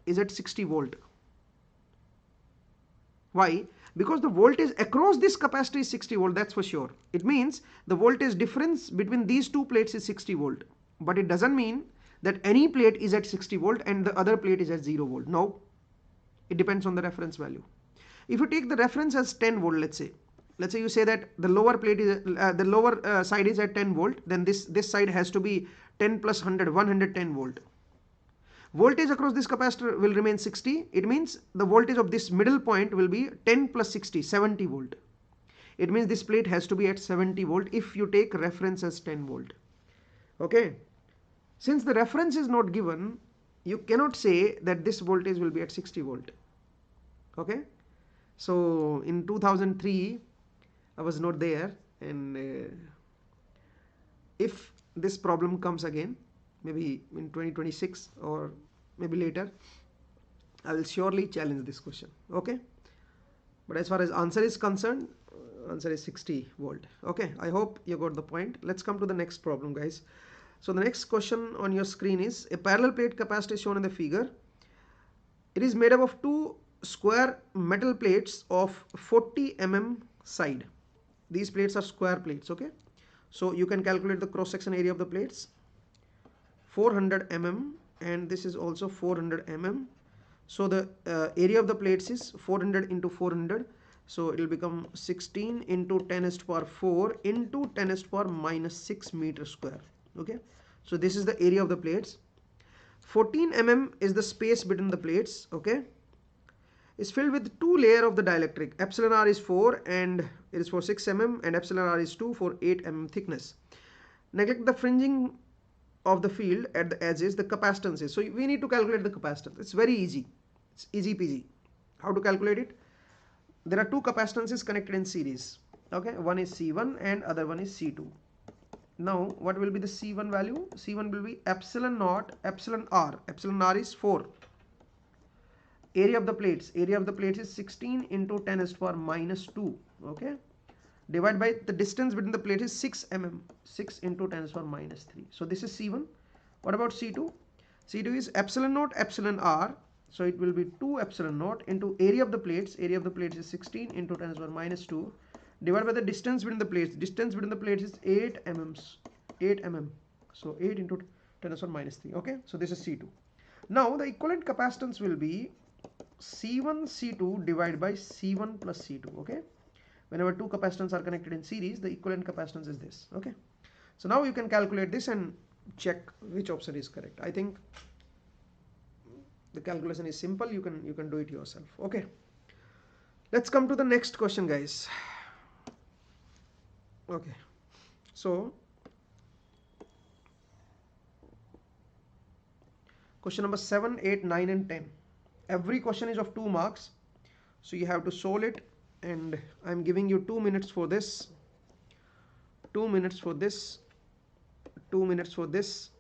Speaker 1: is at 60 volt. Why? Because the voltage across this capacitor is 60 volt, that's for sure. It means the voltage difference between these two plates is 60 volt. But it doesn't mean that any plate is at 60 volt and the other plate is at 0 volt. No. It depends on the reference value. If you take the reference as 10 volt, let's say you say that the lower plate is the lower side is at 10 volt, then this side has to be 10 plus 100, 110 volt. Voltage across this capacitor will remain 60. It means the voltage of this middle point will be 10 plus 60, 70 volt. It means this plate has to be at 70 volt if you take reference as 10 volt. Okay. Since the reference is not given, you cannot say that this voltage will be at 60 volt. Okay. So in 2003, I was not there, and if this problem comes again, maybe in 2026 or maybe later, I will surely challenge this question. Okay. But as far as answer is concerned, answer is 60 volt. Okay. I hope you got the point. Let's come to the next problem, guys. So the next question on your screen is a parallel plate capacitor shown in the figure. It is made up of two square metal plates of 40 mm side. These plates are square plates. Okay. So you can calculate the cross section area of the plates. 400 mm and this is also 400 mm. So the area of the plates is 400 into 400. So it will become 16 into 10 raised to power 4 into 10 raised to power minus 6 meter square. Okay. So this is the area of the plates. 14 mm is the space between the plates. Okay. Is filled with two layers of the dielectric. Epsilon r is 4 and it is for 6 mm and epsilon r is 2 for 8 mm thickness. Neglect the fringing of the field at the edges, the capacitance is. So we need to calculate the capacitance. It's very easy. It's easy peasy. How to calculate it? There are two capacitances connected in series. Okay, one is C1 and other one is C2. Now what will be the C1 value? C1 will be epsilon naught, epsilon r. Epsilon r is 4. Area of the plates. Area of the plates is 16 into 10 raised to power minus 2. Okay. Divided by the distance between the plates is 6 mm. 6 into 10 raised to power minus 3. So this is C1. What about C2? C2 is epsilon naught, epsilon r. So it will be 2 epsilon naught into area of the plates. Area of the plates is 16 into 10 raised to power minus 2. Divided by the distance between the plates. Distance between the plates is 8 mm. 8 mm. So 8 into 10 raised to power minus 3. Okay. So this is C2. Now the equivalent capacitance will be C1 C2 divided by C1 plus C2. Okay. Whenever two capacitors are connected in series, the equivalent capacitance is this. Okay. So now you can calculate this and check which option is correct. I think the calculation is simple. You can do it yourself. Okay. Let's come to the next question, guys. Okay. So question number 7, 8, 9 and 10. Every question is of 2 marks. So you have to solve it, and I'm giving you 2 minutes for this, 2 minutes for this, 2 minutes for this,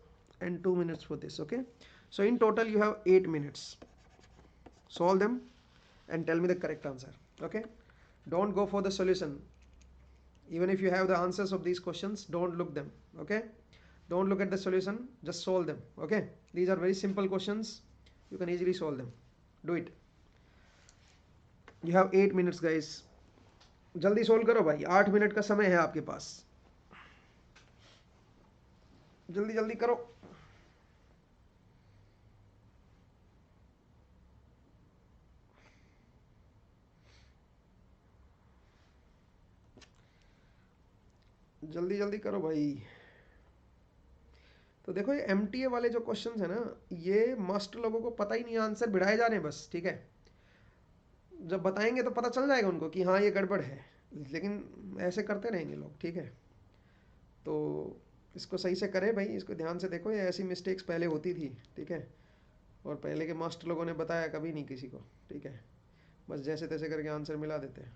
Speaker 1: and 2 minutes for this. Okay. So in total you have 8 minutes. Solve them and tell me the correct answer. Okay. Don't go for the solution. Even if you have the answers of these questions, don't look them. Okay. Don't look at the solution, just solve them. Okay. These are very simple questions. You can easily solve them. Do it. You have 8 minutes, guys. जल्दी solve करो भाई, 8 minute का समय है आपके पास. जल्दी जल्दी करो. जल्दी जल्दी करो भाई। तो देखो ये एमटीए वाले जो क्वेश्चंस है ना, ये मास्टर लोगों को पता ही नहीं, आंसर भिड़ाए जा रहे हैं बस, ठीक है। जब बताएंगे तो पता चल जाएगा उनको कि हाँ ये गड़बड़ है, लेकिन ऐसे करते रहेंगे लोग, ठीक है। तो इसको सही से करें भाई, इसको ध्यान से देखो, ये ऐसी मिस्टेक्स पहले होती थी, ठीक है। और पहले के मास्टर लोगों ने बताया कभी नहीं किसी को, ठीक है। बस जैसे तैसे करके आंसर मिला देते हैं।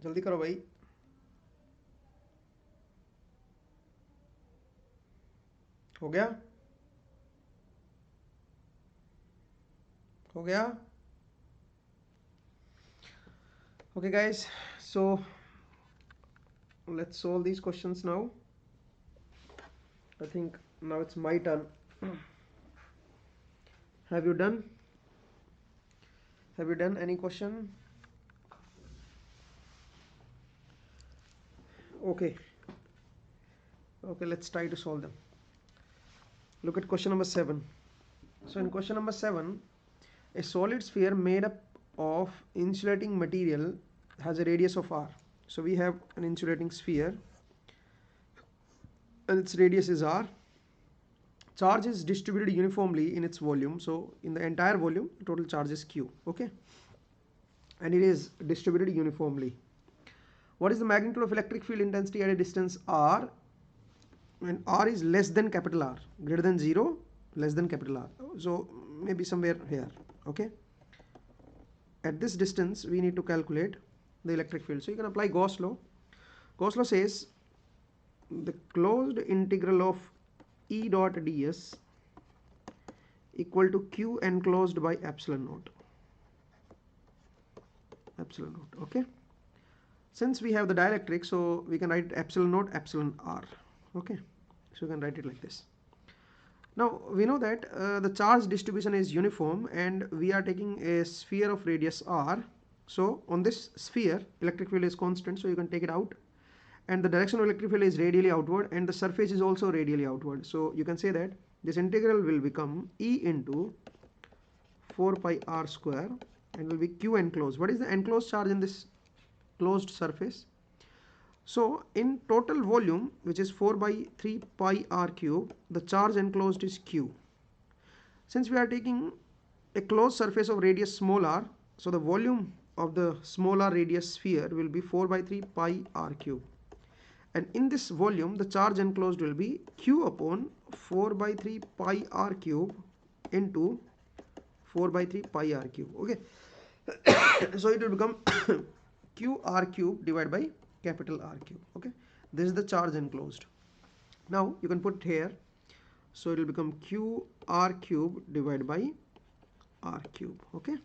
Speaker 1: जल्दी करो भाई। हो गया? हो गया? Okay guys, so let's solve these questions now. I think now it's my turn. Have you done? Have you done any question? Okay. Okay, let's try to solve them. Look at question number 7. So in question number 7, a solid sphere made up of insulating material has a radius of r. So we have an insulating sphere and its radius is r. Charge is distributed uniformly in its volume. So in the entire volume, total charge is q. Okay, and it is distributed uniformly. What is the magnitude of electric field intensity at a distance r when r is less than capital R, greater than 0, less than capital R? So maybe somewhere here. Okay, at this distance we need to calculate the electric field. So you can apply Gauss law. Gauss law says the closed integral of E dot ds equal to q enclosed by epsilon naught. Epsilon naught. Okay, since we have the dielectric, so we can write epsilon naught epsilon r. Okay, so you can write it like this. Now we know that the charge distribution is uniform and we are taking a sphere of radius r. So on this sphere electric field is constant, so you can take it out, and the direction of electric field is radially outward and the surface is also radially outward. So you can say that this integral will become E into 4 pi r square and will be q enclosed. What is the enclosed charge in this closed surface? So in total volume, which is 4 by 3 pi r cube, the charge enclosed is q. Since we are taking a closed surface of radius small r, so the volume of the small r radius sphere will be 4 by 3 pi r cube. And in this volume, the charge enclosed will be q upon 4 by 3 pi r cube into 4 by 3 pi r cube. Okay, so it will become q r cube divided by capital R cube. Okay, this is the charge enclosed. Now you can put it here, so it will become q r cube divided by r cube. Okay,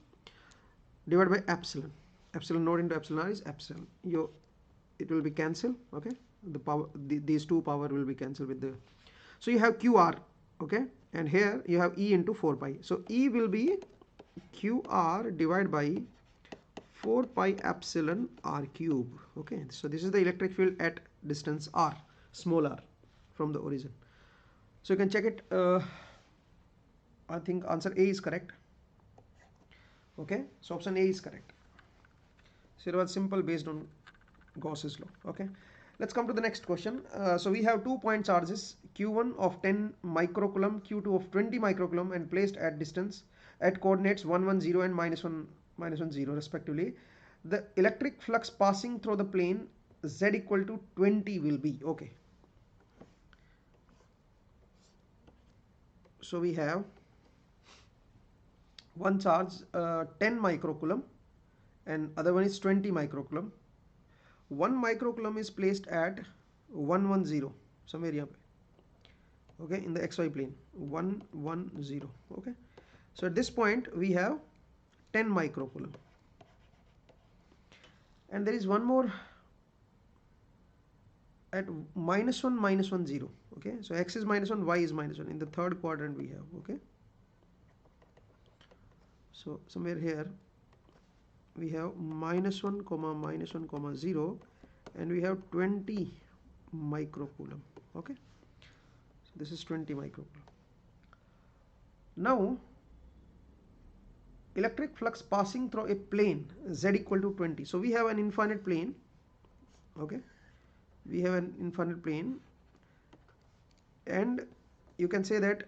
Speaker 1: divided by epsilon. Epsilon naught into epsilon r is epsilon. It will be cancelled. Okay, the power, these two power will be cancelled with the, so you have qr. Okay, and here you have E into 4 pi. So E will be qr divided by 4 pi epsilon r cube. Okay, so this is the electric field at distance r, small r, from the origin. So you can check it. I think answer A is correct. Okay, so option A is correct. So it was simple based on Gauss's law. Okay, let's come to the next question. So we have 2 point charges, q1 of 10 microcoulomb, q2 of 20 microcoulomb, and placed at distance at coordinates 1, 1, 0 and -1, -1, 0 respectively. The electric flux passing through the plane z equal to 20 will be. Okay, so we have one charge 10 microcoulomb and other one is 20 microcoulomb. 1 microcoulomb is placed at 1, 1, 0 somewhere here. Okay, in the xy plane 1, 1, 0. Okay, so at this point we have 10 microcoulomb, and there is one more at -1, -1, 0. Okay, so x is -1, y is -1 in the third quadrant we have. Okay, so somewhere here we have -1, -1, 0, and we have 20 microcoulomb. Okay, so this is 20 microcoulomb. Now electric flux passing through a plane z equal to 20. So we have an infinite plane. Okay, we have an infinite plane, and you can say that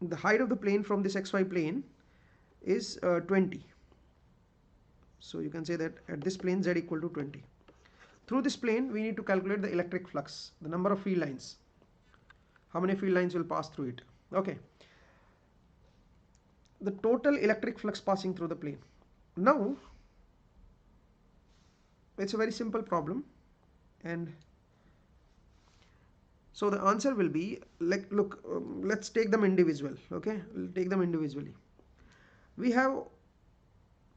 Speaker 1: the height of the plane from this xy plane is 20. So you can say that at this plane z equal to 20. Through this plane we need to calculate the electric flux, the number of field lines, how many field lines will pass through it. Okay, the total electric flux passing through the plane. Now it's a very simple problem, and so the answer will be like, look, let's take them individual. Okay, we'll take them individually. We have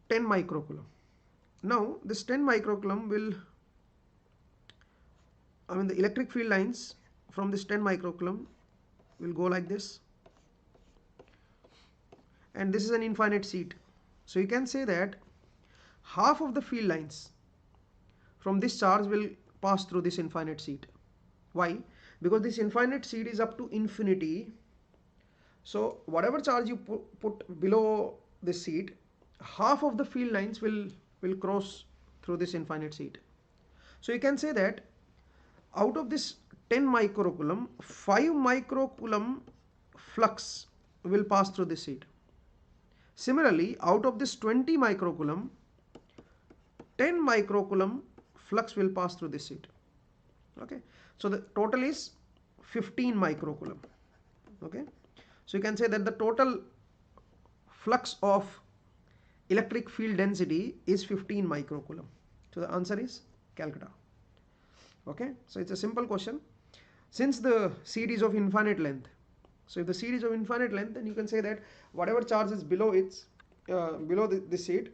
Speaker 1: 10 microcoulomb. Now this 10 microcoulomb will, the electric field lines from this 10 microcoulomb will go like this, and this is an infinite seat. So you can say that half of the field lines from this charge will pass through this infinite seat. Why? Because this infinite seat is up to infinity. So whatever charge you put below this seat, half of the field lines will cross through this infinite seat. So you can say that out of this 10 microcoulomb, 5 microcoulomb flux will pass through this seat. Similarly, out of this 20 microcoulomb, 10 microcoulomb flux will pass through this seat. Okay, so the total is 15 microcoulomb. Okay, so you can say that the total flux of electric field density is 15 microcoulomb. So the answer is Calcutta. Okay, so it's a simple question. Since the seed is of infinite length, so if the seed is of infinite length, then you can say that whatever charge is below its this seed,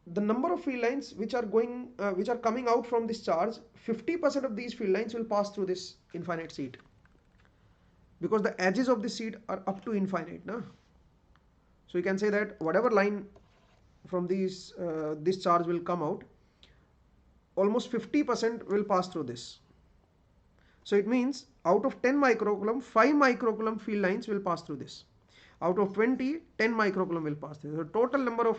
Speaker 1: the number of field lines which are coming out from this charge, 50% of these field lines will pass through this infinite seed, because the edges of the seed are up to infinite, na? So you can say that whatever line from these this charge will come out, almost 50% will pass through this. So it means out of 10 microcoulomb, 5 microcoulomb field lines will pass through this. Out of 20, 10 microcoulomb will pass through. The total number of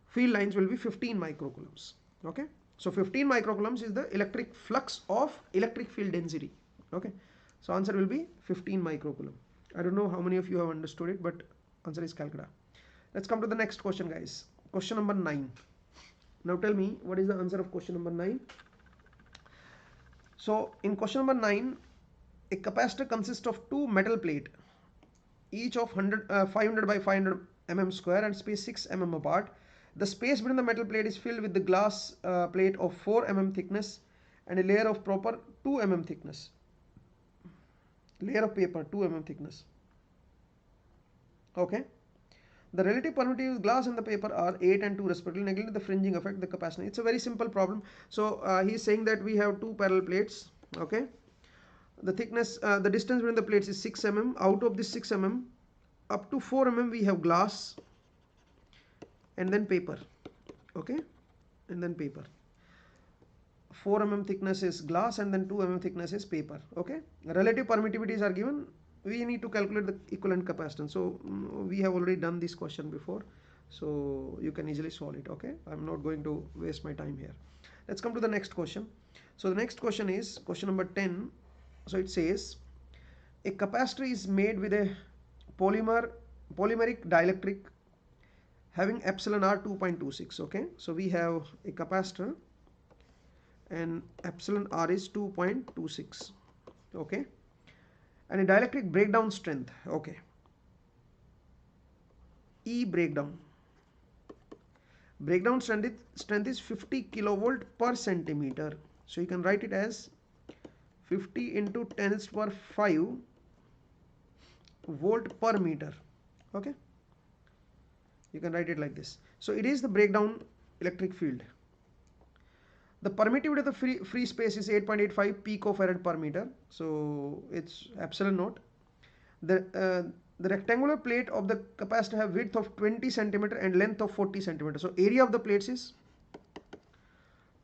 Speaker 1: field lines will be 15 microcoulombs. Okay, so 15 microcoulombs is the electric flux of electric field density. Okay, so answer will be 15 microcoulomb. I don't know how many of you have understood it, but answer is Calcutta. Let's come to the next question, guys. Question number 9. Now tell me, what is the answer of question number 9? So in question number 9, a capacitor consists of two metal plates, each of 500 by 500 mm square and space 6 mm apart. The space between the metal plate is filled with the glass plate of 4 mm thickness and a layer of proper 2 mm thickness. Layer of paper 2 mm thickness. Okay. The relative permittivity of glass and the paper are 8 and 2 respectively, negating the fringing effect, the capacitance. It's a very simple problem. So he is saying that we have two parallel plates. Okay. The thickness, the distance between the plates is 6 mm. Out of this 6 mm, up to 4 mm we have glass and then paper. Okay, and then paper. 4 mm thickness is glass and then 2 mm thickness is paper. Okay, relative permittivities are given. We need to calculate the equivalent capacitance. So we have already done this question before, so you can easily solve it. Okay, I'm not going to waste my time here. Let's come to the next question. So the next question is question number 10. So it says a capacitor is made with a polymeric dielectric having epsilon r 2.26. Okay, so we have a capacitor and epsilon r is 2.26. Okay, and a dielectric breakdown strength. Okay, E breakdown strength is 50 kilovolt per centimeter. So you can write it as 50 into 10 to the power 5 volt per meter. Okay, you can write it like this. So it is the breakdown electric field. The permittivity of the free space is 8.85 picofarad per meter. So it's epsilon naught. The rectangular plate of the capacitor have width of 20 centimeter and length of 40 centimeter. So area of the plates is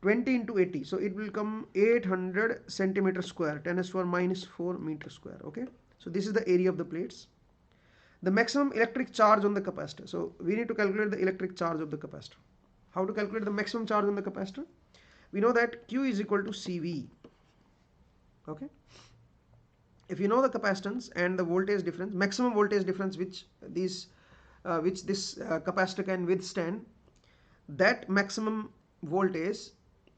Speaker 1: 20 into 80. So it will come 800 centimeter square, 10 to the power minus 4 meter square. Okay. So this is the area of the plates. The maximum electric charge on the capacitor. So we need to calculate the electric charge of the capacitor. How to calculate the maximum charge on the capacitor? We know that Q is equal to CV. Okay. If you know the capacitance and the voltage difference, maximum voltage difference which this capacitor can withstand, that maximum voltage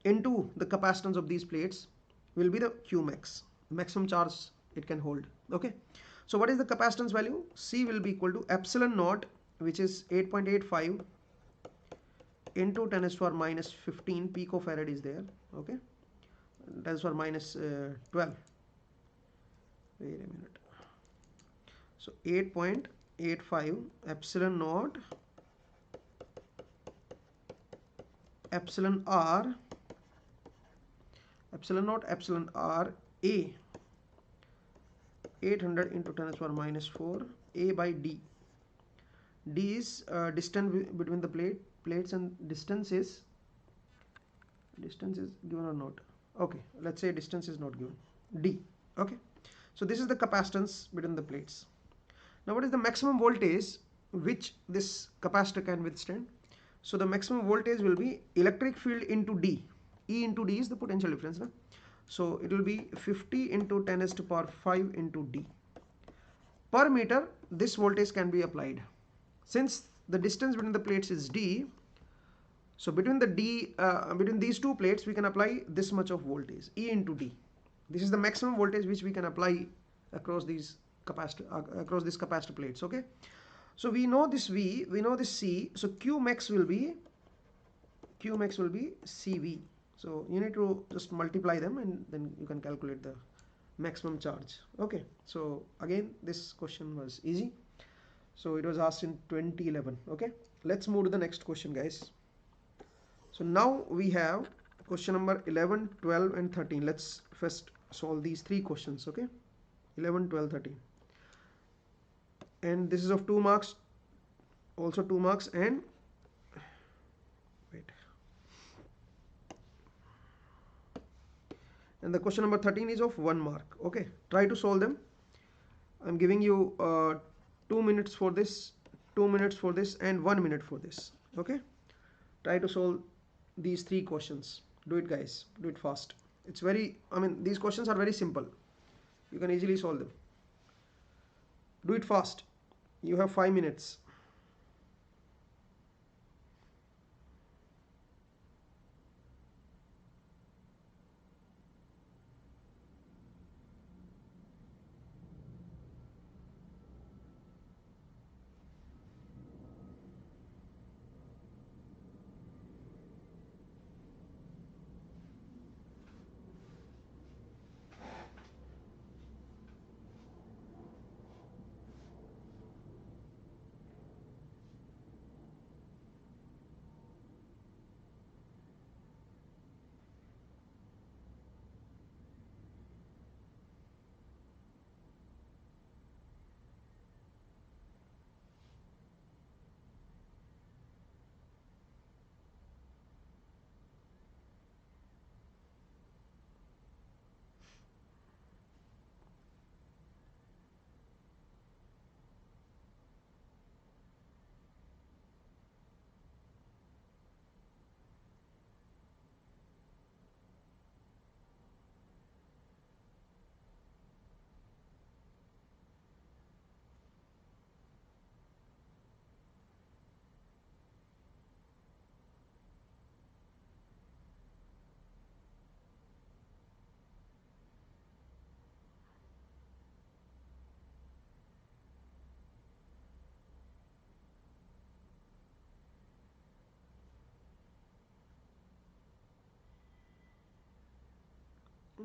Speaker 1: into the capacitance of these plates will be the Qmax, maximum charge it can hold. Okay, so what is the capacitance value? C will be equal to epsilon naught, which is 8.85 into 10 to the power minus 15 picofarad is there. Okay, 10 to the power minus 12. Wait a minute. So 8.85 epsilon naught epsilon r epsilon naught epsilon r a 800 into 10 to the power minus 4 a by d. D is distance between the plates, and distance is given or not. Okay, let's say distance is not given, d. Okay, so this is the capacitance between the plates. Now what is the maximum voltage which this capacitor can withstand? So the maximum voltage will be electric field into d. E into d is the potential difference, na? So it will be 50 into 10 to the power 5 into d. Per meter, this voltage can be applied. Since the distance between the plates is d, so between these two plates we can apply this much of voltage, E into d. This is the maximum voltage which we can apply across these capacitor plates. Okay, so we know this V, we know this C, so Qmax will be CV. So you need to just multiply them and then you can calculate the maximum charge. Okay, so again this question was easy. So it was asked in 2011. Okay, let's move to the next question, guys. So now we have question number 11, 12 and 13. Let's first solve these three questions. Okay, 11, 12, 13. And this is of 2 marks, also 2 marks, and wait. And the question number 13 is of 1 mark. Okay, try to solve them. I'm giving you 2 minutes for this, 2 minutes for this, and 1 minute for this. Okay, try to solve these three questions. Do it, guys, do it fast. It's very, these questions are very simple, you can easily solve them. Do it fast, you have 5 minutes.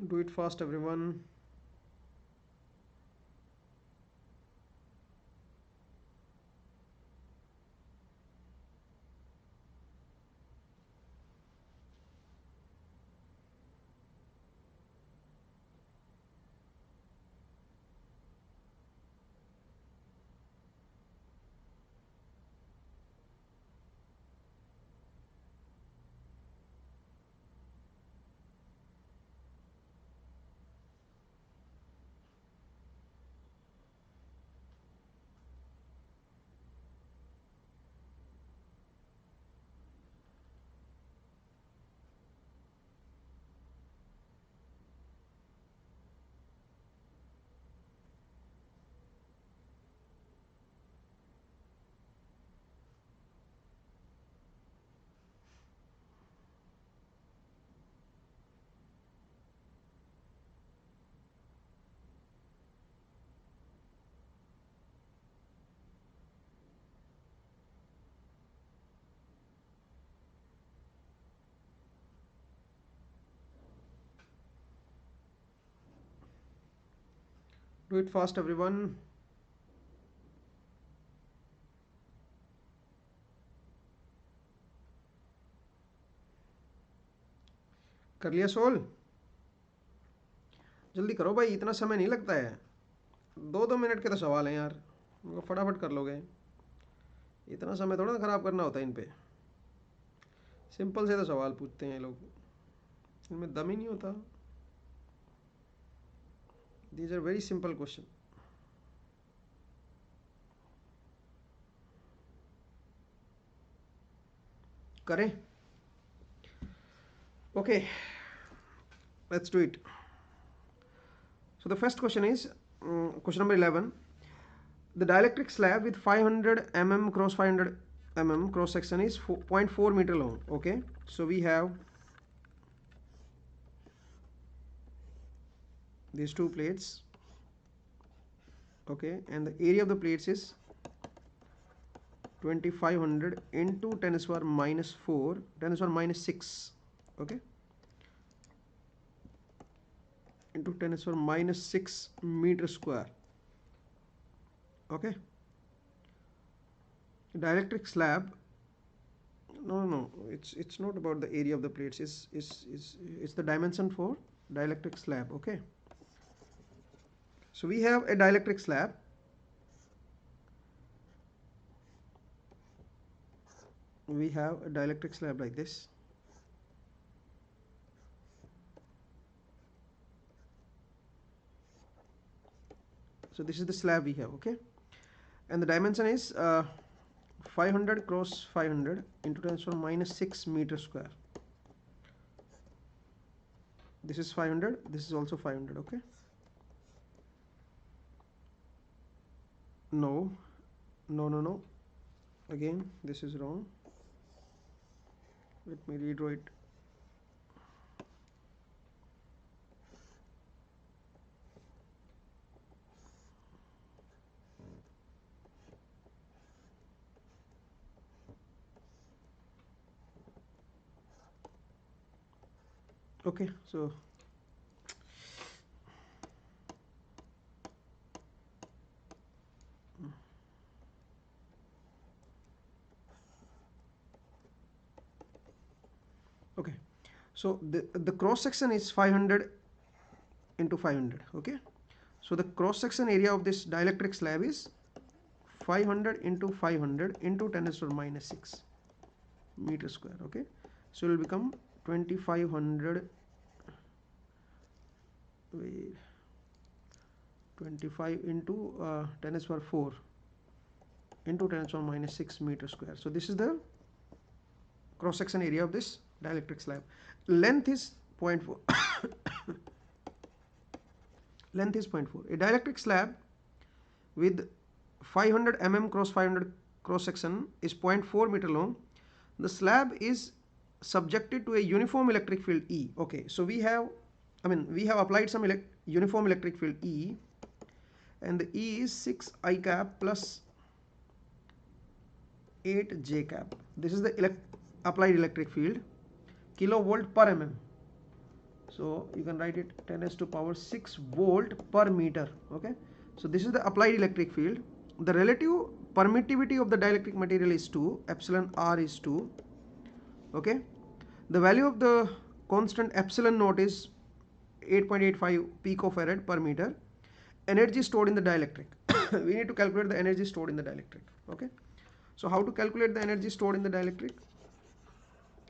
Speaker 1: Do it fast, everyone. Do it fast, everyone. कर लिया soul? जल्दी करो भाई, इतना समय नहीं लगता है। 2-2 मिनट के तो सवाल हैं यार, उनको फटाफट कर लोगे। इतना समय थोड़ा ना खराब करना होता है इन पे। सिंपल से तो सवाल पूछते हैं ये लोग, इनमें दम ही नहीं होता। These are very simple question. करें? Okay, let's do it. So the first question is question number 11. The dielectric slab with 500 mm cross 500 mm cross section is 0.4 meter long. Okay, so we have these two plates. Okay, and the area of the plates is 2500 into 10 to the power minus 4, 10 to the power minus 6. Okay, into 10 to the power minus 6 meter square. Okay, dielectric slab, no, it's not about the area of the plates, it's the dimension for dielectric slab. Okay, so we have a dielectric slab. We have a dielectric slab like this. So this is the slab we have. Okay, and the dimension is 500 cross 500 into 10 to the power minus 6 meter square. This is 500, this is also 500. Okay, no, again this is wrong. Let me redraw it. Okay, so okay, so the cross section is 500 into 500. Okay, so the cross section area of this dielectric slab is 500 into 500 into 10 to the power minus 6 meter square. Okay, so it will become 2500, wait, 25 into 10 to the power 4 into 10 to the power minus 6 meter square. So this is the cross section area of this dielectric slab. Length is 0.4. Length is 0.4. A dielectric slab with 500 mm cross 500 cross section is 0.4 meter long. The slab is subjected to a uniform electric field E. Okay, so we have applied some uniform electric field E, and the E is 6I cap plus 8J cap. This is the applied electric field, kilovolt per mm. So you can write it 10 to the power 6 volt per meter. Okay, so this is the applied electric field. The relative permittivity of the dielectric material is 2, epsilon r is 2. Okay, the value of the constant epsilon naught is 8.85 picofarad per meter. Energy stored in the dielectric. We need to calculate the energy stored in the dielectric. Okay, so how to calculate the energy stored in the dielectric?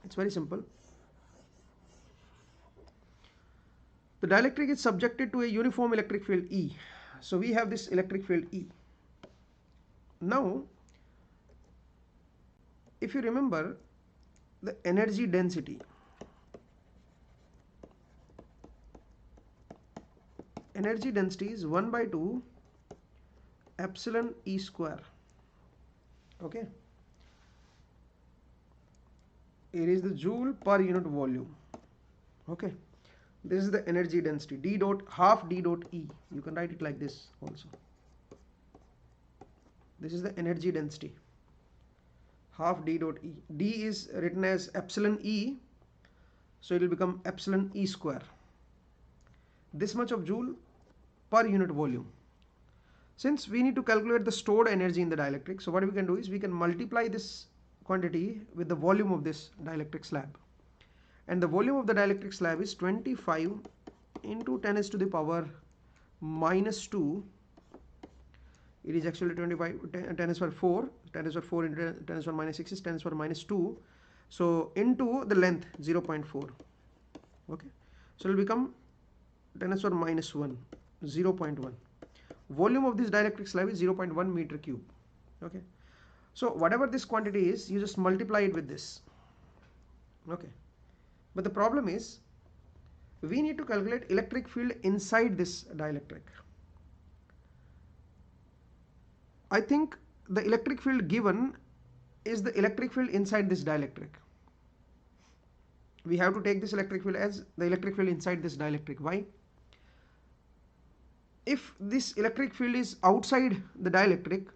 Speaker 1: It's very simple. The dielectric is subjected to a uniform electric field E. So we have this electric field E. Now, if you remember the energy density, is 1 by 2 epsilon E square. Okay, it is the joule per unit volume. Okay, this is the energy density, d dot half d dot E. You can write it like this also. This is the energy density, half d dot E. D is written as epsilon E, so it will become epsilon E square. This much of joule per unit volume. Since we need to calculate the stored energy in the dielectric, so what we can do is we can multiply this quantity with the volume of this dielectric slab. And the volume of the dielectric slab is 25 into 10 is to the power minus 2. It is actually 25, 10 is for 4, 10 is for 4 into 10 is for minus 6 is 10 is for minus 2. So into the length 0.4. Okay. So it will become 10 is for minus 1, 0.1. Volume of this dielectric slab is 0.1 meter cube. Okay. So whatever this quantity is, you just multiply it with this. Okay. But the problem is, we need to calculate electric field inside this dielectric. I think the electric field given is the electric field inside this dielectric. We have to take this electric field as the electric field inside this dielectric. Why? If this electric field is outside the dielectric,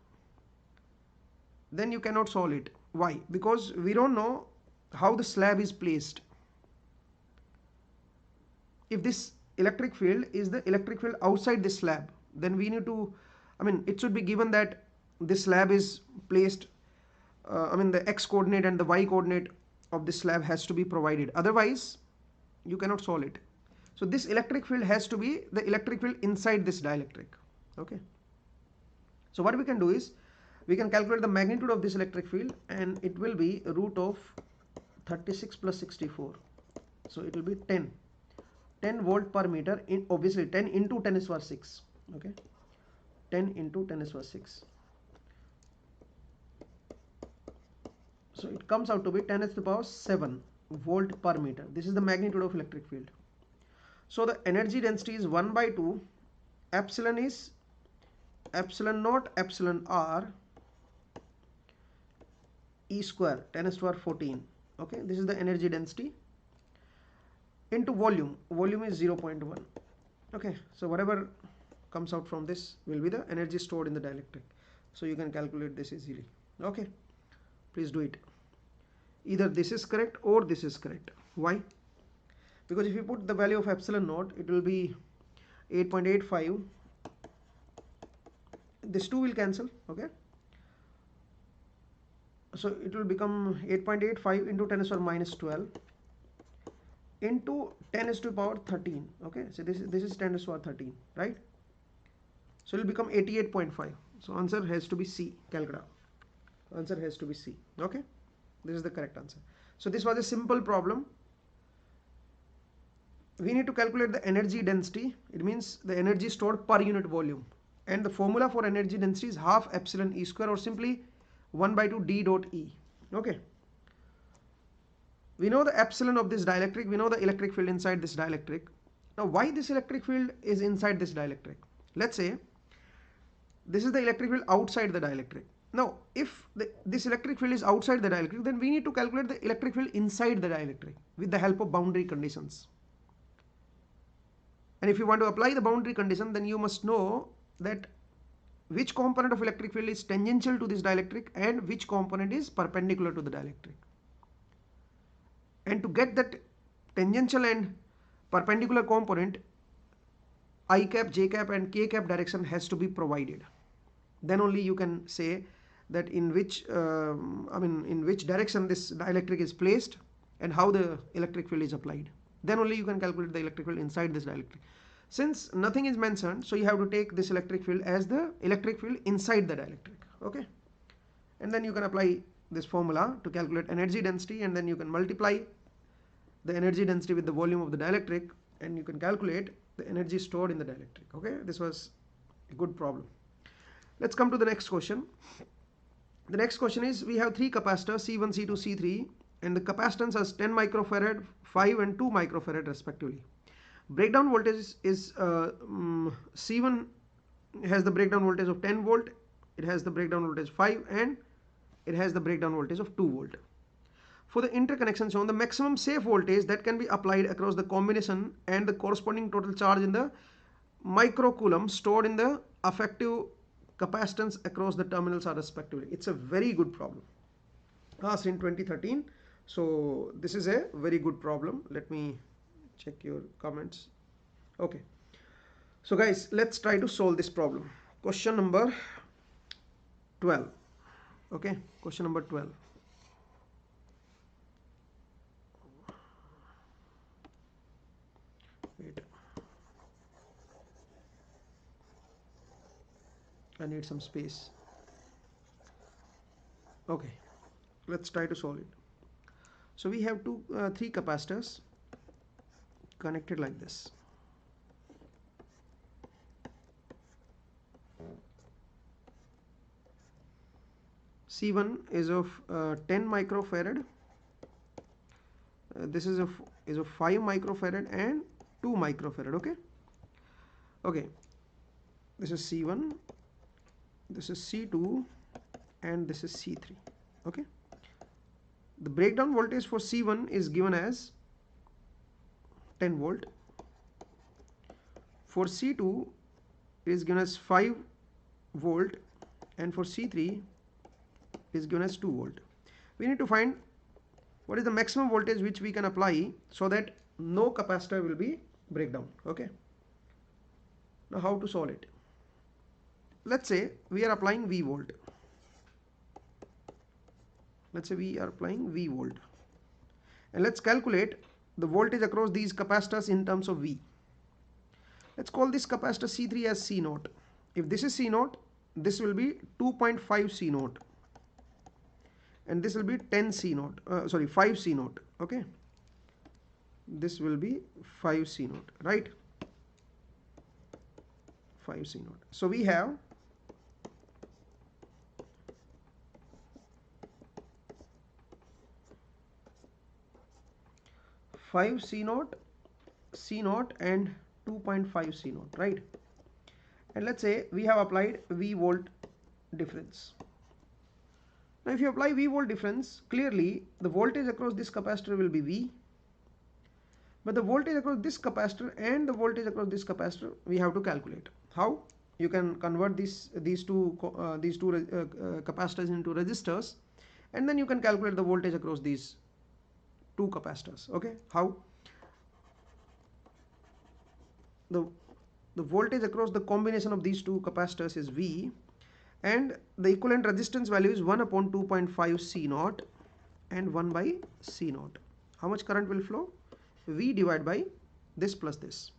Speaker 1: then you cannot solve it. Why? Because we don't know how the slab is placed. If this electric field is the electric field outside this slab, then we need to, it should be given that this slab is placed, the x coordinate and the y coordinate of this slab has to be provided. Otherwise, you cannot solve it. So this electric field has to be the electric field inside this dielectric. Okay. So what we can do is, we can calculate the magnitude of this electric field, and it will be root of 36 plus 64. So it will be 10 volt per meter, in obviously 10 into 10 is power 6. Okay. 10 into 10 is power 6. So it comes out to be 10 is to the power 7 volt per meter. This is the magnitude of electric field. So the energy density is 1 by 2, epsilon is epsilon naught epsilon r E square, 10 is to the power 14. Okay, this is the energy density into volume. Volume is 0.1. Okay, so whatever comes out from this will be the energy stored in the dielectric. So you can calculate this easily. Okay, please do it. Either this is correct or this is correct. Why? Because if you put the value of epsilon naught, it will be 8.85. This 2 will cancel. Okay. So it will become 8.85 into 10 is to the power minus 12 into 10 is to the power 13. Okay. So this is 10 is to the power 13, right? So it will become 88.5. So answer has to be C. Calcutta. Answer has to be C. Okay. This is the correct answer. So this was a simple problem. We need to calculate the energy density. It means the energy stored per unit volume. And the formula for energy density is half epsilon E square, or simply 1 by 2 D dot E. Okay. We know the epsilon of this dielectric. We know the electric field inside this dielectric. Now, why this electric field is inside this dielectric? Let's say this is the electric field outside the dielectric. Now, if this electric field is outside the dielectric, then we need to calculate the electric field inside the dielectric with the help of boundary conditions. And if you want to apply the boundary condition, then you must know that which component of electric field is tangential to this dielectric and which component is perpendicular to the dielectric. And to get that tangential and perpendicular component, I cap, J cap and K cap direction has to be provided. Then only you can say that in which direction this dielectric is placed and how the electric field is applied. Then only you can calculate the electric field inside this dielectric. Since nothing is mentioned, so you have to take this electric field as the electric field inside the dielectric. Okay. And then you can apply this formula to calculate energy density, and then you can multiply the energy density with the volume of the dielectric, and you can calculate the energy stored in the dielectric. Okay. This was a good problem. Let's come to the next question. The next question is, we have three capacitors C1, C2, C3, and the capacitance has 10 microfarad, 5 and 2 microfarad respectively. Breakdown voltage is C1 has the breakdown voltage of 10 volt, it has the breakdown voltage 5, and it has the breakdown voltage of 2 volt. For the interconnection shown, the maximum safe voltage that can be applied across the combination and the corresponding total charge in the microcoulomb stored in the effective capacitance across the terminals are respectively. It's a very good problem, asked in 2013. So this is a very good problem. Let me check your comments. Okay. So guys, let's try to solve this problem. Question number 12. Okay, question number 12. Wait, I need some space. Okay, let's try to solve it. So we have three capacitors connected like this. C1 is of 10 microfarad. This is of 5 microfarad and 2 microfarad. Okay. Okay. This is C1. This is C2, and this is C3. Okay. The breakdown voltage for C1 is given as 10 volt. For C2 it is given as 5 volt, and for C3 is given as 2 volt. We need to find what is the maximum voltage which we can apply so that no capacitor will be breakdown. Okay. Now how to solve it? Let's say we are applying V volt. Let's say we are applying V volt, and let's calculate the voltage across these capacitors in terms of V. Let's call this capacitor C3 as C0. If this is C0, this will be 2.5 C0, and this will be 10 C0, 5 C0. Okay, this will be 5 C0, right? 5 C0. So we have 5 C0, C0 and 2.5 C0, right? And let's say we have applied V volt difference. Now if you apply V volt difference, clearly the voltage across this capacitor will be V, but the voltage across this capacitor and the voltage across this capacitor we have to calculate. How? You can convert these two capacitors into resistors, and then you can calculate the voltage across these two capacitors. Okay, how? The voltage across the combination of these two capacitors is V, and the equivalent resistance value is 1 upon 2.5 C0 and 1 by C0. How much current will flow? V divided by this plus this,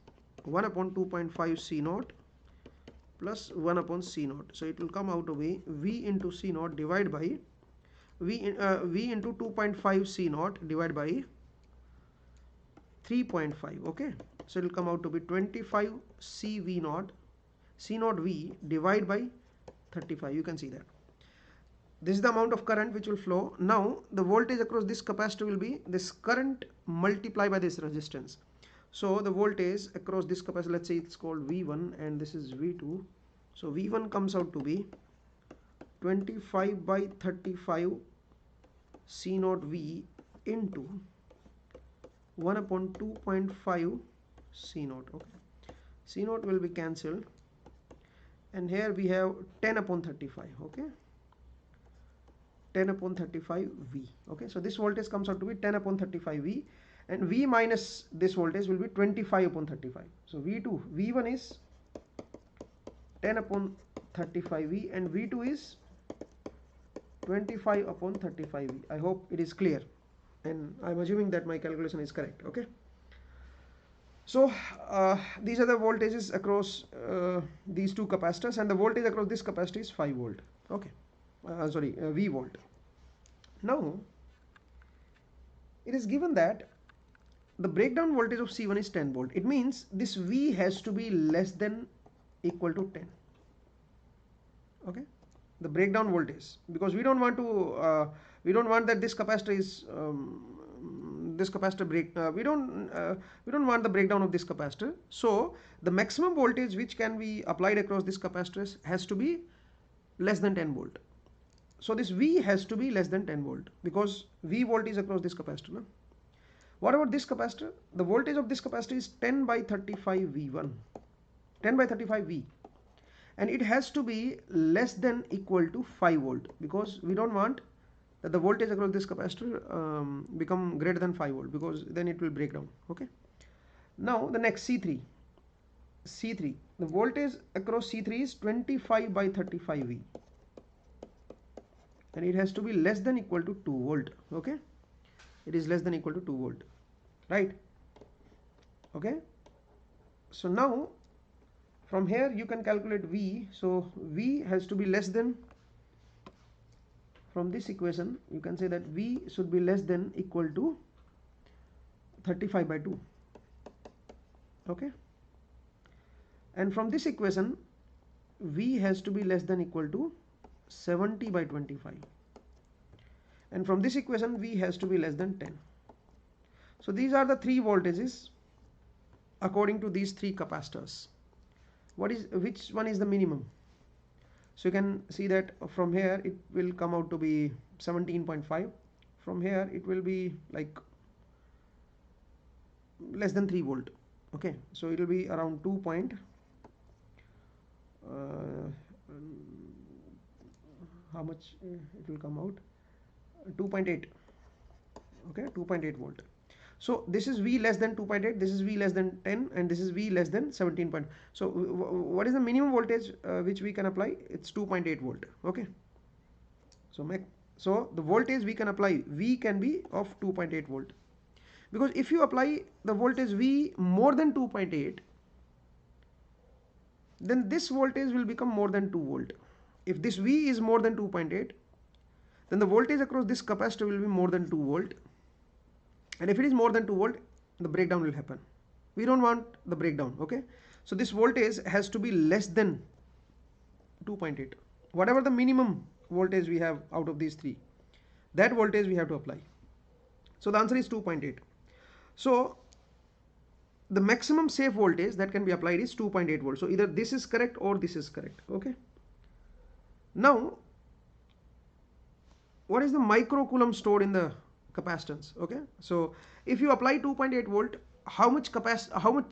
Speaker 1: 1 upon 2.5 C0 plus 1 upon C0. So it will come out to be V into C0 divided by V into 2.5 C0 divided by 3.5. Okay, so it will come out to be 25 CV0 C0 V divided by 35. You can see that this is the amount of current which will flow. Now the voltage across this capacitor will be this current multiplied by this resistance. So the voltage across this capacitor, let's say it's called V1 and this is V2. So V1 comes out to be 25 by 35 C0 V into 1 upon 2.5 C0. Okay, C0 will be cancelled, and here we have 10 upon 35. Okay, 10 upon 35 V. Okay, so this voltage comes out to be 10 upon 35 V, and V minus this voltage will be 25 upon 35. So V1 is 10 upon 35 V, and V2 is 25 upon 35 V. I hope it is clear, and I'm assuming that my calculation is correct. Okay, so these are the voltages across these two capacitors, and the voltage across this capacitor is 5 volt. Okay, V volt. Now it is given that the breakdown voltage of C1 is 10 volt. It means this V has to be less than equal to 10. Okay, the breakdown voltage, because we don't want that this capacitor is we don't want the breakdown of this capacitor. So the maximum voltage which can be applied across this capacitor has to be less than 10 volt. So this V has to be less than 10 volt, because V volt is across this capacitor. No? What about this capacitor? The voltage of this capacitor is 10 by 35 V1, 10 by 35 V, and it has to be less than equal to 5 volt, because we don't want that the voltage across this capacitor become greater than 5 volt, because then it will break down. Okay, now the next C3. C3. The voltage across C3 is 25 by 35 V, and it has to be less than equal to 2 volt. Okay, it is less than equal to 2 volt, right? Okay, so now from here you can calculate V. So V has to be less than, from this equation you can say that V should be less than equal to 35 by 2. Okay, and from this equation V has to be less than equal to 70 by 25, and from this equation V has to be less than 10. So these are the three voltages according to these three capacitors. Which one is the minimum? So you can see that from here it will come out to be 17.5. From here it will be like less than 3 volt. Okay, so it will be around 2 point how much it will come out, 2.8. okay, 2.8 volt. So this is V less than 2.8, this is V less than 10, and this is V less than 17 point. So what is the minimum voltage which we can apply? It's 2.8 volt. Okay, so the voltage we can apply, V can be of 2.8 volt, because if you apply the voltage V more than 2.8, then this voltage will become more than 2 volt. If this V is more than 2.8, then the voltage across this capacitor will be more than 2 volt. And if it is more than 2 volt, the breakdown will happen. We don't want the breakdown. Okay, so this voltage has to be less than 2.8. Whatever the minimum voltage we have out of these three, that voltage we have to apply. So the answer is 2.8. So the maximum safe voltage that can be applied is 2.8 volt. So either this is correct or this is correct. Okay, now what is the microcoulomb stored in the capacitance? Okay, so if you apply 2.8 volt, how much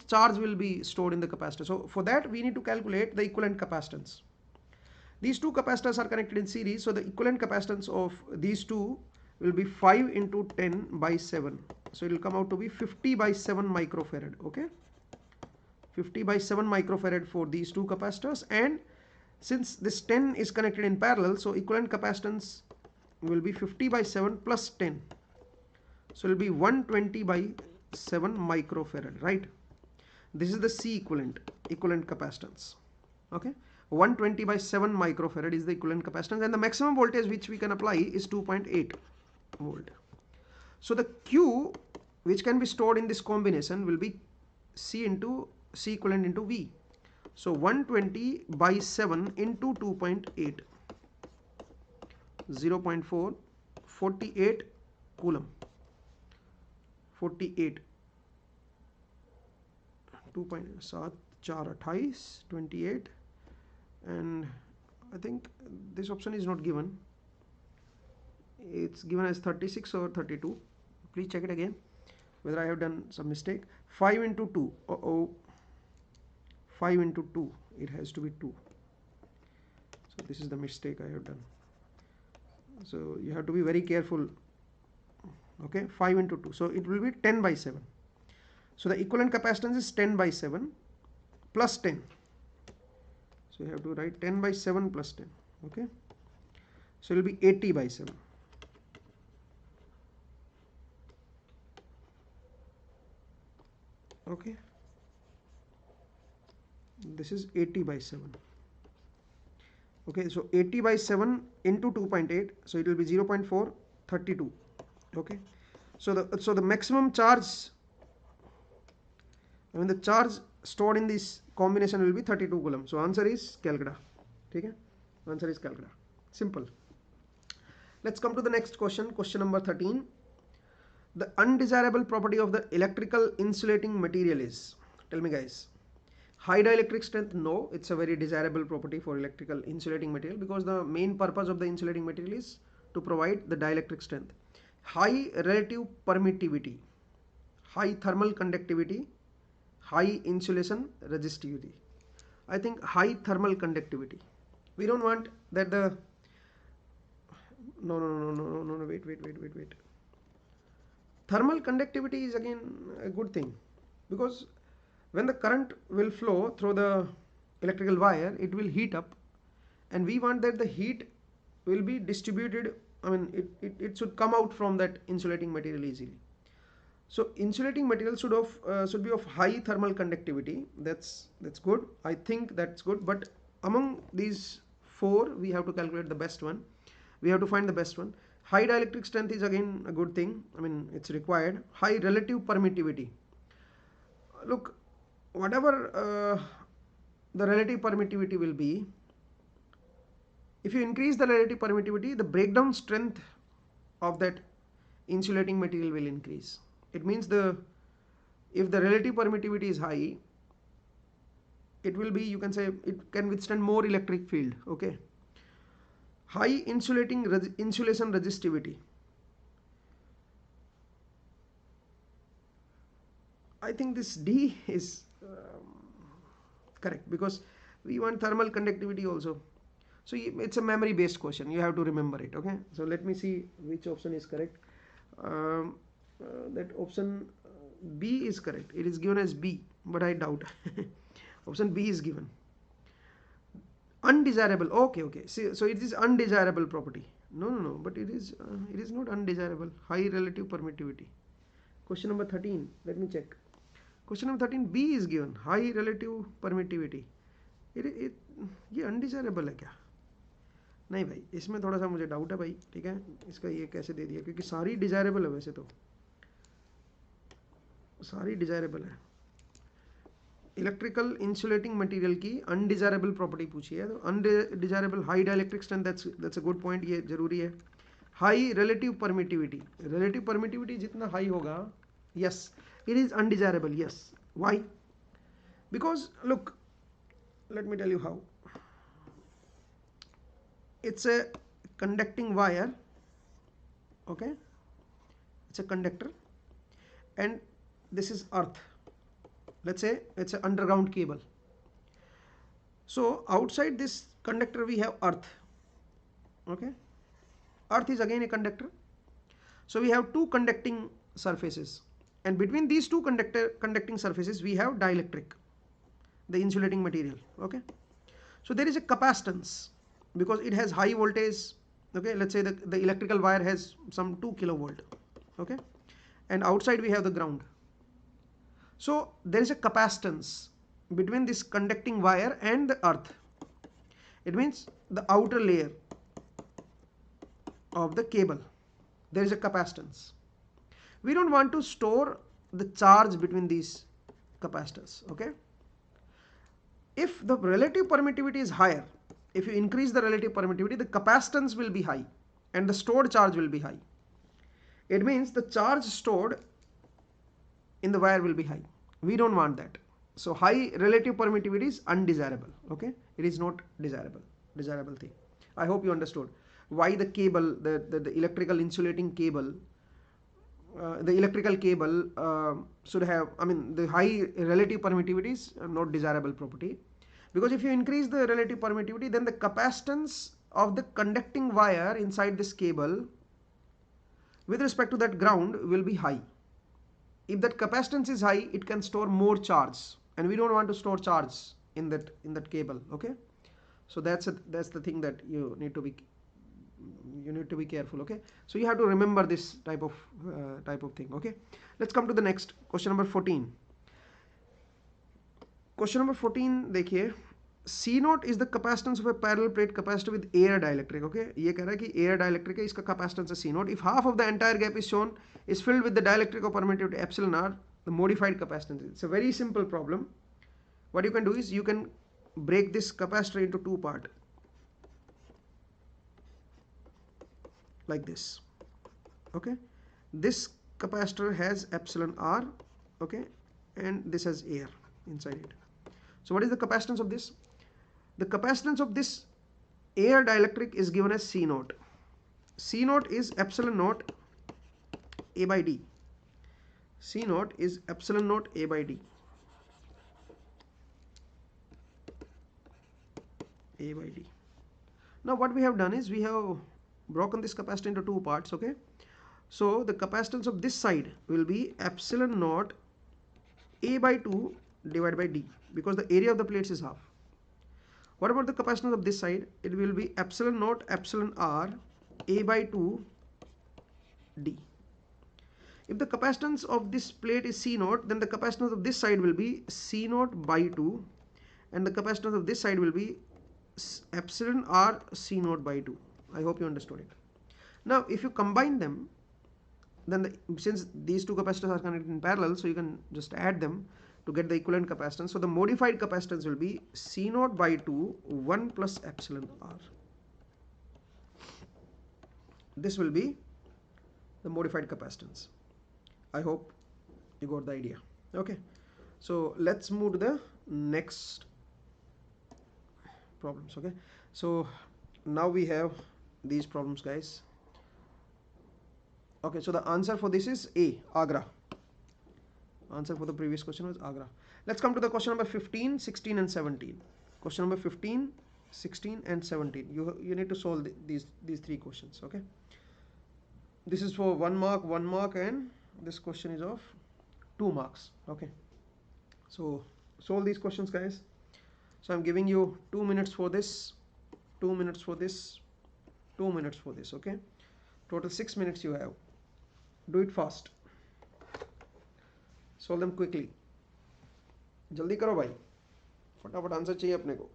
Speaker 1: charge will be stored in the capacitor? So for that we need to calculate the equivalent capacitance. These two capacitors are connected in series, so the equivalent capacitance of these two will be 5 into 10 by 7. So it will come out to be 50 by 7 microfarad. Okay, 50 by 7 microfarad for these two capacitors, and since this 10 is connected in parallel, so equivalent capacitance will be 50 by 7 plus 10. So it will be 120 by 7 microfarad, right? This is the C equivalent capacitance. Okay, 120 by 7 microfarad is the equivalent capacitance, and the maximum voltage which we can apply is 2.8 volt. So the Q which can be stored in this combination will be C equivalent into V. So 120 by 7 into 2.8, 0.4, 48 coulomb. 48, 2.7, 4, 28, 28, and I think this option is not given. It's given as 36 or 32. Please check it again whether I have done some mistake. 5 into 2. 5 into 2. It has to be 2. So this is the mistake I have done. So you have to be very careful. Okay, 5 into 2. So it will be 10 by 7. So the equivalent capacitance is 10 by 7 plus 10. So you have to write 10 by 7 plus 10. Okay, so it will be 80 by 7. Okay, this is 80 by 7. Okay, so 80 by 7 into 2.8, so it will be 0.4, 32. Okay, so the maximum charge, the charge stored in this combination will be 32 coulomb. So answer is Calcutta. Okay, answer is Calcutta. Simple. Let's come to the next question. Question number 13. The undesirable property of the electrical insulating material is, tell me guys. High dielectric strength? No, it's a very desirable property for electrical insulating material, because the main purpose of the insulating material is to provide the dielectric strength. High relative permittivity, high thermal conductivity, high insulation resistivity. I think high thermal conductivity. We don't want that the no, wait. Thermal conductivity is again a good thing, because When the current will flow through the electrical wire, it will heat up, and we want that the heat will be distributed, I mean it should come out from that insulating material easily. So insulating material should be of high thermal conductivity. That's good. I think that's good. But among these four, we have to calculate the best one. We have to find the best one. High dielectric strength is again a good thing. I mean, it's required. High relative permittivity. Look, whatever the relative permittivity will be, if you increase the relative permittivity, the breakdown strength of that insulating material will increase. It means if the relative permittivity is high, it will be, you can say, it can withstand more electric field. Okay. High insulation resistivity. I think this D is correct, because we want thermal conductivity also. So it's a memory based question. You have to remember it. Okay. So let me see which option is correct. That option B is correct. It is given as B, but I doubt. Option B is given. Undesirable. Okay. See, so it is undesirable property. No. But it is not undesirable. High relative permittivity. Question number 13. Let me check. Question number 13. B is given. High relative permittivity. ये undesirable है क्या? नहीं भाई, इसमें थोड़ा सा मुझे doubt है भाई. ठीक है, इसका ये कैसे दे दिया, क्योंकि सारी डिजायरेबल है. वैसे तो सारी डिजायरेबल है. इलेक्ट्रिकल इंसुलेटिंग मटेरियल की अनडिजायरेबल प्रॉपर्टी पूछी है, तो undesirable high dielectric strength, that's a good point, ये जरूरी है. हाई रिलेटिव परमिटिविटी जितना हाई होगा, yes it is undesirable. Yes, why? Because look, let me tell you how. It's a conducting wire. Okay, it's a conductor, and this is earth. Let's say it's an underground cable. So outside this conductor we have earth. Okay, earth is again a conductor. So we have two conducting surfaces, and between these two conducting surfaces we have dielectric, the insulating material. Okay, so there is a capacitance because it has high voltage. Okay, let's say the electrical wire has some 2 kilovolt. Okay, and outside we have the ground. So there is a capacitance between this conducting wire and the earth. It means the outer layer of the cable, there is a capacitance. We don't want to store the charge between these capacitors. Okay, if the relative permittivity is higher, if you increase the relative permittivity, the capacitance will be high and the stored charge will be high. It means the charge stored in the wire will be high. We don't want that. So high relative permittivity is undesirable. Okay, it is not desirable thing. I hope you understood why the cable, the electrical insulating cable, the electrical cable should have, I mean, the high relative permittivity is not desirable property, because if you increase the relative permittivity, then the capacitance of the conducting wire inside this cable with respect to that ground will be high. If that capacitance is high, it can store more charge, and we don't want to store charge in that cable. Okay, so that's the thing that you need to be careful. Okay, so you have to remember this type of thing. Okay, let's come to the next question, number 14. Question number 14 देखिए, C0 is the capacitance of a parallel plate capacitor with air dielectric. Okay, ये कह रहा है कि air dielectric है, इसका capacitance है C0. If half of the entire gap is shown is filled with the dielectric of permittivity epsilon r, the modified capacitance. It's a very simple problem. What you can do is you can break this capacitor into two parts, like this. Okay, this capacitor has epsilon r. Okay, and this has air inside it. So what is the capacitance of this? The capacitance of this air dielectric is given as C0. C0 is epsilon naught A by D. C0 is epsilon naught A by D. A by D. Now what we have done is we have broken this capacitor into two parts. Okay, so the capacitance of this side will be epsilon naught A by 2 divided by d, because the area of the plates is half. What about the capacitance of this side? It will be epsilon naught epsilon r a by 2 d. If the capacitance of this plate is C naught, then the capacitance of this side will be C naught by 2, and the capacitance of this side will be epsilon r C naught by 2. I hope you understood it. Now if you combine them, then since these two capacitors are connected in parallel, so you can just add them to get the equivalent capacitance. So the modified capacitance will be C naught by 2 1 plus epsilon r. This will be the modified capacitance. I hope you got the idea. Okay, so let's move to the next problems. Okay, so now we have these problems, guys. Okay, so the answer for this is A, Agra. Answer for the previous question was Agra. Let's come to the question number 15, 16 and 17. Question number 15, 16 and 17. You need to solve these three questions. Okay, this is for 1 mark, and this question is of 2 marks. Okay, so solve these questions, guys. So I'm giving you 2 minutes for this, 2 minutes for this, 2 minutes for this. Okay, total 6 minutes you have. Do it fast. Solve them quickly. जल्दी करो भाई, फटाफट answer चाहिए अपने को.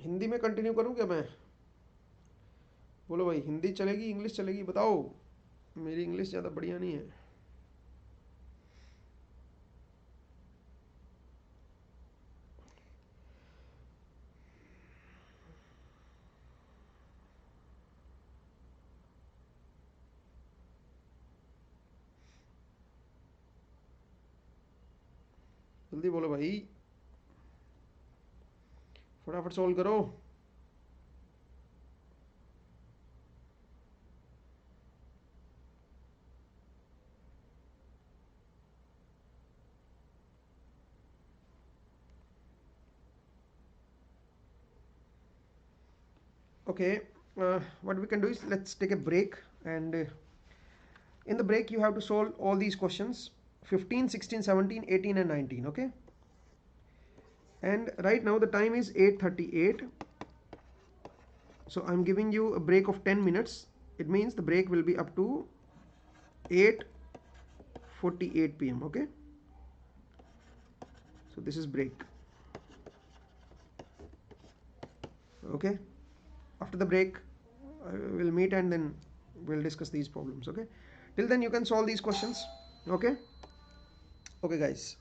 Speaker 1: हिंदी में continue करूं क्या मैं? बोलो भाई, हिंदी चलेगी इंग्लिश चलेगी? बताओ, मेरी इंग्लिश ज़्यादा बढ़िया नहीं है. जल्दी बोलो भाई, फटाफट सॉल्व करो. Okay, what we can do is let's take a break, and in the break you have to solve all these questions 15, 16, 17, 18 and 19. Okay, and right now the time is 8:38, so I'm giving you a break of 10 minutes. It means the break will be up to 8:48 p.m. Okay, so this is break. Okay, after the break we'll meet and then we'll discuss these problems. Okay, till then you can solve these questions. Okay, okay guys.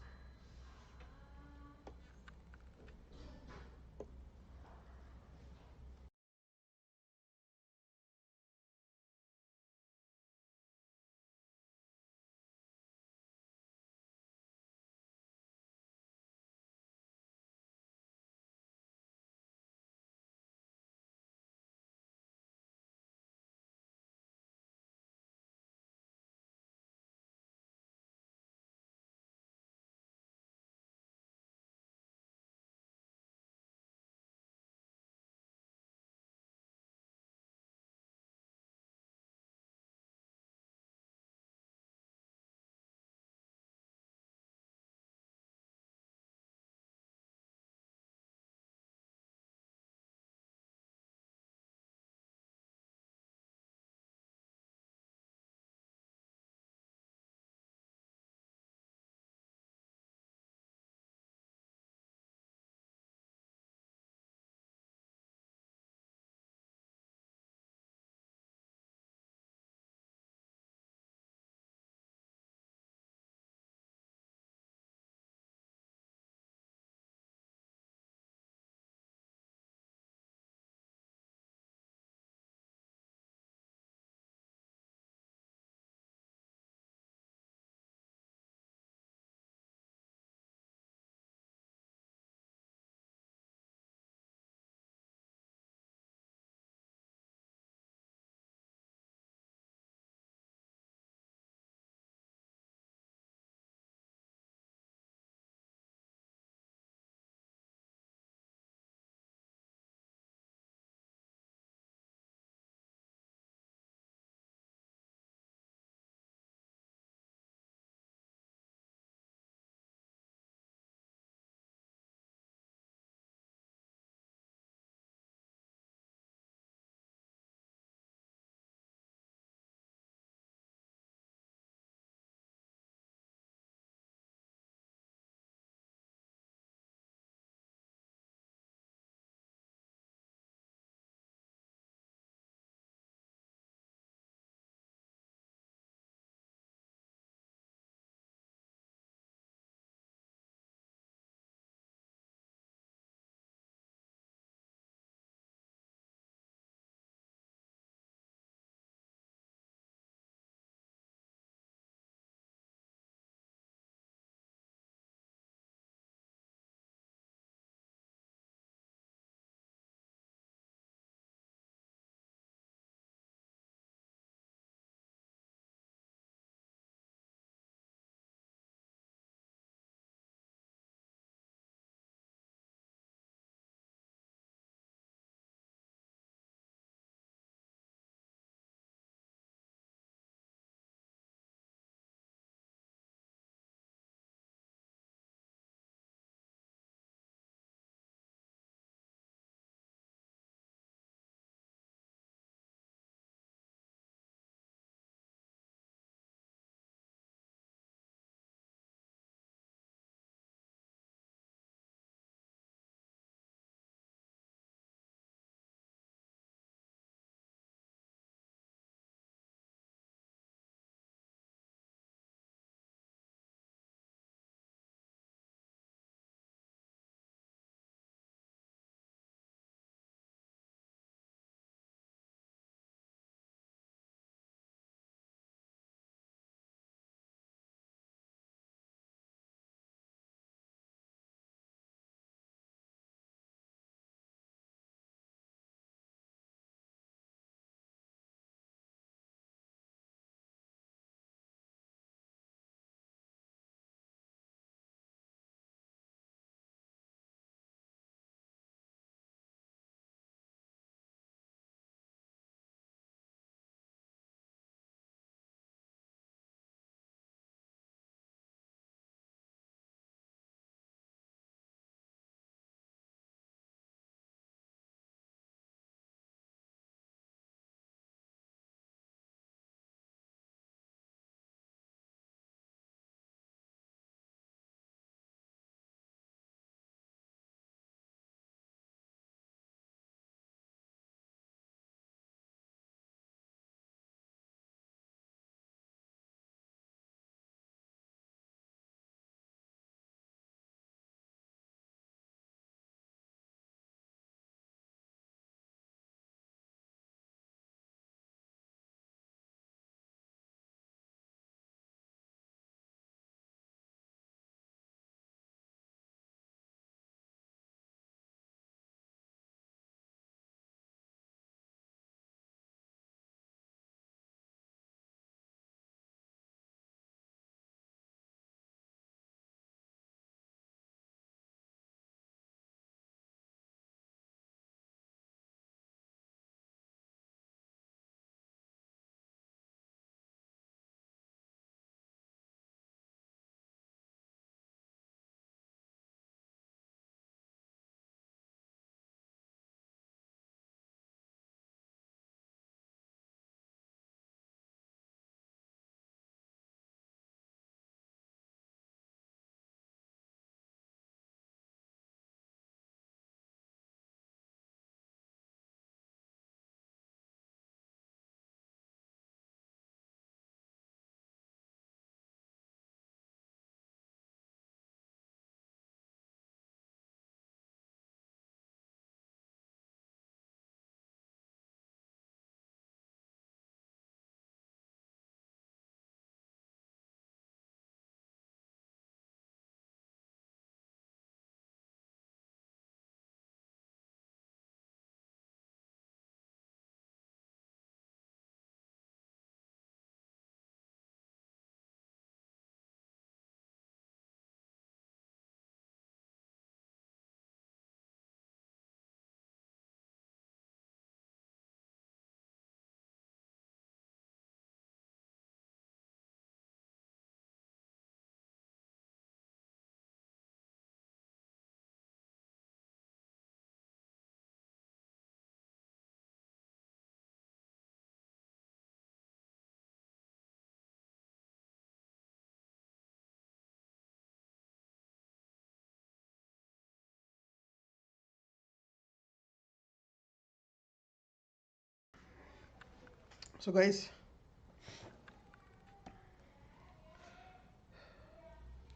Speaker 1: So guys,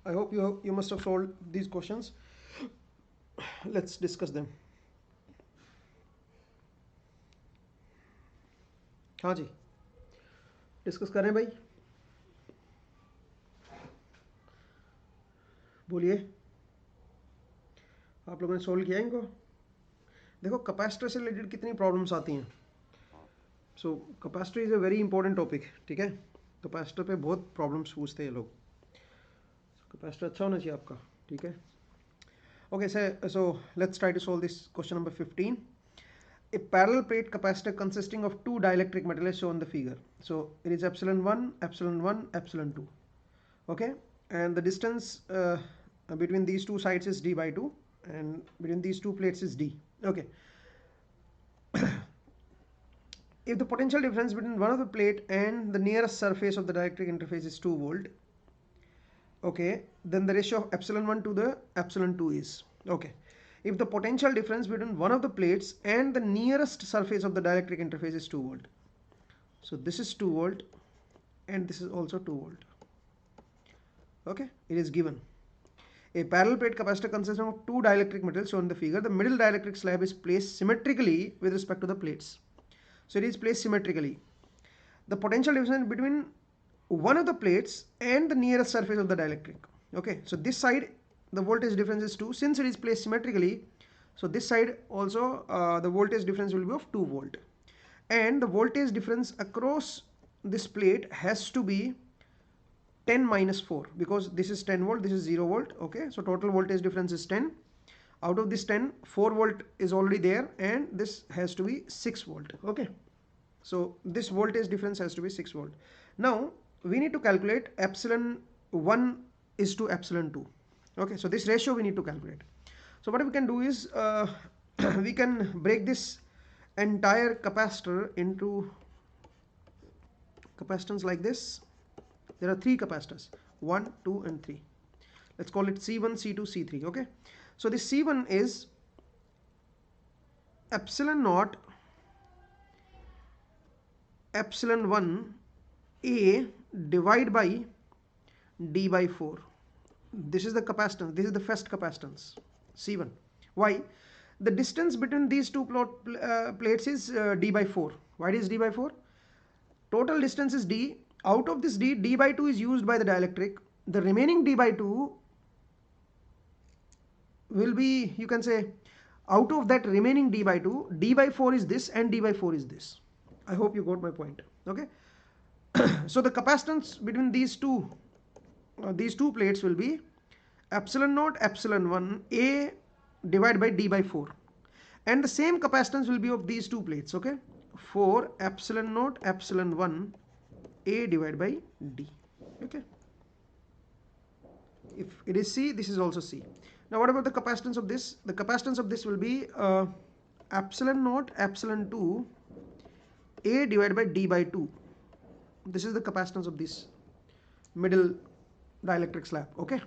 Speaker 1: I hope you must have solved these questions. Let's discuss them. हाँ जी, discuss करें भाई, बोलिए। आप लोगों ने solve किया इनको? देखो कैपेसिटर से रिलेटेड कितनी प्रॉब्लम्स आती हैं। So capacitor is a very important topic, ठीक है। कैपेसिटर पे बहुत प्रॉब्लम्स पूछते हैं लोग। कैपेसिटर अच्छा होना चाहिए आपका, ठीक है। Okay, so let's try to solve this question number 15. A parallel plate capacitor consisting of two dielectric metals shown in the figure. So it is epsilon 1, epsilon 1, epsilon 2. Okay, and the distance between these two sides is d by 2, and between these two plates is d. Okay. If the potential difference between one of the plate and the nearest surface of the dielectric interface is 2 volt, okay, then the ratio of epsilon 1 to the epsilon 2 is, okay, if the potential difference between one of the plates and the nearest surface of the dielectric interface is 2 volt. So this is 2 volt and this is also 2 volt. Okay, it is given. A parallel plate capacitor consisting of two dielectric metals shown in the figure. The middle dielectric slab is placed symmetrically with respect to the plates. So it is placed symmetrically. The potential difference between one of the plates and the nearest surface of the dielectric. Okay, so this side the voltage difference is 2. Since it is placed symmetrically, so this side also the voltage difference will be of 2 volt. And the voltage difference across this plate has to be 10 minus 4, because this is 10 volt, this is 0 volt. Okay, so total voltage difference is 10. Out of this 10, 4 volt is already there, and this has to be 6 volt. Okay, so this voltage difference has to be 6 volt. Now we need to calculate epsilon 1 is to epsilon 2. Okay, so this ratio we need to calculate. So what we can do is we can break this entire capacitor into capacitance like this. There are 3 capacitors, 1, 2 and 3. Let's call it C1, C2, C3. Okay, so this C1 is epsilon naught epsilon 1 A divided by d by 4. This is the capacitance, this is the first capacitance, C1. Why? The distance between these two plates is d by 4. Why it is d by 4? Total distance is d. Out of this d by 2 is used by the dielectric. The remaining d by 2 will be, you can say, out of that remaining d by 2, d by 4 is this and d by 4 is this. I hope you got my point. Okay. So the capacitance between these two plates will be epsilon naught epsilon 1 A divided by d by 4, and the same capacitance will be of these two plates. Okay, 4 epsilon naught epsilon 1 A divided by d. Okay, if it is C, this is also C. Now what about the capacitance of this? The capacitance of this will be epsilon naught epsilon 2 A divided by d by 2. This is the capacitance of this middle dielectric slab. Okay.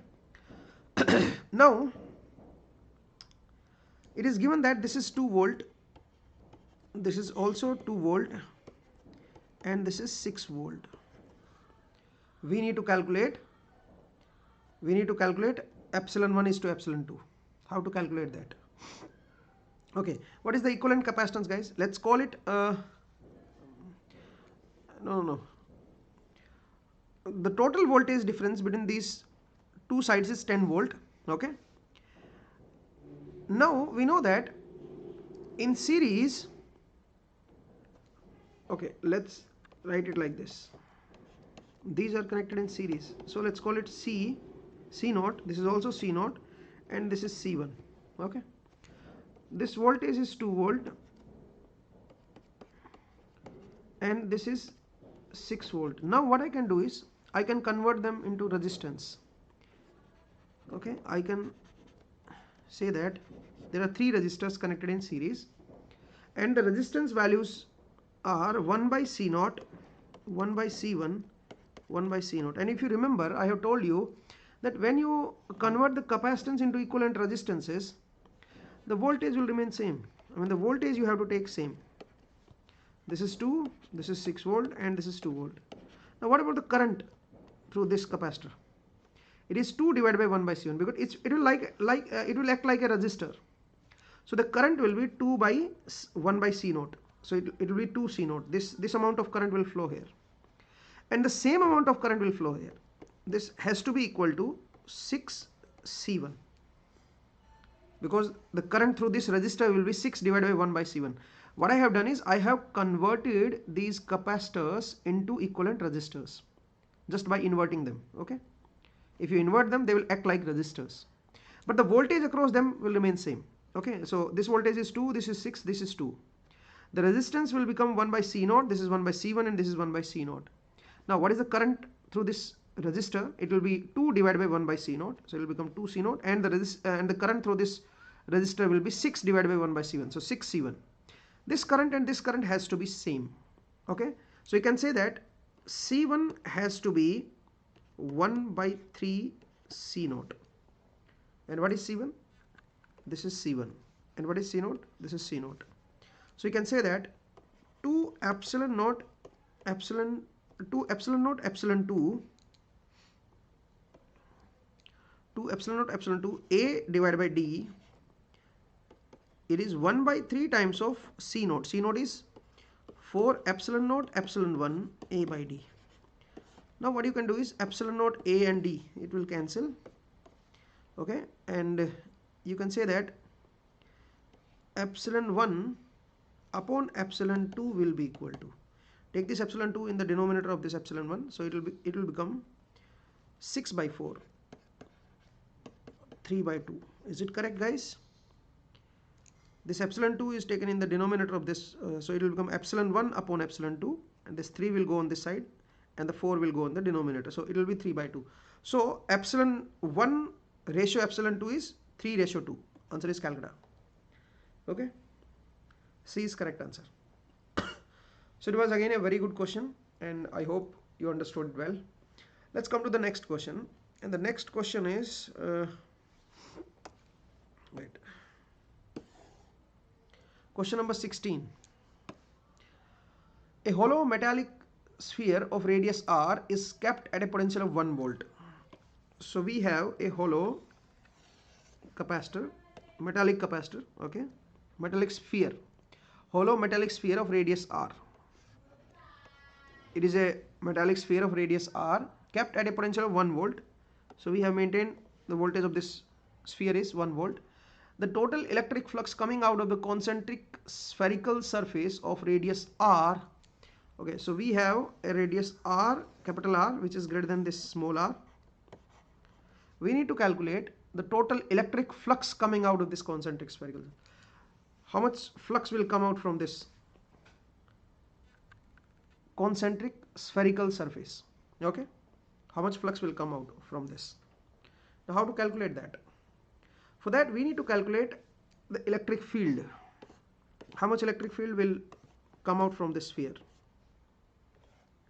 Speaker 1: Now it is given that this is 2 volt, this is also 2 volt, and this is 6 volt. We need to calculate epsilon 1 is to epsilon 2. How to calculate that? Okay, what is the equivalent capacitance, guys? Let's call it the total voltage difference between these two sides is 10 volt. Okay, now we know that in series, okay, let's write it like this. These are connected in series, so let's call it C naught. This is also C naught, and this is C1. Okay, this voltage is 2 volt and this is 6 volt. Now what I can do is I can convert them into resistance. Okay, I can say that there are 3 resistors connected in series, and the resistance values are 1 by C naught, 1 by C1, 1 by C naught. And if you remember, I have told you that when you convert the capacitance into equivalent resistances, the voltage will remain same. I mean, the voltage you have to take same. This is 2, this is 6 volt, and this is 2 volt. Now what about the current through this capacitor? It is 2 divided by 1 by C1 because it will it will act like a resistor. So the current will be 2 by 1 by C0. So it will be 2 C0. This amount of current will flow here, and the same amount of current will flow here. This has to be equal to 6 C1 because the current through this resistor will be 6 divided by 1 by C1. What I have done is I have converted these capacitors into equivalent resistors just by inverting them. Okay, if you invert them, they will act like resistors, but the voltage across them will remain same. Okay, so this voltage is 2, this is 6, this is 2. The resistance will become 1 by C0, this is 1 by C1, and this is 1 by C0. Now what is the current through this resistor? It will be 2 divided by 1 by C0, so it will become 2 C0, and the current through this resistor will be 6 divided by 1 by C1, so 6 C1. This current and this current has to be same. Okay, so you can say that C1 has to be 1 by 3 C0. And what is C1? This is C1. And what is C0? This is C0. So you can say that 2 epsilon naught epsilon 2 epsilon naught epsilon 2 2 epsilon naught epsilon 2 A divided by D, it is 1 by 3 times of C0. C0 is 4 epsilon naught epsilon 1 A by D. Now what you can do is epsilon naught A and D, it will cancel. Okay, and you can say that epsilon 1 upon epsilon 2 will be equal to, take this epsilon 2 in the denominator of this epsilon 1, so it will become 6 by 4, 3 by 2. Is it correct, guys? This epsilon 2 is taken in the denominator of this, so it will become epsilon 1 upon epsilon 2, and this 3 will go on this side and the 4 will go on the denominator, so it will be 3 by 2. So epsilon 1 ratio epsilon 2 is 3 ratio 2. Answer is Calcutta. Okay, C is correct answer. So it was again a very good question, and I hope you understood it well. Let's come to the next question, and the next question is question number 16. A hollow metallic sphere of radius r is kept at a potential of 1 volt. So we have a hollow capacitor, metallic capacitor, okay, metallic sphere, hollow metallic sphere of radius r. It is a metallic sphere of radius r kept at a potential of 1 volt. So we have maintained the voltage of this sphere is 1 volt. The total electric flux coming out of the concentric spherical surface of radius r. Okay, so we have a radius r, capital R, which is greater than this small r. We need to calculate the total electric flux coming out of this concentric spherical. How much flux will come out from this concentric spherical surface? Okay, how much flux will come out from this? Now how to calculate that? For that we need to calculate the electric field. How much electric field will come out from this sphere?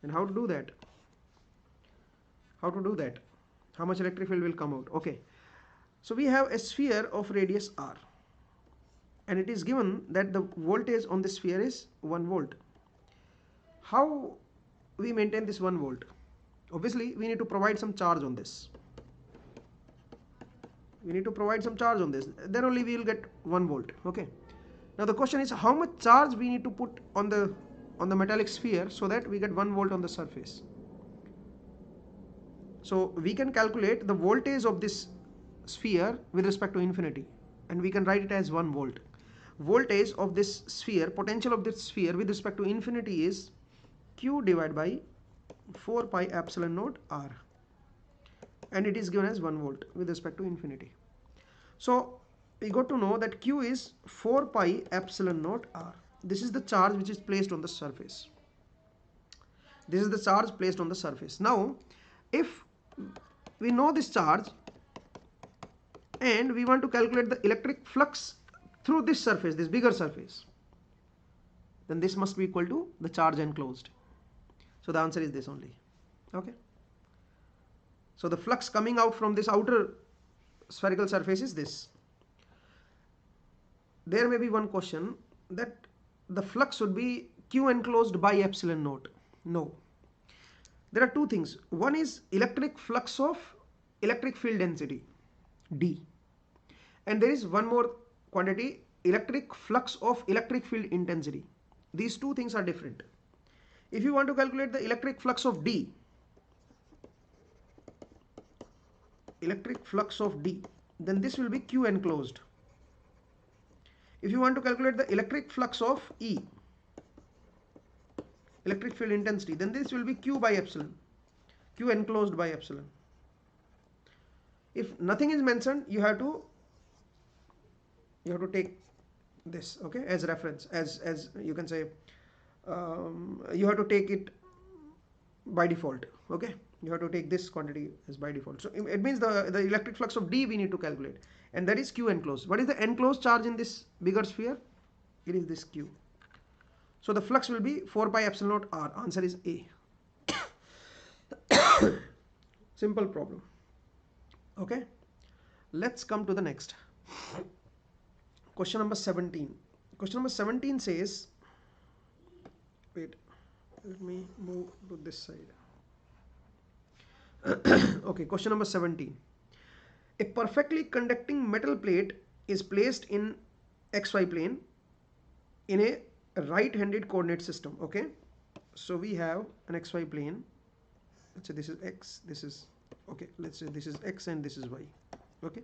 Speaker 1: And how to do that? How to do that? How much electric field will come out? Okay, so we have a sphere of radius r, and it is given that the voltage on this sphere is 1 volt. How we maintain this 1 volt? Obviously we need to provide some charge on this. We need to provide some charge on this, then only we will get 1 volt. Okay, now the question is how much charge we need to put on the metallic sphere so that we get 1 volt on the surface. So we can calculate the voltage of this sphere with respect to infinity, and we can write it as 1 volt. Voltage of this sphere, potential of this sphere with respect to infinity is Q divided by 4 pi epsilon naught r, and it is given as 1 volt with respect to infinity. So we got to know that Q is 4 pi epsilon naught r. This is the charge which is placed on the surface. This is the charge placed on the surface. Now if we know this charge and we want to calculate the electric flux through this surface, this bigger surface, then this must be equal to the charge enclosed. So the answer is this only. Okay, so the flux coming out from this outer spherical surface is this. There may be one question that the flux would be Q enclosed by epsilon naught? No. There are two things. One is electric flux of electric field density, D. And there is one more quantity, electric flux of electric field intensity. These two things are different. If you want to calculate the electric flux of D, then this will be Q enclosed. If you want to calculate the electric flux of E, electric field intensity, then this will be Q by epsilon, Q enclosed by epsilon. If nothing is mentioned, you have to take this, okay, as reference, as you can say, you have to take it by default, okay. You have to take this quantity as by default. So it means the electric flux of D we need to calculate, and that is Q enclosed. What is the enclosed charge in this bigger sphere? It is this Q. So the flux will be 4 pi epsilon naught R. Answer is A. Simple problem. Okay. Let's come to the next. Question number 17. Question number 17 says, wait, let me move to this side. Okay, question number 17. A perfectly conducting metal plate is placed in XY plane in a right-handed coordinate system. Okay, so we have an XY plane. Let's say this is X, this is, okay, let's say this is X and this is Y. Okay,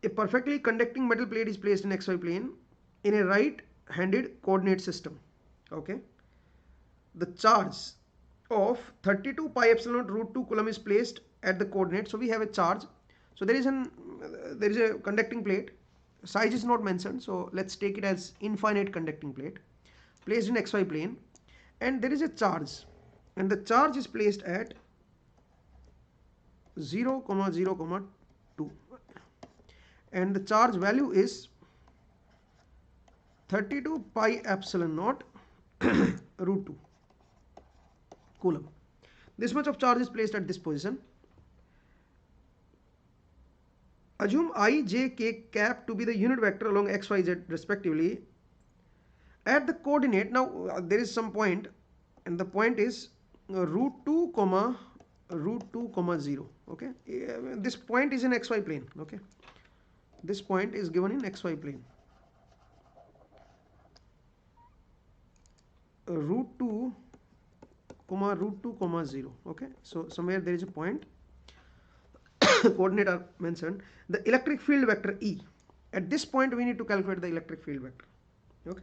Speaker 1: a perfectly conducting metal plate is placed in XY plane in a right-handed coordinate system. Okay, the charge of 32 pi epsilon root 2 coulomb is placed at the coordinate. So we have a charge. So there is a conducting plate. Size is not mentioned, so let's take it as infinite conducting plate placed in XY plane, and there is a charge, and the charge is placed at 0, 0, 2, and the charge value is 32 pi epsilon naught root 2 coulomb. This much of charge is placed at this position. Assume I, J, K cap to be the unit vector along X, Y, Z respectively at the coordinate. Now there is some point, and the point is root 2, 0. Okay, this point is in XY plane. Okay, this point is given in XY plane. Root 2, 0. Okay, so somewhere there is a point. Coordinate are mentioned. The electric field vector E. At this point we need to calculate the electric field vector. Okay,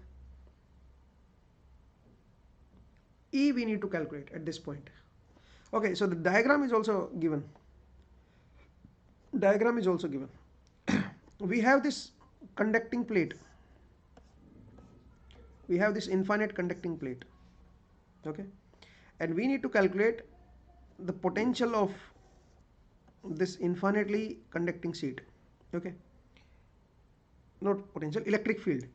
Speaker 1: E we need to calculate at this point. Okay, so the diagram is also given. We have this conducting plate. We have this infinite conducting plate. Okay, and we need to calculate the potential of this infinitely conducting sheet. Okay, not potential, electric field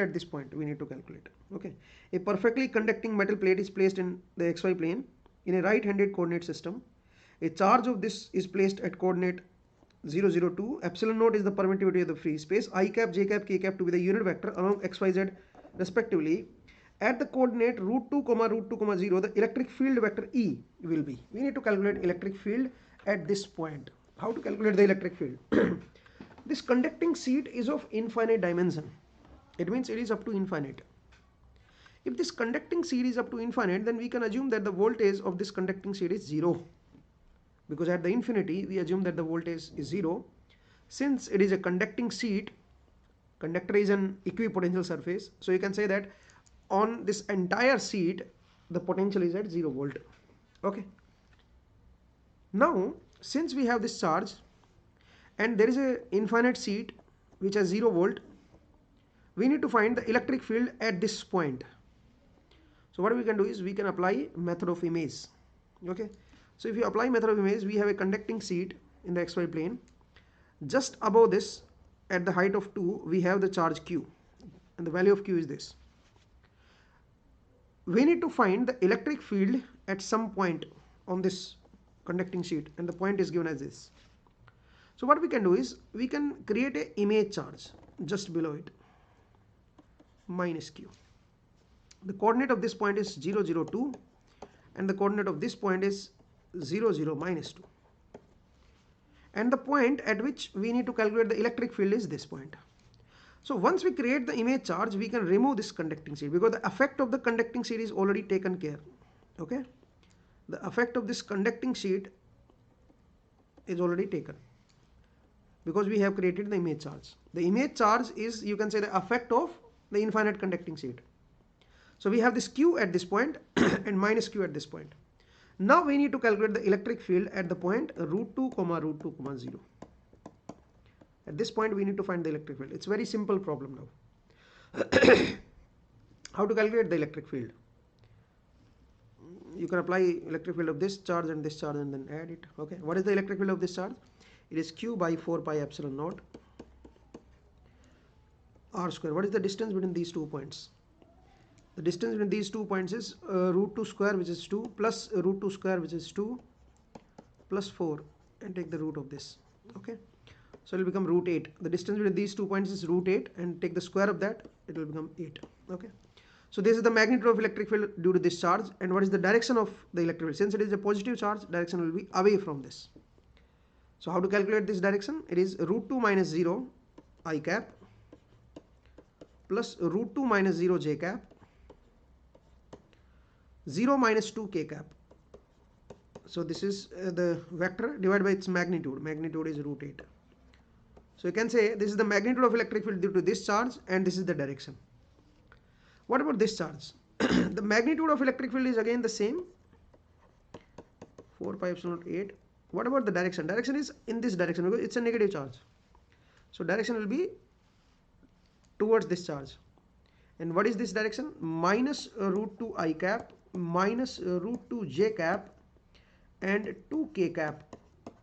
Speaker 1: at this point we need to calculate. Okay, a perfectly conducting metal plate is placed in the XY plane in a right-handed coordinate system. A charge of this is placed at coordinate 0, 0, 2. Epsilon naught is the permittivity of the free space. I cap, J cap, K cap to be the unit vector along X, Y, Z respectively. At the coordinate root 2, 0, the electric field vector E will be. We need to calculate electric field at this point. How to calculate the electric field? This conducting sheet is of infinite dimension. It means it is up to infinite. If this conducting sheet is up to infinite, then we can assume that the voltage of this conducting sheet is 0. Because at the infinity, we assume that the voltage is 0. Since it is a conducting sheet, conductor is an equipotential surface. So you can say that on this entire sheet, the potential is at 0 volt. Okay. Now, since we have this charge and there is a infinite sheet which has 0 volt, we need to find the electric field at this point. So what we can do is we can apply method of image. Okay, so if you apply method of image, we have a conducting sheet in the XY plane. Just above this, at the height of 2, we have the charge Q, and the value of Q is this. We need to find the electric field at some point on this conducting sheet, and the point is given as this. So what we can do is we can create a image charge just below it, minus Q. The coordinate of this point is 0, 0, 2, and the coordinate of this point is 0, 0, minus 2. And the point at which we need to calculate the electric field is this point. So once we create the image charge, we can remove this conducting sheet because the effect of the conducting sheet is already taken care. Okay, the effect of this conducting sheet is already taken because we have created the image charge. The image charge is, you can say, the effect of the infinite conducting sheet. So we have this Q at this point and minus Q at this point. Now we need to calculate the electric field at the point √2, √2, 0. At this point we need to find the electric field. It's a very simple problem now. How to calculate the electric field? You can apply electric field of this charge and then add it. Okay, what is the electric field of this charge? It is Q by 4 pi epsilon naught r square. What is the distance between these 2 points? The distance between these 2 points is √2 square, which is 2, plus √2 square, which is 2, plus 4, and take the root of this. Okay, so it will become √8. The distance between these 2 points is √8, and take the square of that, it will become 8. Okay, so this is the magnitude of electric field due to this charge. And what is the direction of the electric field? Since it is a positive charge, direction will be away from this. So how to calculate this direction? It is √2 minus 0 I cap plus √2 minus 0 j cap, 0 minus 2 k cap. So this is the vector divided by its magnitude. Magnitude is √8. So you can say this is the magnitude of electric field due to this charge, and this is the direction. What about this charge? The magnitude of electric field is again the same, 4 pi epsilon 8. What about the direction? Direction is in this direction because it's a negative charge. So direction will be towards this charge. And what is this direction? Minus √2 I cap minus √2 j cap and 2 k cap.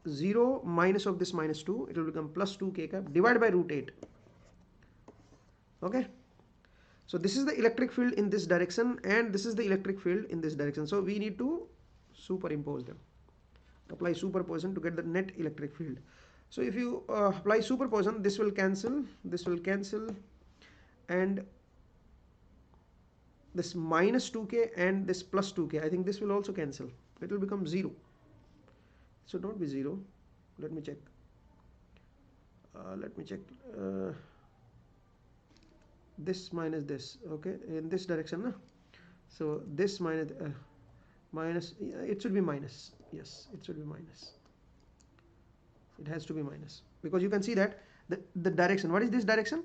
Speaker 1: 0 minus of this minus 2, it will become plus 2 k cap divided by √8. Okay, so this is the electric field in this direction, and this is the electric field in this direction. So we need to superimpose them, apply superposition to get the net electric field. So if you apply superposition, this will cancel, and this minus 2k and this plus 2k, I think this will also cancel. It will become 0. It should not be 0. Let me check. This minus this. Okay, in this direction, na? So this minus it should be minus. Yes, it should be minus. It has to be minus because you can see that the direction. What is this direction?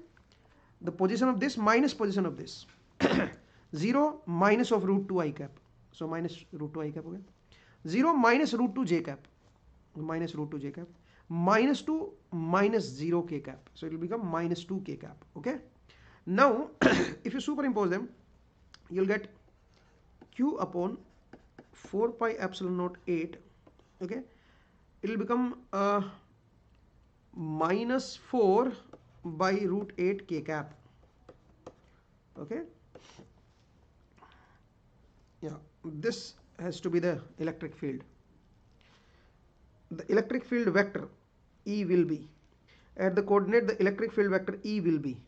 Speaker 1: The position of this minus position of this. 0 minus of √2 I cap. So minus √2 I cap. Okay. 0 minus √2 j cap. Minus √2 j cap. Minus 2 minus 0 k cap. So it will become minus 2 k cap. Okay. Now, if you superimpose them, you'll get Q upon 4 pi epsilon naught 8. Okay. It will become minus 4 by √8 k cap. Okay. Yeah, this has to be the electric field. The electric field vector E will be at the coordinate, the electric field vector E will be.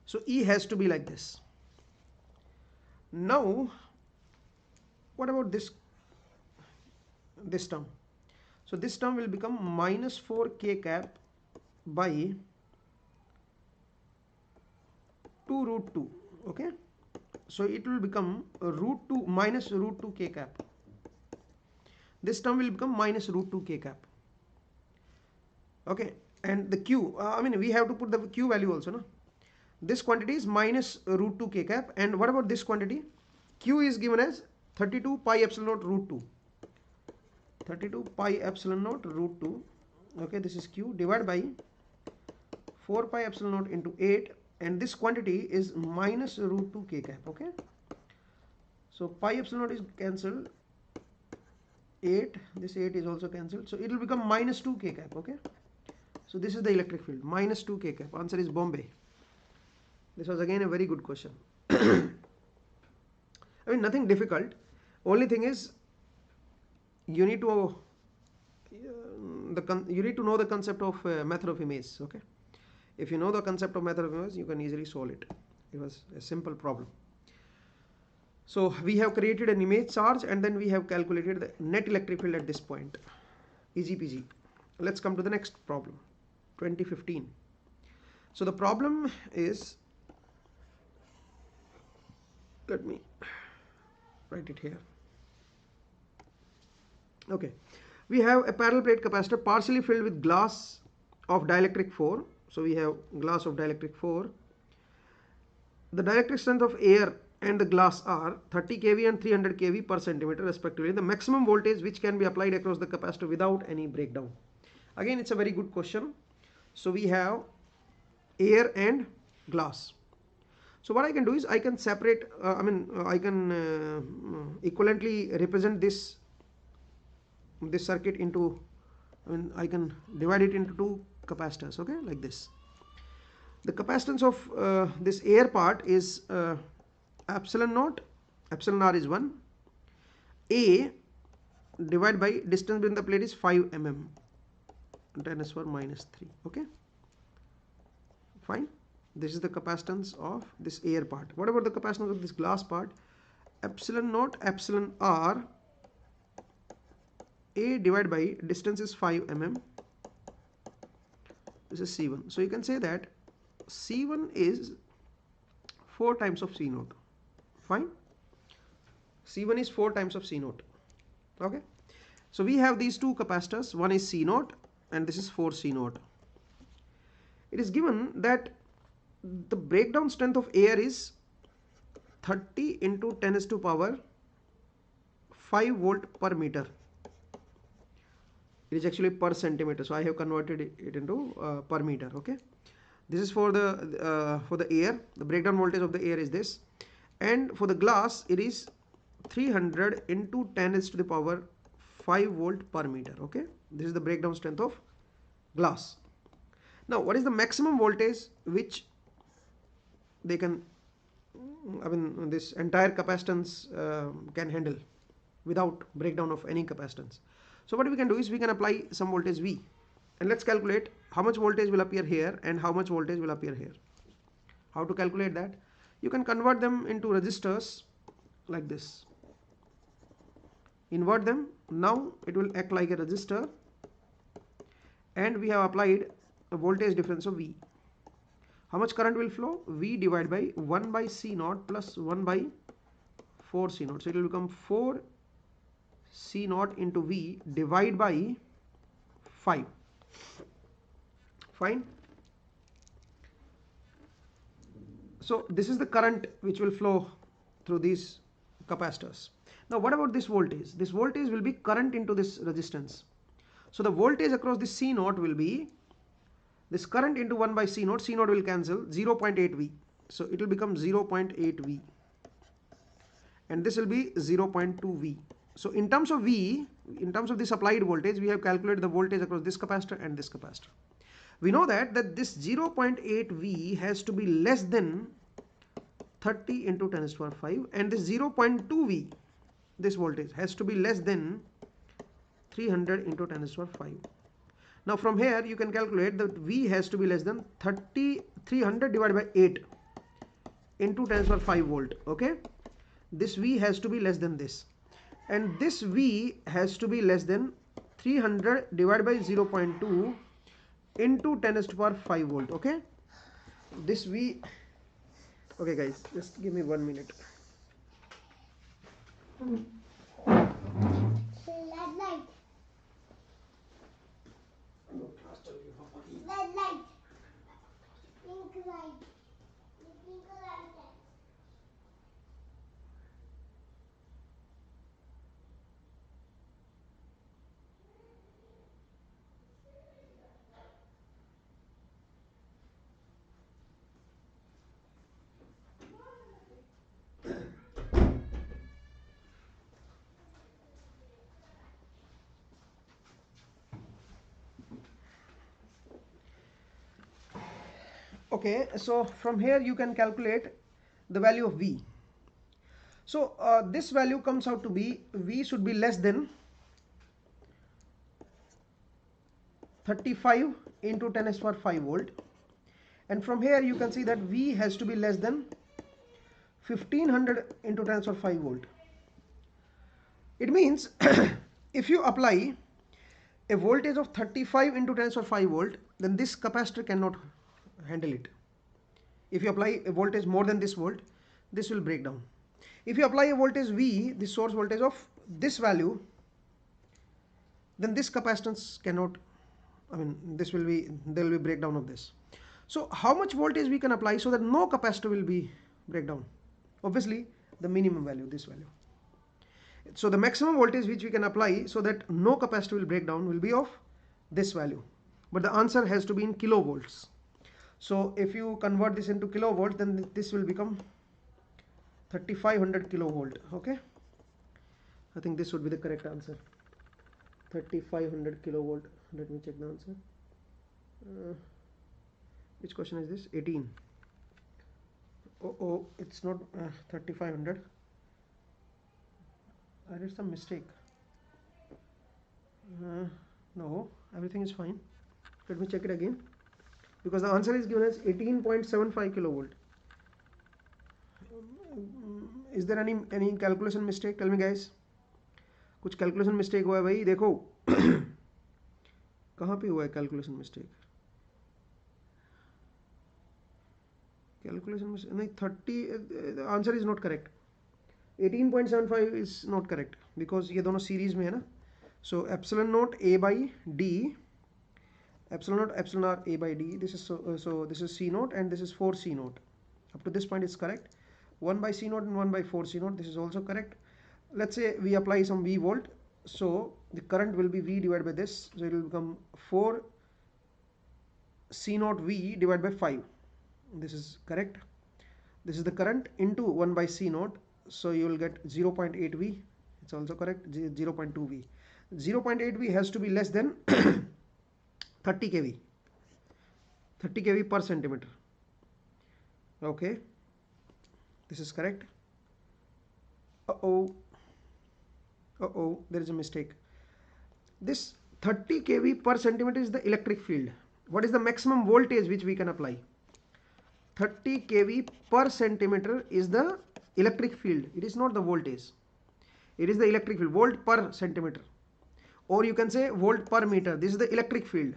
Speaker 1: So E has to be like this. Now, what about this term? So this term will become minus 4 k cap by 2 √2. Okay. So it will become √2 minus √2 k cap. This term will become minus √2 k cap. Okay, and the Q, we have to put the Q value also, no? This quantity is minus √2 k cap, and what about this quantity? Q is given as 32 pi epsilon naught √2. 32 pi epsilon naught √2. Okay, this is Q divided by 4 pi epsilon naught into 8. And this quantity is minus √2 k cap. Okay, so pi epsilon naught is cancelled, 8, this 8 is also cancelled, so it will become minus 2 k cap. Okay, so this is the electric field, minus 2 k cap. Answer is Bombay. This was again a very good question. Nothing difficult. Only thing is you need to know the concept of method of image. Okay, if you know the concept of method of image, you can easily solve it. It was a simple problem. So we have created an image charge and then we have calculated the net electric field at this point. Easy peasy. Let's come to the next problem. 2015. So the problem is, let me write it here. Okay, we have a parallel plate capacitor partially filled with glass of dielectric 4. So we have glass of dielectric 4. The dielectric strength of air and the glass are 30 kV and 300 kV per centimeter respectively. The maximum voltage which can be applied across the capacitor without any breakdown. Again, it's a very good question. So we have air and glass. So what I can do is I can separate, I can equivalently represent this circuit into, I can divide it into two capacitors, okay, like this. The capacitance of this air part is epsilon naught, epsilon r is 1, A divided by distance between the plate is 5 mm, 10⁻⁻3, okay, fine. This is the capacitance of this air part. What about the capacitance of this glass part? Epsilon naught, epsilon r, A divided by distance is 5 mm, this is C1. So you can say that C1 is 4 times of C0, fine. C1 is 4 times of C0, okay. So we have these two capacitors, one is C0 and this is 4 C0. It is given that the breakdown strength of air is 30 into 10 to the power 5 volt per meter. It is actually per centimeter, so I have converted it into per meter, okay. This is for the air. The breakdown voltage of the air is this, and for the glass it is 300 into 10 to the power 5 volt per meter, okay. This is the breakdown strength of glass. Now what is the maximum voltage which they can, this entire capacitance can handle without breakdown of any capacitance? So what we can do is we can apply some voltage V, and let's calculate how much voltage will appear here and how much voltage will appear here. How to calculate that? You can convert them into resistors like this. Invert them. Now it will act like a resistor, and we have applied a voltage difference of V. How much current will flow? V divided by 1 by C0 plus 1 by 4 C0. So it will become 4 C0 into V divided by 5. Fine. So this is the current which will flow through these capacitors. Now what about this voltage? This voltage will be current into this resistance. So the voltage across this C0 will be this current into 1 by C0. C0 will cancel, 0.8 V. So it will become 0.8 V. And this will be 0.2 V. So in terms of V, in terms of this applied voltage, we have calculated the voltage across this capacitor and this capacitor. We know that this 0.8 V has to be less than 30 into 10 to the power 5, and this 0.2 V, this voltage, has to be less than 300 into 10 to the power 5. Now from here you can calculate that V has to be less than 300 divided by 8 into 10 to the power 5 volt, okay. This V has to be less than this, and this V has to be less than 300 divided by 0.2 into 10 to the power 5 volt, okay. This V, okay guys, just give me 1 minute.
Speaker 2: Red light. Pink light. Pink light.
Speaker 1: Okay, so from here you can calculate the value of V. So this value comes out to be, V should be less than 35 into 10 to the power 5 volt, and from here you can see that V has to be less than 1500 into 10 to the 5 volt. It means if you apply a voltage of 35 into 10 to the 5 volt, then this capacitor cannot handle it. If you apply a voltage more than this volt, this will break down. If you apply a voltage V, the source voltage of this value, then this capacitance cannot, this will be, there will be breakdown of this. So how much voltage we can apply so that no capacitor will be breakdown? Obviously the minimum value, this value. So the maximum voltage which we can apply so that no capacitor will break down will be of this value. But the answer has to be in kilovolts. So if you convert this into kilovolt, then this will become 3500 kilovolt. Okay, I think this would be the correct answer. 3500 kilovolt. Let me check the answer. Which question is this? 18. Oh, it's not 3500. I did some mistake. No, everything is fine. Let me check it again, because the answer is given as 18.75 kilovolt. Is there any calculation mistake? Tell me guys. कुछ calculation mistake हुआ है भाई, देखो कहाँ पे हुआ है calculation mistake? Calculation mistake नहीं, 30, the answer is not correct. 18.75 is not correct because ये दोनों series में है ना. So epsilon naught A by D, epsilon naught epsilon R A by D. This is so this is C naught and this is 4 C naught. Up to this point is correct. 1 by C naught and 1 by 4 C naught. This is also correct. Let's say we apply some V volt. So the current will be V divided by this. So it will become 4 C naught V divided by 5. This is correct. This is the current into 1 by C naught. So you will get 0.8 V. It's also correct. 0.2 V. 0.8 V has to be less than 30 kV. 30 kV per centimeter. Okay. This is correct. There is a mistake. This 30 kV per centimeter is the electric field. What is the maximum voltage which we can apply? 30 kV per centimeter is the electric field. It is not the voltage. It is the electric field. Volt per centimeter. Or you can say volt per meter. This is the electric field.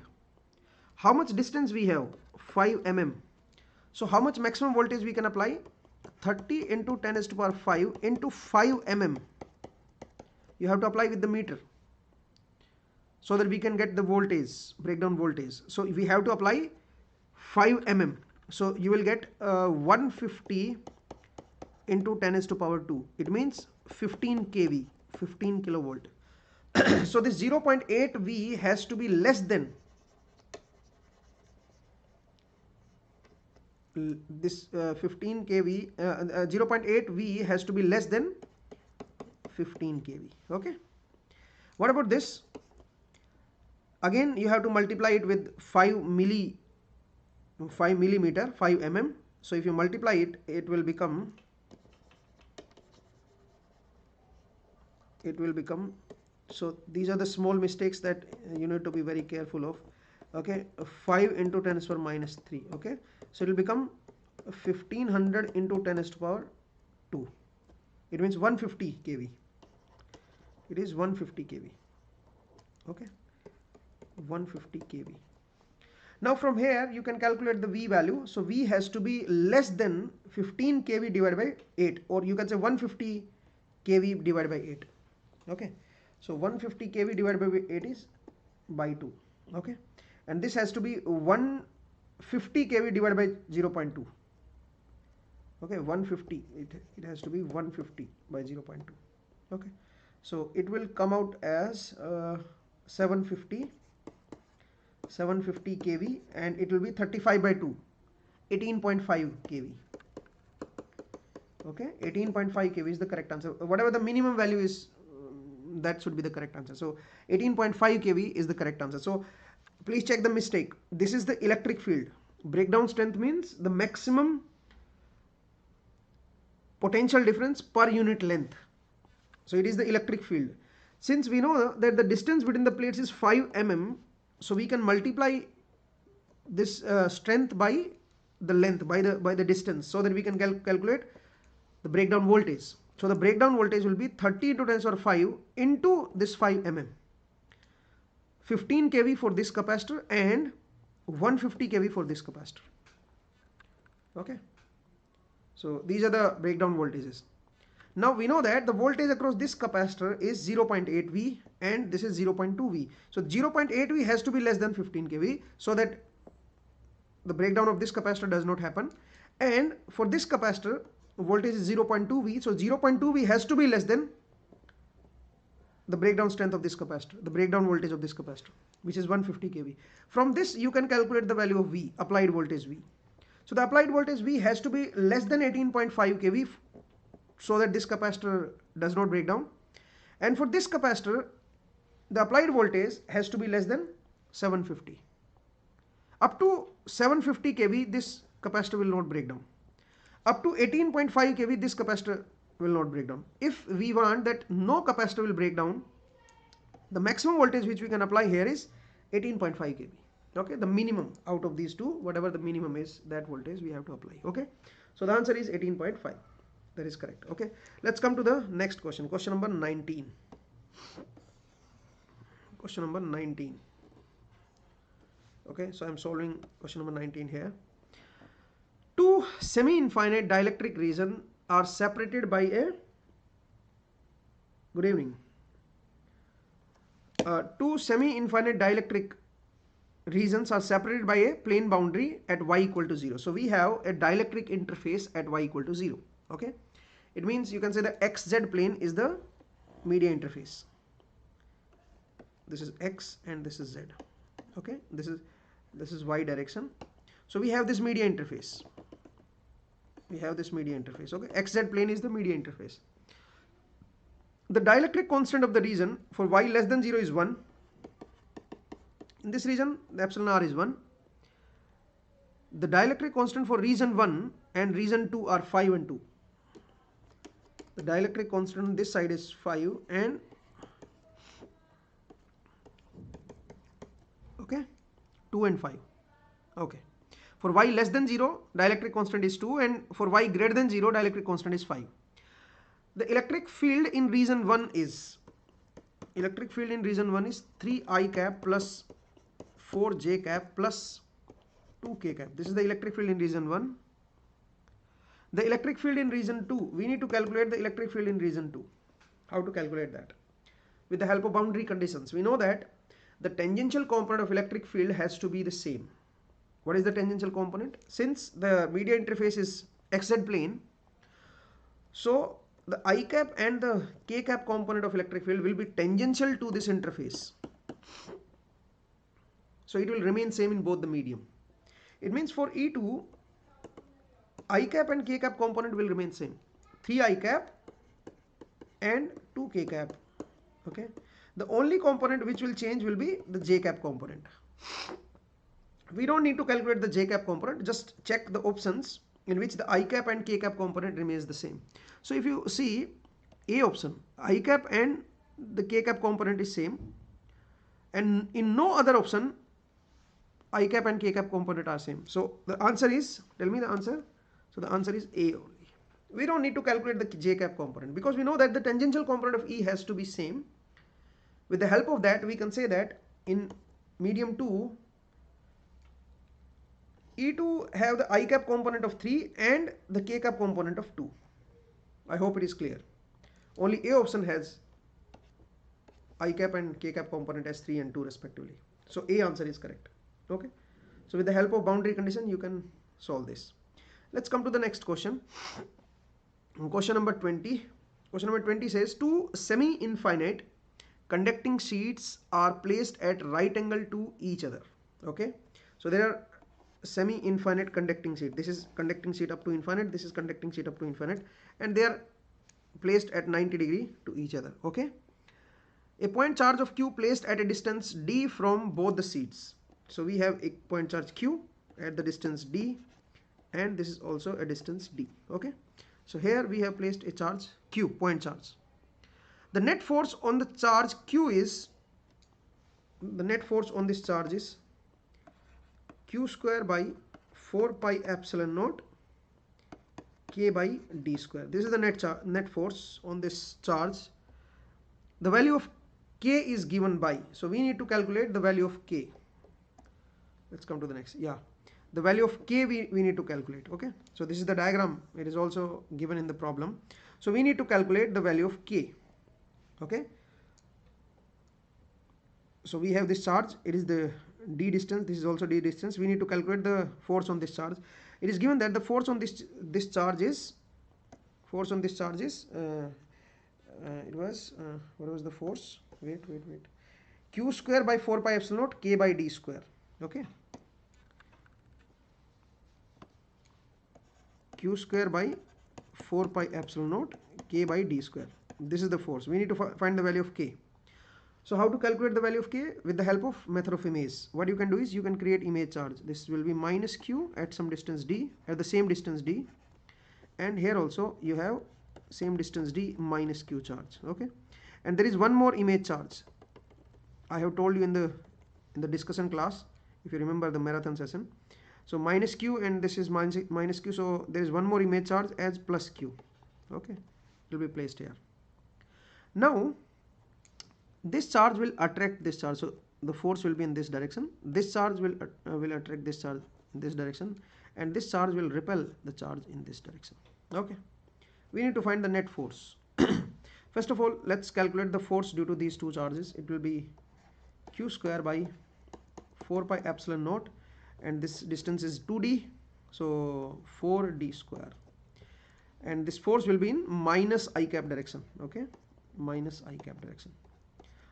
Speaker 1: How much distance we have? 5 mm. So how much maximum voltage we can apply? 30 into 10 to the power 5 into 5 mm. You have to apply with the meter so that we can get the voltage, breakdown voltage. So we have to apply 5 mm. So you will get 150 into 10 to the power 2. It means 15 kV, 15 kilovolt. So this 0.8 V has to be less than this 15 kV, 0.8 V has to be less than 15 kV. Okay. What about this? Again, you have to multiply it with 5 millimeter, 5 mm. So if you multiply it, it will become so these are the small mistakes that you need to be very careful of. Okay, 5 into 10 to the power minus 3. Okay, so it will become 1500 into 10 to the power 2. It means 150 kV. It is 150 kV. Okay, 150 kV. Now from here you can calculate the V value. So V has to be less than 15 kV divided by 8, or you can say 150 kV divided by 8. Okay, so 150 kV divided by 8 is by 2. Okay, and this has to be 150 kV divided by 0.2. Okay, 150, it has to be 150 by 0.2. Okay, so it will come out as 750 kV, and it will be 35 by 2, 18.5 kV. Okay, 18.5 kV is the correct answer. Whatever the minimum value is, that should be the correct answer. So 18.5 kV is the correct answer. So please check the mistake. This is the electric field. Breakdown strength means the maximum potential difference per unit length. So it is the electric field. Since we know that the distance between the plates is 5 mm, so we can multiply this strength by the length, by the distance, so that we can calculate the breakdown voltage. So the breakdown voltage will be 30 into 10 power 5 into this 5 mm. 15 kV for this capacitor and 150 kV for this capacitor. Okay. So these are the breakdown voltages. Now we know that the voltage across this capacitor is 0.8 V and this is 0.2 V. So 0.8 V has to be less than 15 kV so that the breakdown of this capacitor does not happen. And for this capacitor, voltage is 0.2 V. So 0.2 V has to be less than the breakdown strength of this capacitor, the breakdown voltage of this capacitor, which is 150 kV. From this you can calculate the value of V, applied voltage V. So the applied voltage V has to be less than 18.5 kV so that this capacitor does not break down. And for this capacitor, the applied voltage has to be less than 750. Up to 750 kV, this capacitor will not break down. Up to 18.5 kV, this capacitor will not break down. If we want that no capacitor will break down, the maximum voltage which we can apply here is 18.5 kV. Okay, the minimum out of these two, whatever the minimum is, that voltage we have to apply. Okay, so the answer is 18.5. That is correct. Okay, let's come to the next question. Question number 19. Question number 19. Okay, so I'm solving question number 19 here. Two semi-infinite dielectric regions are separated by a, good evening, two semi-infinite dielectric regions are separated by a plane boundary at y equal to 0. So we have a dielectric interface at y equal to 0. Okay, it means you can say the xz plane is the media interface. This is x and this is z. Okay, this is y direction. So we have this media interface. We have this media interface. Okay, xz plane is the media interface. The dielectric constant of the region for y less than 0 is 1. In this region, the epsilon r is 1. The dielectric constant for region 1 and region 2 are 5 and 2. The dielectric constant on this side is 5 and okay, 2 and 5. Okay. For y less than 0, dielectric constant is 2, and for y greater than 0, dielectric constant is 5. The electric field in region 1 is, 3I cap plus 4j cap plus 2k cap. This is the electric field in region 1. The electric field in region 2, we need to calculate the electric field in region 2. How to calculate that? With the help of boundary conditions. We know that the tangential component of electric field has to be the same. What is the tangential component? Since the media interface is xz plane, so the I cap and the k cap component of electric field will be tangential to this interface. So it will remain same in both the medium. It means for E2, I cap and k cap component will remain same. 3I cap and 2k cap. Okay. The only component which will change will be the j cap component. We don't need to calculate the j cap component, just check the options in which the I cap and k cap component remains the same. So if you see A option, I cap and the k cap component is same, and in no other option I cap and k cap component are same. So the answer is, tell me the answer. So the answer is A only. We don't need to calculate the j cap component because we know that the tangential component of E has to be same. With the help of that, we can say that in medium 2, E2 have the I cap component of 3 and the k cap component of 2. I hope it is clear. Only A option has I cap and k cap component as 3 and 2 respectively. So A answer is correct. Okay. So with the help of boundary condition, you can solve this. Let's come to the next question. Question number 20. Question number 20 says two semi-infinite conducting sheets are placed at right angle to each other. Okay. So there are semi-infinite conducting sheet. This is conducting sheet up to infinite. This is conducting sheet up to infinite, and they are placed at 90 degree to each other. Okay. A point charge of Q placed at a distance d from both the sheets. So we have a point charge Q at the distance d, and this is also a distance d. Okay. So here we have placed a charge Q, point charge. The net force on the charge Q is, the net force on this charge is Q square by 4 pi epsilon naught K by D square. This is the net force on this charge. The value of K is given by, so we need to calculate the value of K. Let's come to the next. Yeah, the value of K we need to calculate. Okay, so this is the diagram. It is also given in the problem. So we need to calculate the value of K. Okay, so we have this charge. It is the D distance. This is also D distance. We need to calculate the force on this charge. It is given that the force on this charge is what was the force? Wait. Q square by 4 pi epsilon naught K by D square. Okay, Q square by 4 pi epsilon naught K by D square. This is the force. We need to find the value of K. So how to calculate the value of K? With the help of method of image. What you can do is you can create image charge. This will be minus Q at some distance D, at the same distance D, and here also you have same distance D minus Q charge. Okay, and there is one more image charge. I have told you in the discussion class, if you remember the marathon session. So minus Q and this is minus Q, so there is one more image charge as plus Q. Okay, it will be placed here. Now this charge will attract this charge, so the force will be in this direction. This charge will attract this charge in this direction, and this charge will repel the charge in this direction. Okay, we need to find the net force. First of all, let's calculate the force due to these two charges. It will be Q square by 4 pi epsilon naught, and this distance is 2D, so 4D square, and this force will be in minus I cap direction. Okay, minus I cap direction.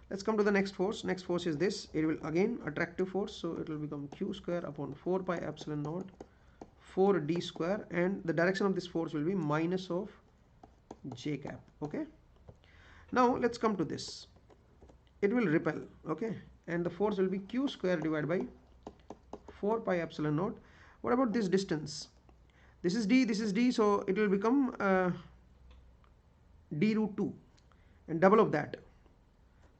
Speaker 1: Let's come to the next force. Next force is this. It will again attractive force, so it will become Q square upon 4 pi epsilon naught 4D square, and the direction of this force will be minus of J cap. Okay, now let's come to this. It will repel. Okay, and the force will be Q square divided by 4 pi epsilon naught. What about this distance? This is D, so it will become D root 2, and double of that.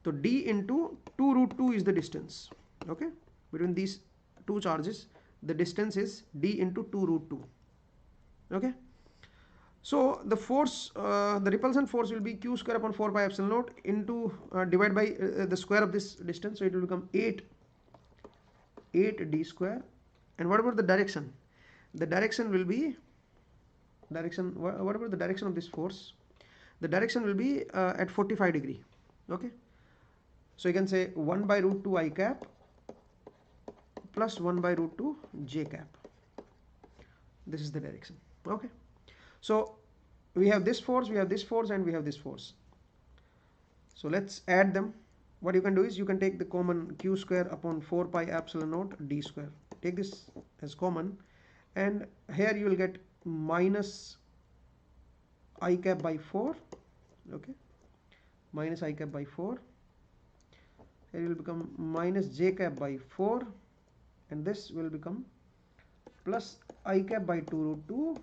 Speaker 1: So D into 2 root 2 is the distance. Okay, between these two charges, the distance is D into 2 root 2. Okay, so the force, the repulsion force will be Q square upon 4 pi epsilon naught into divided by the square of this distance, so it will become 8D square. And what about the direction? The direction will be what about the direction of this force? The direction will be at 45 degree. Okay, so you can say 1 by root 2 I cap plus 1 by root 2 J cap. This is the direction. Okay, so we have this force, and we have this force. So let's add them. What you can do is you can take the common Q square upon 4 pi epsilon naught D square. Take this as common, and here you will get minus I cap by 4. Okay, minus I cap by 4. Here it will become minus J cap by 4, and this will become plus I cap by 2 root 2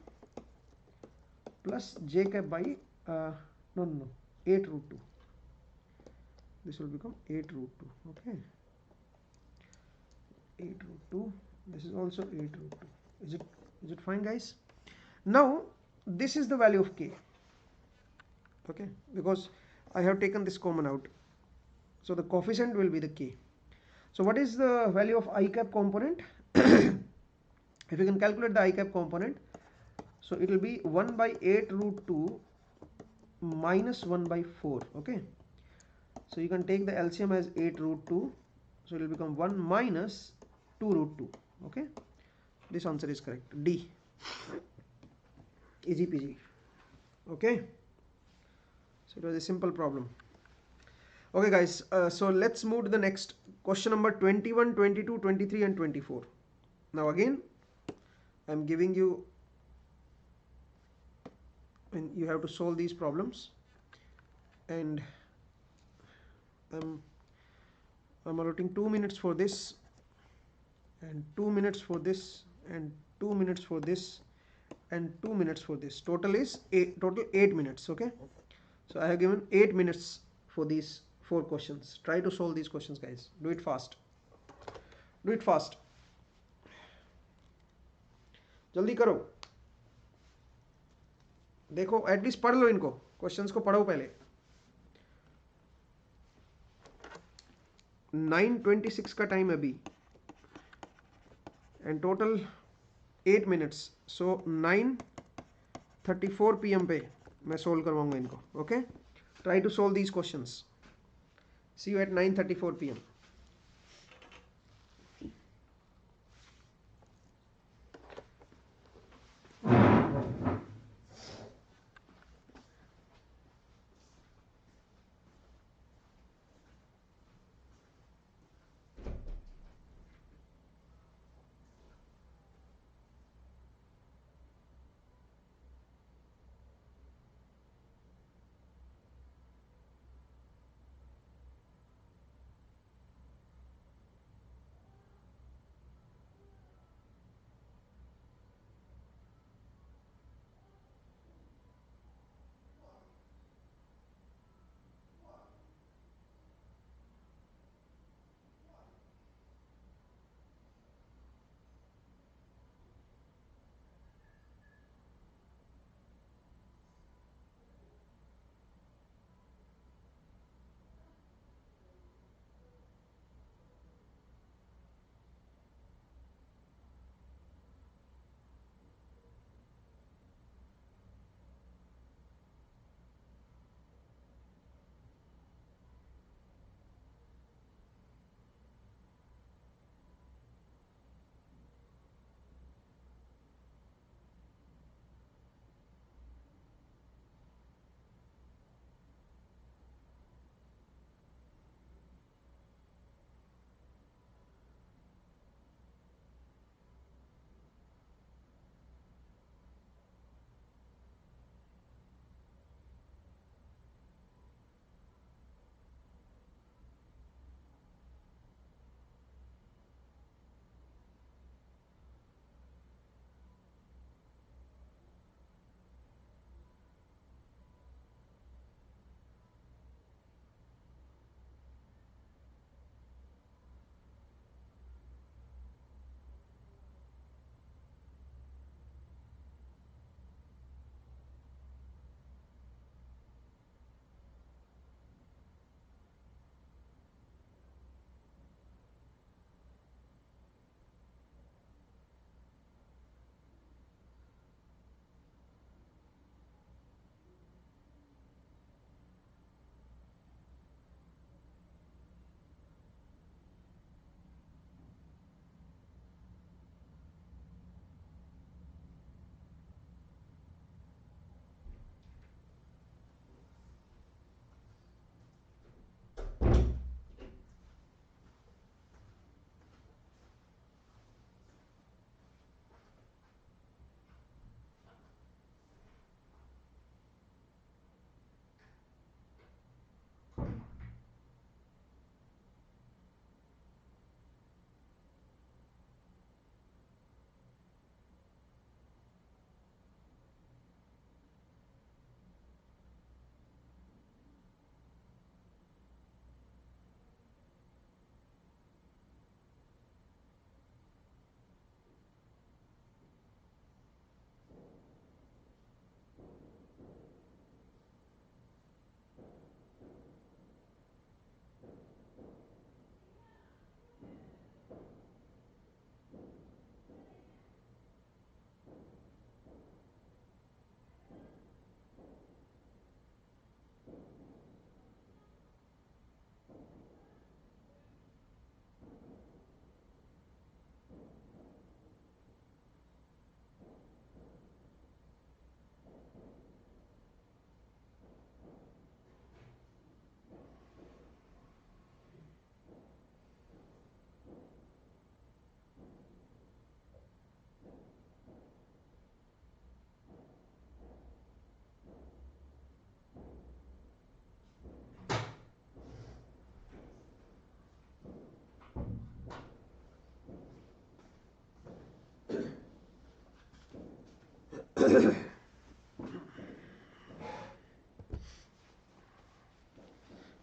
Speaker 1: plus J cap by 8 root 2. This will become 8 root 2. Okay, 8 root 2. This is also 8 root 2. Is it fine, guys? Now this is the value of K. Okay, because I have taken this common out, so the coefficient will be the K. So what is the value of I cap component? If you can calculate the I cap component, so it will be 1 by 8 root 2 minus 1 by 4. Okay, so you can take the LCM as 8 root 2, so it will become 1 minus 2 root 2. Okay, this answer is correct. D. Easy peasy. Okay, so it was a simple problem. Okay guys, so let's move to the next question. Number 21, 22, 23 and 24. Now again I'm giving you, and you have to solve these problems, and I'm allotting 2 minutes for this, and 2 minutes for this, and 2 minutes for this, and 2 minutes for this. Total is 8 minutes. Okay, so I have given 8 minutes for these 4 questions. Try to solve these questions, guys. Do it fast. Do it fast. Jaldi karo. देखो at least पढ़ लो इनको, questions को पढ़ो पहले। 9:26 का time अभी and total 8 minutes, so 9:34 PM पे मैं सोल्व करवाऊंगा इनको। Okay, try to solve these questions. See you at 9:34 PM।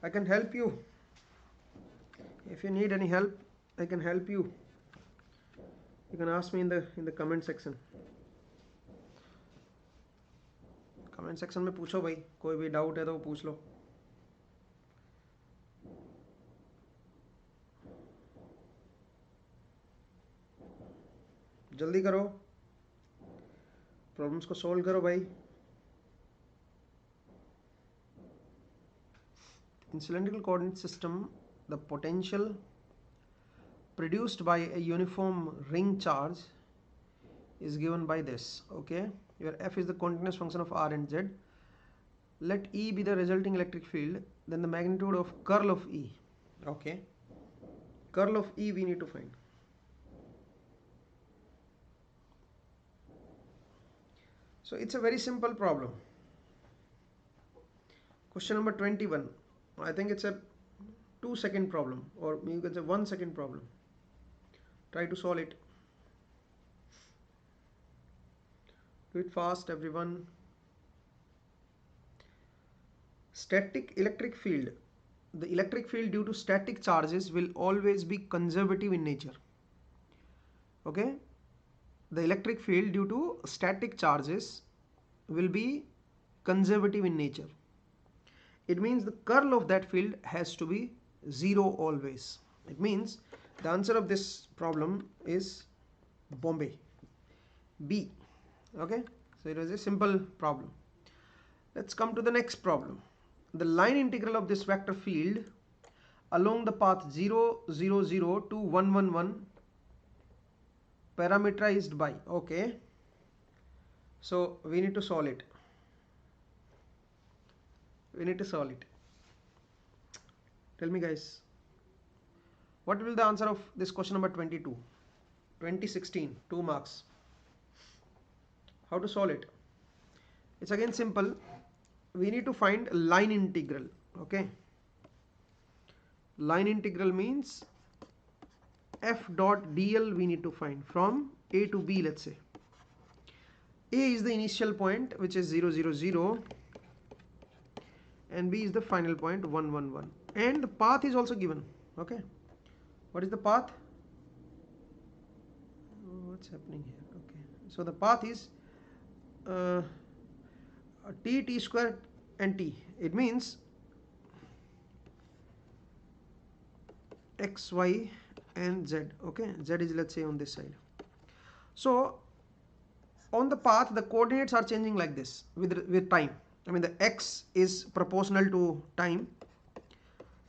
Speaker 1: I can help you. If you need any help, I can help you. You can ask me in the comment section. Comment section में पूछो भाई, कोई भी doubt है तो पूछ लो। जल्दी करो, प्रॉब्लम्स को सॉल्व करो भाई। In cylindrical coordinate system, the potential produced by a uniform ring charge is given by this. Okay, where F is the continuous function of R and Z. Let E be the resulting electric field, then the magnitude of curl of E. Okay, curl of E we need to find. So it's a very simple problem. Question number 21. I think it's a 2-second problem, or you can say 1-second problem. Try to solve it. Do it fast, everyone. Static electric field. The electric field due to static charges will always be conservative in nature. Okay? The electric field due to static charges will be conservative in nature. It means the curl of that field has to be 0 always. It means the answer of this problem is Bombay, B. Okay, so it was a simple problem. Let's come to the next problem. The line integral of this vector field along the path 0, 0, 0 to 1, 1, 1 parameterized by. Okay, so we need to solve it. We need to solve it. Tell me guys, what will the answer of this question number 22, 2016, 2 marks? How to solve it? It's again simple. We need to find line integral. Okay, line integral means f dot dl we need to find from A to B. Let's say A is the initial point, which is 0, 0, 0, and B is the final point 1, 1, 1, and the path is also given. Okay, what is the path? What's happening here? Okay, so the path is t, t square and t. It means x, y and z. Okay, z is, let's say, on this side. So on the path the coordinates are changing like this with time. I mean, the x is proportional to time,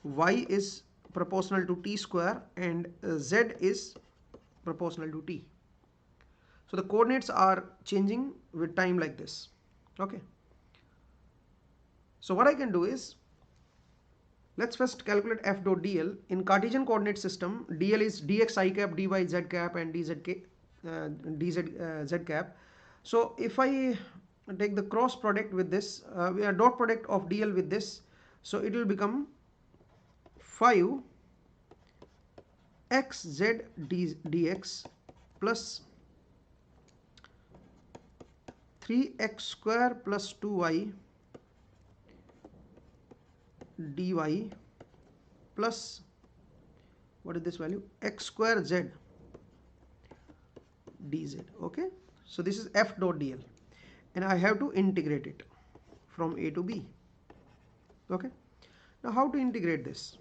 Speaker 1: y is proportional to t square, and z is proportional to t. So the coordinates are changing with time like this. Okay, so what I can do is, let's first calculate f dot dl. In Cartesian coordinate system, dl is dx I cap, dy z cap, and dz z cap. So if I take the cross product with this, dot product of dl with this, so it will become 5 xz dx plus 3x square plus 2y dy plus, what is this value, x square z dz. Okay, so this is f dot dl, and I have to integrate it from A to B. Okay, now how to integrate this?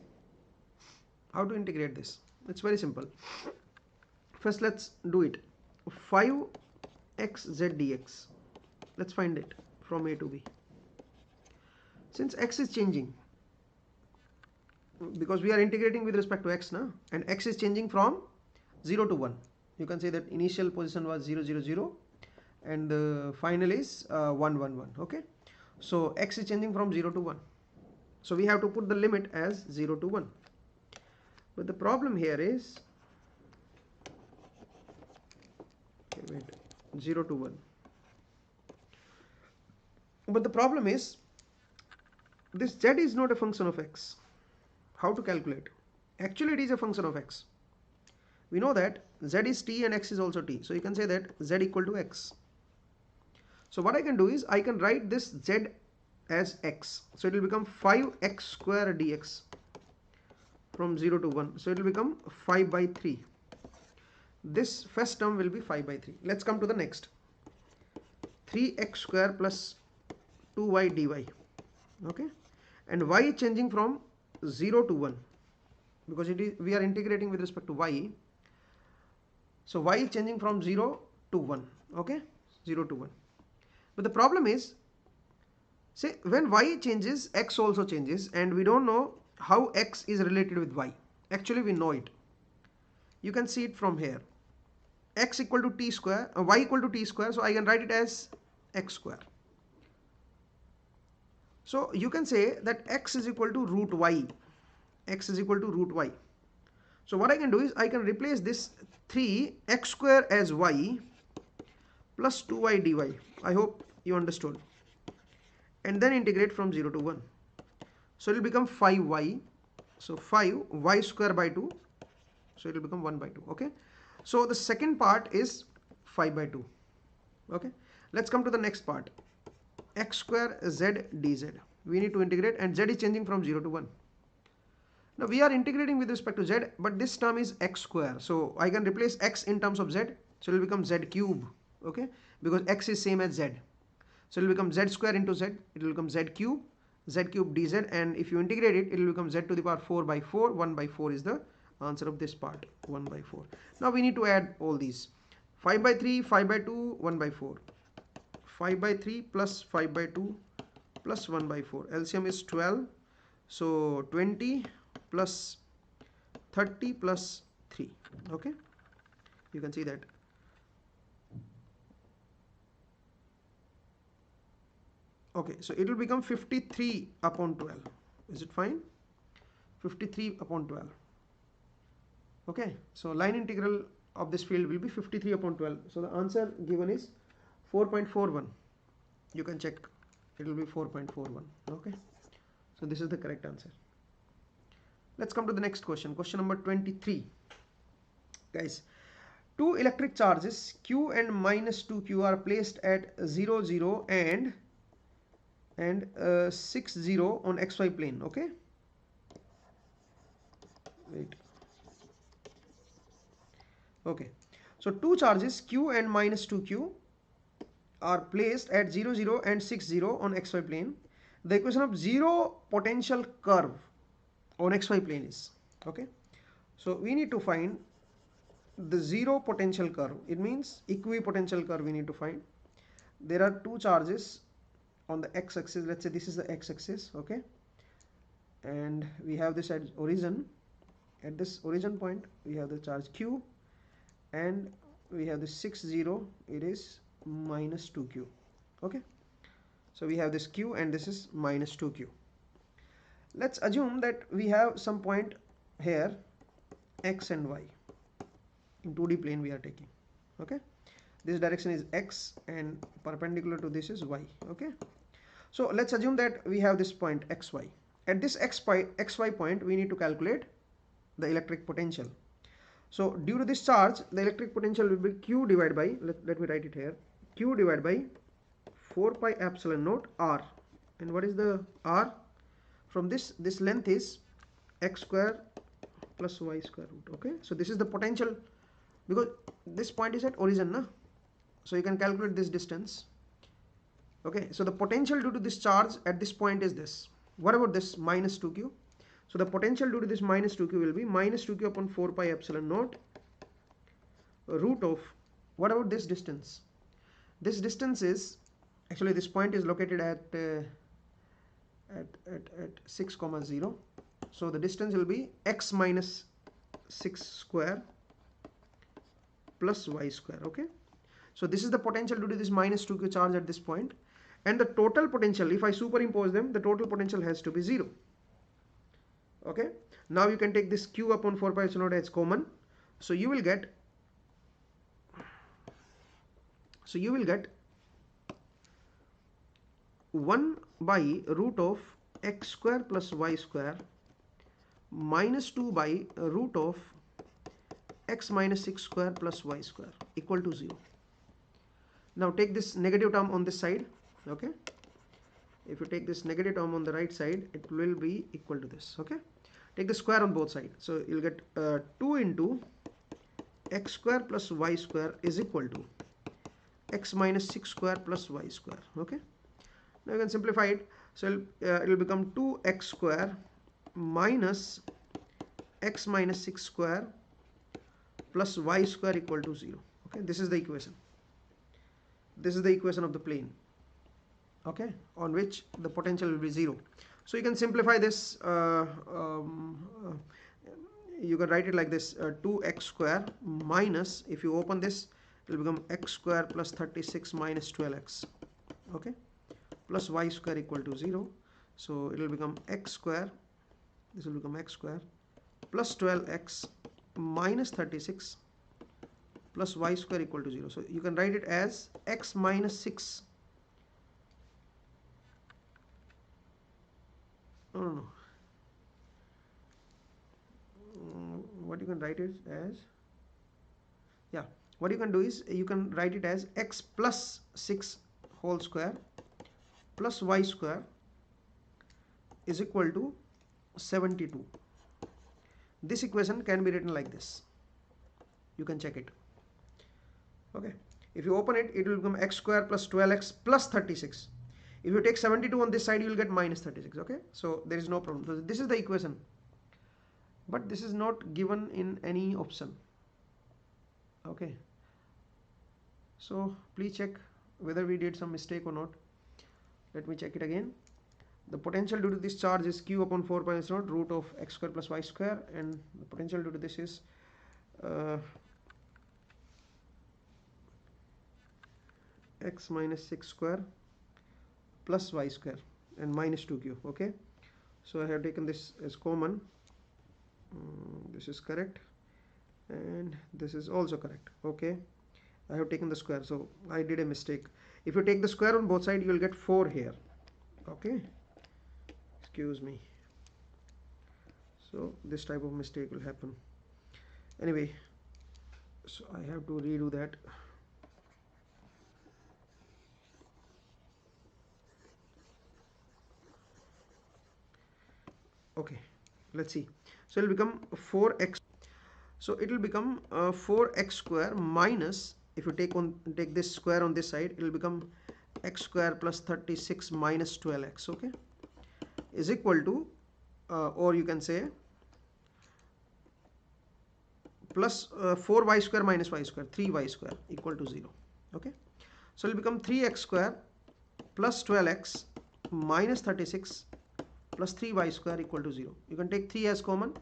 Speaker 1: How to integrate this? It's very simple. First let's do it. 5xz dx, let's find it from A to B. Since x is changing, because we are integrating with respect to x now, and x is changing from 0 to 1. You can say that initial position was 0, 0, 0, and the final is 1, 1, 1. Okay, so x is changing from 0 to 1, so we have to put the limit as 0 to 1. But the problem here is, okay, wait, 0 to 1. But the problem is, this z is not a function of x. How to calculate? Actually it is a function of x. We know that z is t and x is also t, so you can say that z equal to x. So what I can do is, I can write this z as x, so it will become 5x square dx from 0 to 1, so it will become 5 by 3. This first term will be 5 by 3. Let's come to the next. 3x square plus 2y dy. Okay, and y changing from 0 to 1, because we are integrating with respect to y. So y changing from 0 to 1. Okay, 0 to 1. But the problem is, say when y changes, x also changes, and we don't know how x is related with y. Actually we know it. You can see it from here. X equal to t square, y equal to t square, so I can write it as x square. So you can say that x is equal to root y. X is equal to root y. So what I can do is I can replace this 3x square as y plus 2y dy. I hope you understood. And then integrate from 0 to 1. So it will become 5y. So 5y square by 2. So it will become 1 by 2. Okay. So the second part is 5 by 2. Okay. Let's come to the next part. X square z dz. We need to integrate, and z is changing from 0 to 1. Now we are integrating with respect to z, but this term is x square. So I can replace x in terms of z. So it will become z cube. Okay. Because x is same as z. So it will become z square into z. It will become z cube dz, and if you integrate it, it will become z to the power 4 by 4. 1 by 4 is the answer of this part. 1 by 4. Now we need to add all these. 5 by 3, 5 by 2, 1 by 4. 5 by 3 plus 5 by 2 plus 1 by 4. LCM is 12. So 20 plus 30 plus 3. Okay. You can see that. Okay, so it will become 53 upon 12. Is it fine? 53 upon 12. Okay, so line integral of this field will be 53 upon 12. So the answer given is 4.41. You can check. It will be 4.41. Okay, so this is the correct answer. Let's come to the next question. Question number 23. Guys, two electric charges Q and minus 2Q are placed at 0, 0 and 6, 0 on XY plane. Okay, wait. Okay, so two charges Q and minus 2Q are placed at 0, 0 and 6, 0 on XY plane. The equation of zero potential curve on XY plane is, okay, so we need to find the zero potential curve. It means equipotential curve we need to find. There are two charges on the x-axis. Let's say this is the x-axis. Okay, and we have this at origin. At this origin point we have the charge Q, and we have the 6, 0. It is minus 2Q. Okay, so we have this Q and this is minus 2Q. Let's assume that we have some point here x and y. In 2D plane we are taking. Okay, this direction is x and perpendicular to this is y. Okay, so let's assume that we have this point xy. At this xy point we need to calculate the electric potential. So due to this charge, the electric potential will be Q divided by, let me write it here, Q divided by 4 pi epsilon naught R. And what is the R? From this length is x square plus y square root. Okay, so this is the potential, because this point is at origin, na? So you can calculate this distance. Okay, so the potential due to this charge at this point is this. What about this minus 2Q? So the potential due to this minus 2Q will be minus 2Q upon 4 pi epsilon naught root of, what about this distance? This distance is, actually this point is located at 6, 0. So the distance will be x minus 6 square plus y square. Okay, so this is the potential due to this minus 2Q charge at this point, and the total potential, if I superimpose them, the total potential has to be 0. Okay, now you can take this Q upon 4 pi epsilon naught as common, so you will get 1 by root of x square plus y square minus 2 by root of x minus 6 square plus y square equal to 0. Now take this negative term on this side. Okay, if you take this negative term on the right side, it will be equal to this. Okay, take the square on both sides, so you'll get 2 into x square plus y square is equal to x minus 6 square plus y square. Okay, Now you can simplify it. So it will become 2x square minus x minus 6 square plus y square equal to 0. Okay, this is the equation. This is the equation of the plane, okay, on which the potential will be 0. So you can simplify this. You can write it like this: 2x square minus, if you open this, it will become x square plus 36 minus 12x, okay, plus y square equal to 0. So it will become x square, this will become x square plus 12x minus 36 plus y square equal to 0. So you can write it as x minus 6. No. What you can write it as, yeah, what you can do is you can write it as x plus 6 whole square plus y square is equal to 72. This equation can be written like this. You can check it. Okay, if you open it, it will become x square plus 12x plus 36. If you take 72 on this side, you will get minus 36. Okay, so there is no problem. So this is the equation, but this is not given in any option. Okay, so please check whether we did some mistake or not. Let me check it again. The potential due to this charge is q upon 4 pi epsilon naught root of x square plus y square, and the potential due to this is x minus 6 square plus y square and minus 2q. Okay, so I have taken this as common. This is correct and this is also correct. Okay, I have taken the square, so I did a mistake. If you take the square on both sides, you will get 4 here. Okay, excuse me. So this type of mistake will happen. Anyway, so I have to redo that. Okay, let's see. So it will become 4x. So it will become 4x square minus, if you take this square on this side, it will become x square plus 36 minus 12x, okay, is equal to or you can say plus 4y square minus y square, 3y square equal to 0. Okay, so it will become 3x square plus 12x minus 36 plus 3y square equal to 0. You can take 3 as common.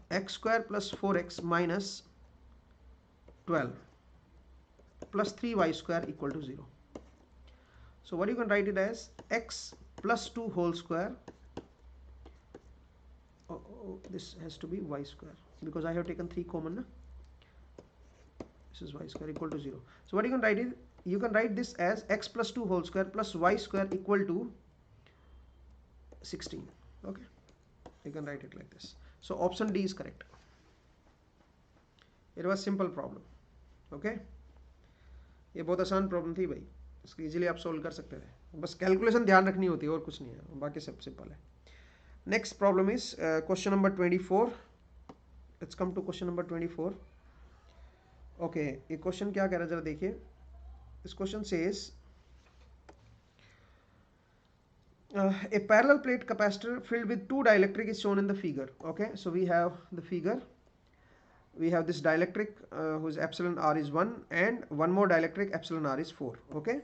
Speaker 1: X square plus 4x minus 12 plus 3y square equal to 0. So what you can write it as x plus 2 whole square. This has to be y square because I have taken 3 common. Na? This is y square equal to 0. So what you can write is, you can write this as x plus 2 whole square plus y square equal to 16. Okay, you can write it like this. So option D is correct. It was simple problem. Okay, ये बहुत आसान problem थी भाई, इसको easily आप solve कर सकते थे, बस कैलकुलेशन ध्यान रखनी होती है और कुछ नहीं है, बाकी सब सिंपल है. Next problem is question number 24. Let's come to question number 24. Okay, ये क्वेश्चन क्या कह रहा है जरा देखिए. This question says a parallel plate capacitor filled with 2 dielectric is shown in the figure. Okay, so we have the figure. We have this dielectric whose epsilon r is 1 and one more dielectric epsilon r is 4. Okay,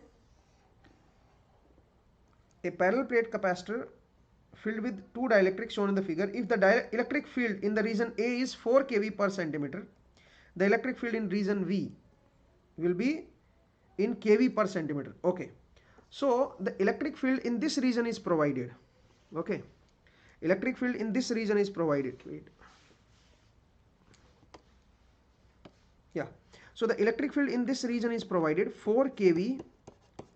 Speaker 1: a parallel plate capacitor filled with 2 dielectrics shown in the figure. If the electric field in the region A is 4 kV per centimeter, the electric field in region V will be in kV per centimeter. Okay, so the electric field in this region is provided. Okay, electric field in this region is provided. Wait. Yeah, so the electric field in this region is provided 4 kV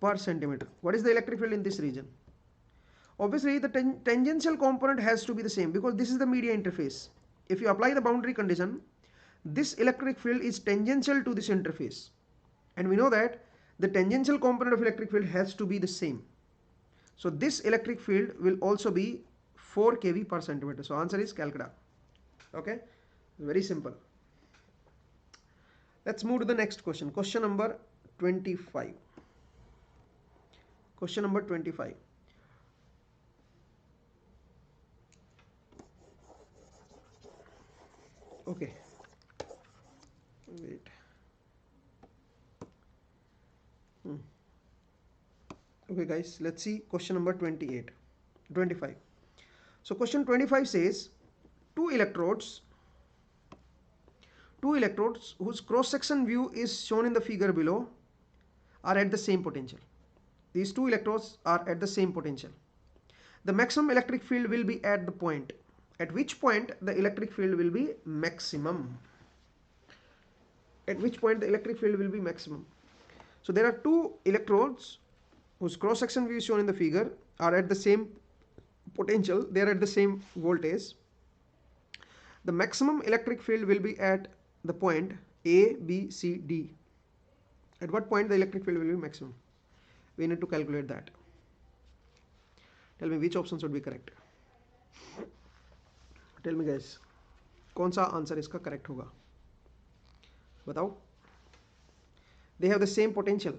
Speaker 1: per centimeter. What is the electric field in this region? Obviously the tangential component has to be the same because this is the media interface. If you apply the boundary condition, this electric field is tangential to this interface, and we know that the tangential component of electric field has to be the same. So this electric field will also be 4 kV per centimeter. So answer is Calcutta. Okay, very simple. Let's move to the next question. Question number 25. Question number 25. Okay, wait. Okay guys, let's see question number 25. So question 25 says two electrodes whose cross section view is shown in the figure below are at the same potential. These two electrodes are at the same potential. The maximum electric field will be at the point. At which point the electric field will be maximum? At which point the electric field will be maximum? So there are two electrodes whose cross section view shown in the figure are at the same potential. They are at the same voltage. The maximum electric field will be at the point A, B, C, D. At what point the electric field will be maximum? We need to calculate that. Tell me which options would be correct. Tell me guys, कौन सा answer इसका correct होगा? बताओ. They have the same potential.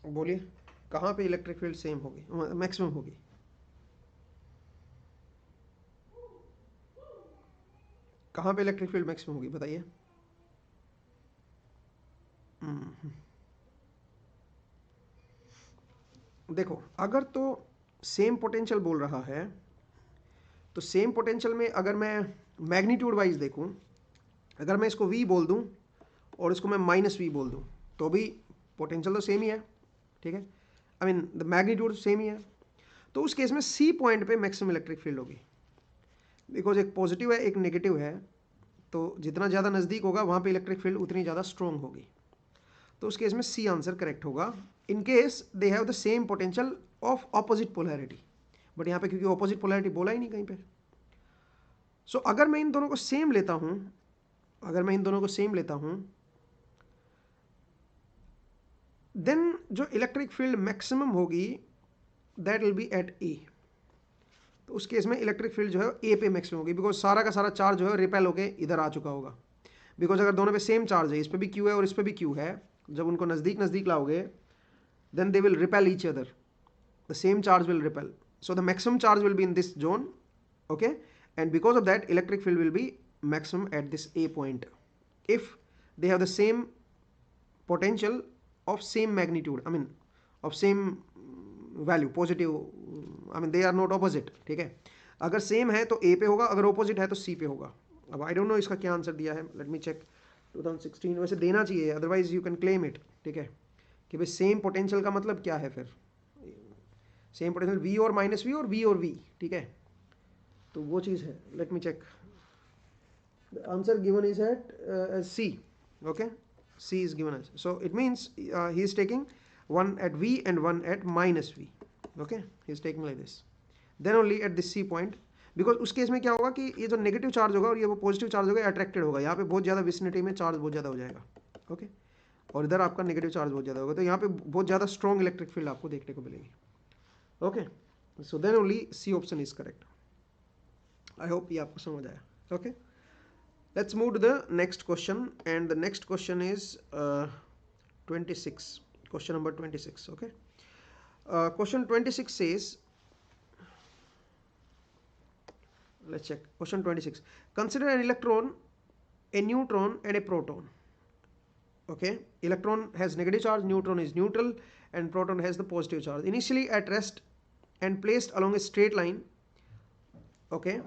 Speaker 1: बोलिए कहाँ पे electric field same होगी, maximum होगी? कहाँ पे इलेक्ट्रिक फील्ड मैक्सिमम होगी बताइए. देखो अगर तो सेम पोटेंशियल बोल रहा है तो सेम पोटेंशियल में अगर मैं मैग्नीट्यूड वाइज देखूं, अगर मैं इसको v बोल दूं और इसको मैं -v बोल दूं तो भी पोटेंशियल तो सेम ही है. ठीक है, I mean the magnitude same ही है. तो उस केस में C पॉइंट पे मैक्सिमम इलेक्ट्रिक फील्ड होगी. बिकॉज एक पॉजिटिव है एक नेगेटिव है, तो जितना ज़्यादा नज़दीक होगा वहाँ पे इलेक्ट्रिक फील्ड उतनी ज़्यादा स्ट्रॉन्ग होगी. तो उस केस में C आंसर करेक्ट होगा. In case they have the same potential of opposite polarity. But यहाँ पे क्योंकि ऑपोजिट पोलैरिटी बोला ही नहीं कहीं पे. सो अगर मैं इन दोनों को सेम लेता हूँ, देन जो इलेक्ट्रिक फील्ड मैक्सिमम होगी दैट विल बी एट ए. तो उस केस में इलेक्ट्रिक फील्ड जो है ए पे मैक्सिमम होगी, बिकॉज सारा का सारा चार्ज जो है रिपेल होके इधर आ चुका होगा. बिकॉज अगर दोनों पे सेम चार्ज है, इस पे भी क्यू है और इस पे भी क्यू है, जब उनको नज़दीक लाओगे then they will repel each other. The same charge will repel. So the maximum charge will be in this zone. Okay, and because of that electric field will be maximum at this A point if they have the same potential of same magnitude, I mean of same value, positive, I mean they are not opposite. ठीक है, अगर same है तो A पे होगा, अगर opposite है तो C पे होगा. अब आई डोंट नो इसका क्या आंसर दिया है, लेट मी चेक. 2016 वैसे देना चाहिए, otherwise you can claim it. ठीक है, कि भाई सेम पोटेंशियल का मतलब क्या है फिर? सेम पोटेंशियल V और -V और V और V. ठीक है, तो वो चीज़ है. Let me check. The answer given is at C. Okay, C is given as. So it means he is taking one at V and one at -V. Okay, he is taking like this. Then only at this C point, because उस case में क्या होगा कि ये जो negative charge होगा और ये वो पॉजिटिव चार्ज होगा अट्रैक्टेड होगा. यहाँ पे बहुत ज़्यादा विसिनिटी में चार्ज बहुत ज़्यादा हो जाएगा. ओके, और इधर आपका नेगेटिव चार्ज बहुत ज़्यादा होगा, तो यहाँ पे बहुत ज़्यादा स्ट्रॉन्ग इलेक्ट्रिक फील्ड आपको देखने को मिलेगी. Okay, so then only C option is correct. I hope ये आपको समझ आया. Okay, let's move to the next question, and the next question is 26, question number 26. Okay, question 26 says, let's check question 26. Consider an electron, a neutron and a proton. Okay, electron has negative charge, neutron is neutral, and proton has the positive charge. Initially at rest and placed along a straight line. Okay,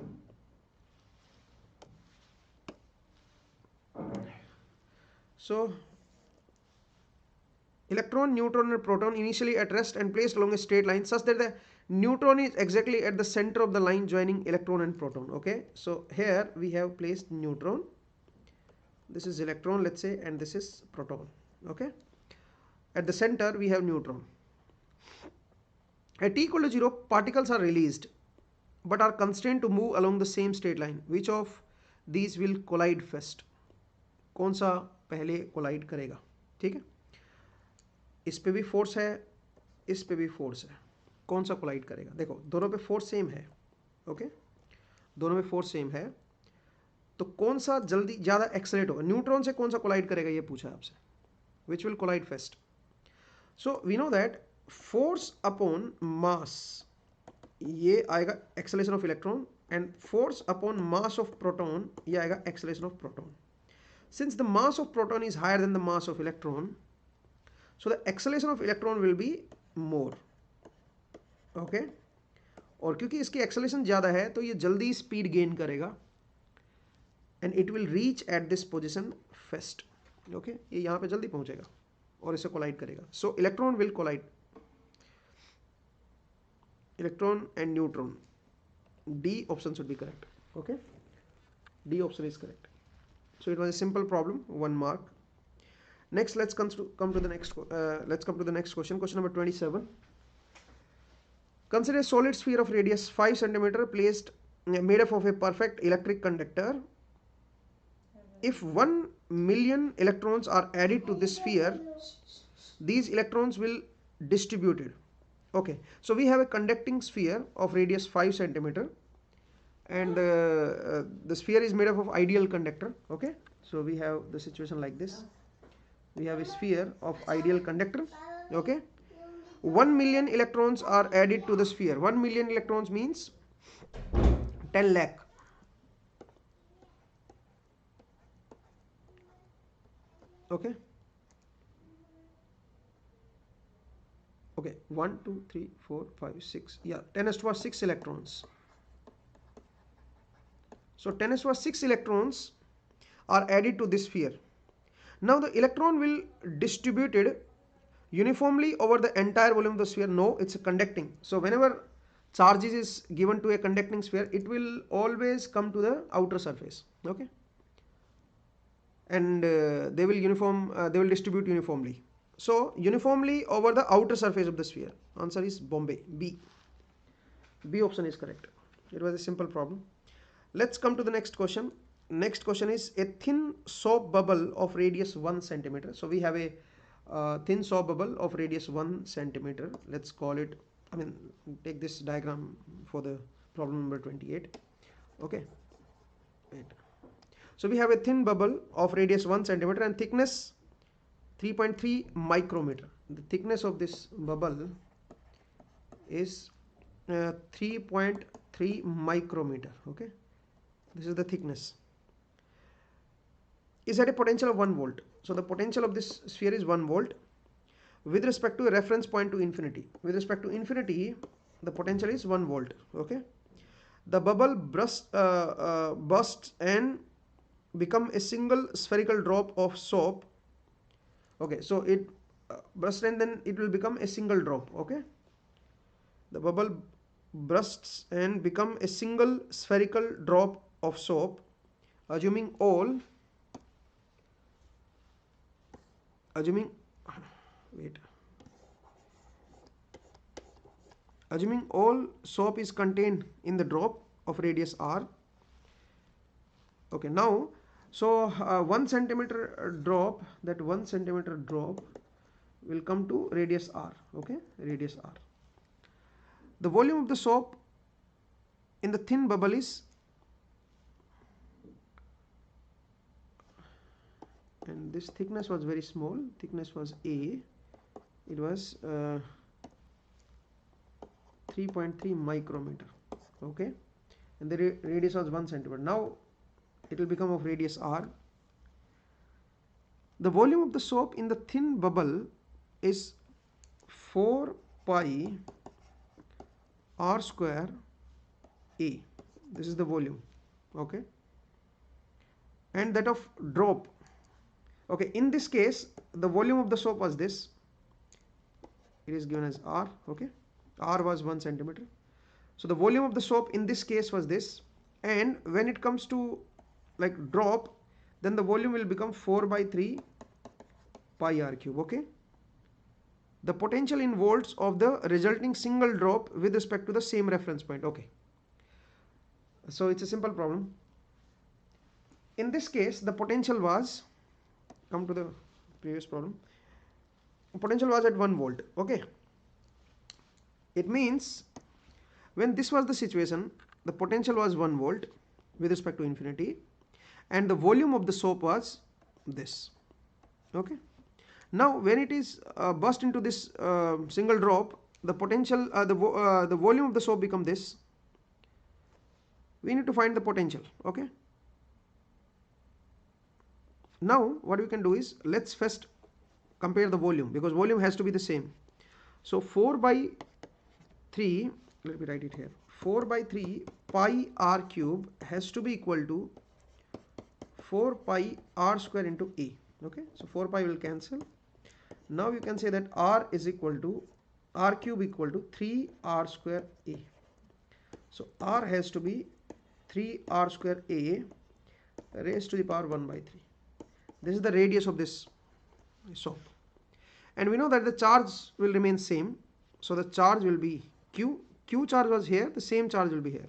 Speaker 1: so electron, neutron and proton initially at rest and placed along a straight line such that the neutron is exactly at the center of the line joining electron and proton. Okay, so here we have placed neutron, this is electron let's say, and this is proton. Okay, at the center we have neutron. At t equal to 0 particles are released but are constrained to move along the same straight line. Which of these will collide first? कौन सा पहले collide करेगा? ठीक है, इस पे भी force है, इस पे भी फोर्स है, कौन सा कोलाइड करेगा? देखो दोनों पे फोर्स सेम है. ओके, दोनों में फोर्स सेम है, तो कौन सा जल्दी ज़्यादा एक्सेलरेट होगा, न्यूट्रॉन से कौन सा कोलाइड करेगा ये पूछा है आपसे, which will collide first. So we know that force upon mass, ये आएगा acceleration of electron, and force upon mass of proton ये आएगा acceleration of proton. Since the mass of proton is higher than the mass of electron, so the acceleration of electron will be more. Okay? और क्योंकि इसकी acceleration ज़्यादा है तो ये जल्दी स्पीड गेन करेगा and it will reach at this position first. Okay, ये यहाँ पे जल्दी पहुँचेगा और इसे कोलाइड करेगा. So electron will collide, electron and neutron. D option should be correct. Okay, D option is correct. So it was a simple problem, 1 mark. Next, let's come to the next question. Question number 27. Consider a solid sphere of radius 5 cm placed made up of a perfect electric conductor. If 1 million electrons are added to this sphere, these electrons will distributed. Okay, so we have a conducting sphere of radius 5 cm. And the sphere is made up of ideal conductor. Okay, so we have the situation like this. We have a sphere of ideal conductor. Okay, 1 million electrons are added to the sphere. 1 million electrons means 10 lakh. Okay, 1 2 3 4 5 6, yeah, 10⁻⁶ electrons. So 10⁻⁶ electrons are added to this sphere. Now the electron will distributed uniformly over the entire volume of the sphere. No, it's a conducting. So whenever charges is given to a conducting sphere, it will always come to the outer surface. Okay, and they will distribute uniformly. So uniformly over the outer surface of the sphere. Answer is Bombay. B option is correct. It was a simple problem. Let's come to the next question. Next question is a thin soap bubble of radius 1 cm. So we have a thin soap bubble of radius 1 cm. Let's call it, take this diagram for the problem number 28. Okay. Wait. So we have a thin bubble of radius 1 cm and thickness 3.3 micrometer. The thickness of this bubble is 3.3 micrometer. Okay. This is the thickness. Is at a potential of 1 volt. So the potential of this sphere is 1 volt with respect to a reference point to infinity. With respect to infinity, the potential is 1 volt. Okay. The bubble bursts and become a single spherical drop of soap. Okay, so it bursts and then it will become a single drop. Okay. The bubble bursts and become a single spherical drop of soap, assuming all soap is contained in the drop of radius r. Okay, now so 1 centimeter drop, that 1 centimeter drop will come to radius r. Okay, radius r. The volume of the soap in the thin bubble is, and this thickness was very small, thickness was A, it was 3.3 micrometer. Okay, and the radius was 1 centimeter. Now it will become of radius r. The volume of the soap in the thin bubble is 4 pi r square A. This is the volume. Okay, and that of drop. Okay, in this case the volume of the soap was this, it is given as r. Okay, r was 1 centimeter. So the volume of the soap in this case was this, and when it comes to like drop, then the volume will become 4/3 pi r cube. Okay, the potential in volts of the resulting single drop with respect to the same reference point. Okay, so it's a simple problem. In this case the potential was, come to the previous problem, potential was at 1 volt. Okay, it means when this was the situation, the potential was 1 volt with respect to infinity, and the volume of the soap was this. Okay, now when it is burst into this single drop, the potential the volume of the soap become this. We need to find the potential. Okay, now what we can do is, let's first compare the volume, because volume has to be the same. So 4 by 3, let me write it here, 4 by 3 pi r cube has to be equal to 4 pi r square into A. Okay, so 4 pi will cancel. Now you can say that r is equal to r cube equal to 3 r square A. So r has to be 3 r square A raised to the power 1 by 3. This is the radius of this soap, and we know that the charge will remain same, so the charge will be q charge was here, the same charge will be here.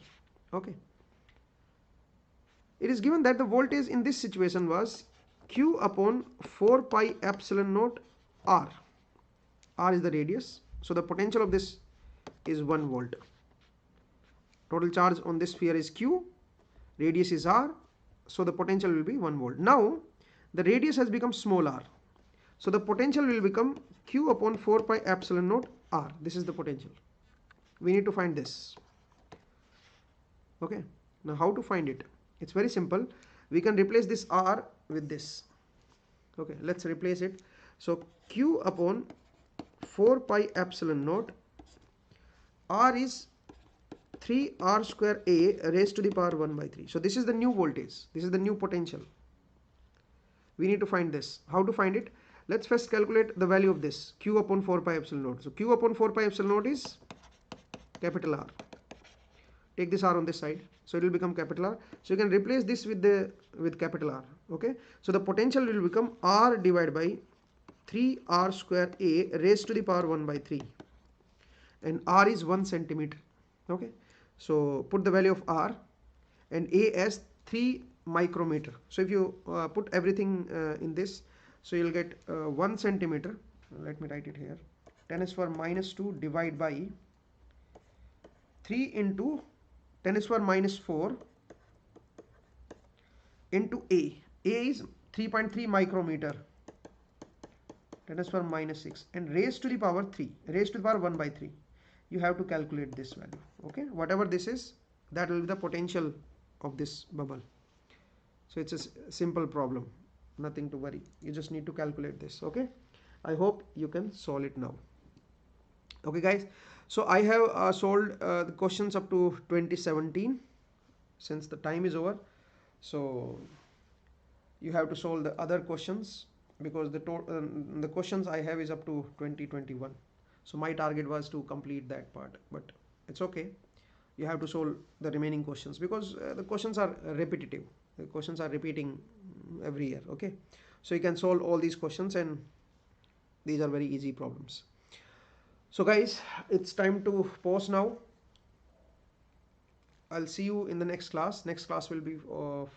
Speaker 1: Okay, it is given that the voltage in this situation was q upon 4 pi epsilon naught r. R is the radius, so the potential of this is 1 volt. Total charge on this sphere is q, radius is r, so the potential will be 1 volt. Now the radius has become small r, so the potential will become q upon 4 pi epsilon naught r. This is the potential. We need to find this. Okay, now how to find it? It's very simple. We can replace this r with this. Okay, let's replace it. So q upon 4 pi epsilon naught r is 3 r square A raised to the power 1 by 3. So this is the new voltage, this is the new potential. We need to find this. How to find it? Let's first calculate the value of this, q upon 4 pi epsilon naught. So q upon 4 pi epsilon naught is capital R. Take this r on this side, so it will become capital R. So you can replace this with capital R. Okay, so the potential will become r divided by 3 r square A raised to the power 1 by 3, and r is 1 centimeter. Okay, so put the value of r and A as 3 micrometer. So if you put everything in this, so you'll get 1 centimeter. Let me write it here, 10 is for minus 2 divided by 3 into 10 is for minus 4 into A. A is 3.3 micrometer, 10 is for minus 6, and raised to the power 3, raised to the power 1 by 3. You have to calculate this value. Okay, whatever this is, that will be the potential of this bubble. So it's a simple problem, nothing to worry. You just need to calculate this. Okay, I hope you can solve it now. Okay guys, so I have solved the questions up to 2017, since the time is over. So you have to solve the other questions, because the questions I have is up to 2021. So my target was to complete that part, but it's okay. You have to solve the remaining questions, because the questions are repetitive. The questions are repeating every year. Okay, so you can solve all these questions, and these are very easy problems. So guys, it's time to pause now. I'll see you in the next class. Next class will be of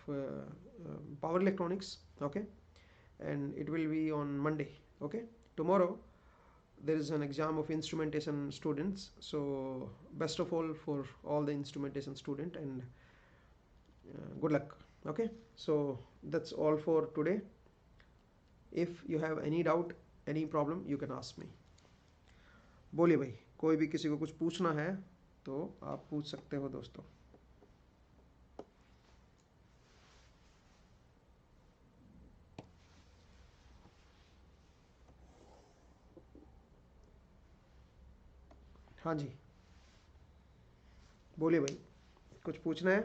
Speaker 1: power electronics. Okay, and it will be on Monday. Okay, tomorrow there is an exam of instrumentation students, so best of all for all the instrumentation student, and good luck. Okay, so that's all for today. If you have any doubt, any problem, you can ask me. बोलिए भाई, कोई भी किसी को कुछ पूछना है तो आप पूछ सकते हो दोस्तों. हाँ जी, बोलिए भाई, कुछ पूछना है?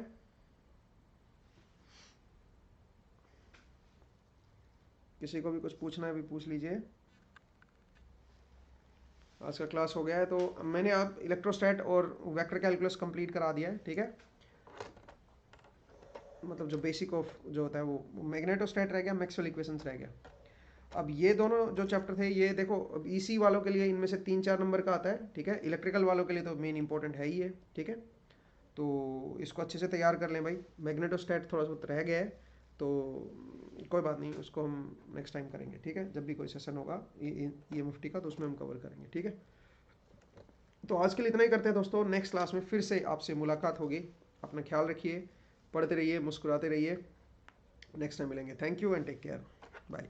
Speaker 1: किसी को भी कुछ पूछना है भी पूछ लीजिए. आज का क्लास हो गया है, तो मैंने आप इलेक्ट्रोस्टैट और वेक्टर कैलकुलस कंप्लीट करा दिया है. ठीक है, मतलब जो बेसिक ऑफ जो होता है वो मैग्नेटोस्टैट रह गया, मैक्सवेल इक्वेशंस रह गया. अब ये दोनों जो चैप्टर थे, ये देखो, अब ईसी वालों के लिए इनमें से 3-4 नंबर का आता है. ठीक है, इलेक्ट्रिकल वालों के लिए तो मेन इंपॉर्टेंट है ही है. ठीक है, तो इसको अच्छे से तैयार कर लें भाई. मैग्नेटोस्टैट थोड़ा बहुत रह गया है, तो कोई बात नहीं, उसको हम नेक्स्ट टाइम करेंगे. ठीक है, जब भी कोई सेशन होगा EMFT का, तो उसमें हम कवर करेंगे. ठीक है, तो आज के लिए इतना ही करते हैं दोस्तों. नेक्स्ट क्लास में फिर से आपसे मुलाकात होगी. अपना ख्याल रखिए, पढ़ते रहिए, मुस्कुराते रहिए, नेक्स्ट टाइम मिलेंगे। Thank you and take care, bye.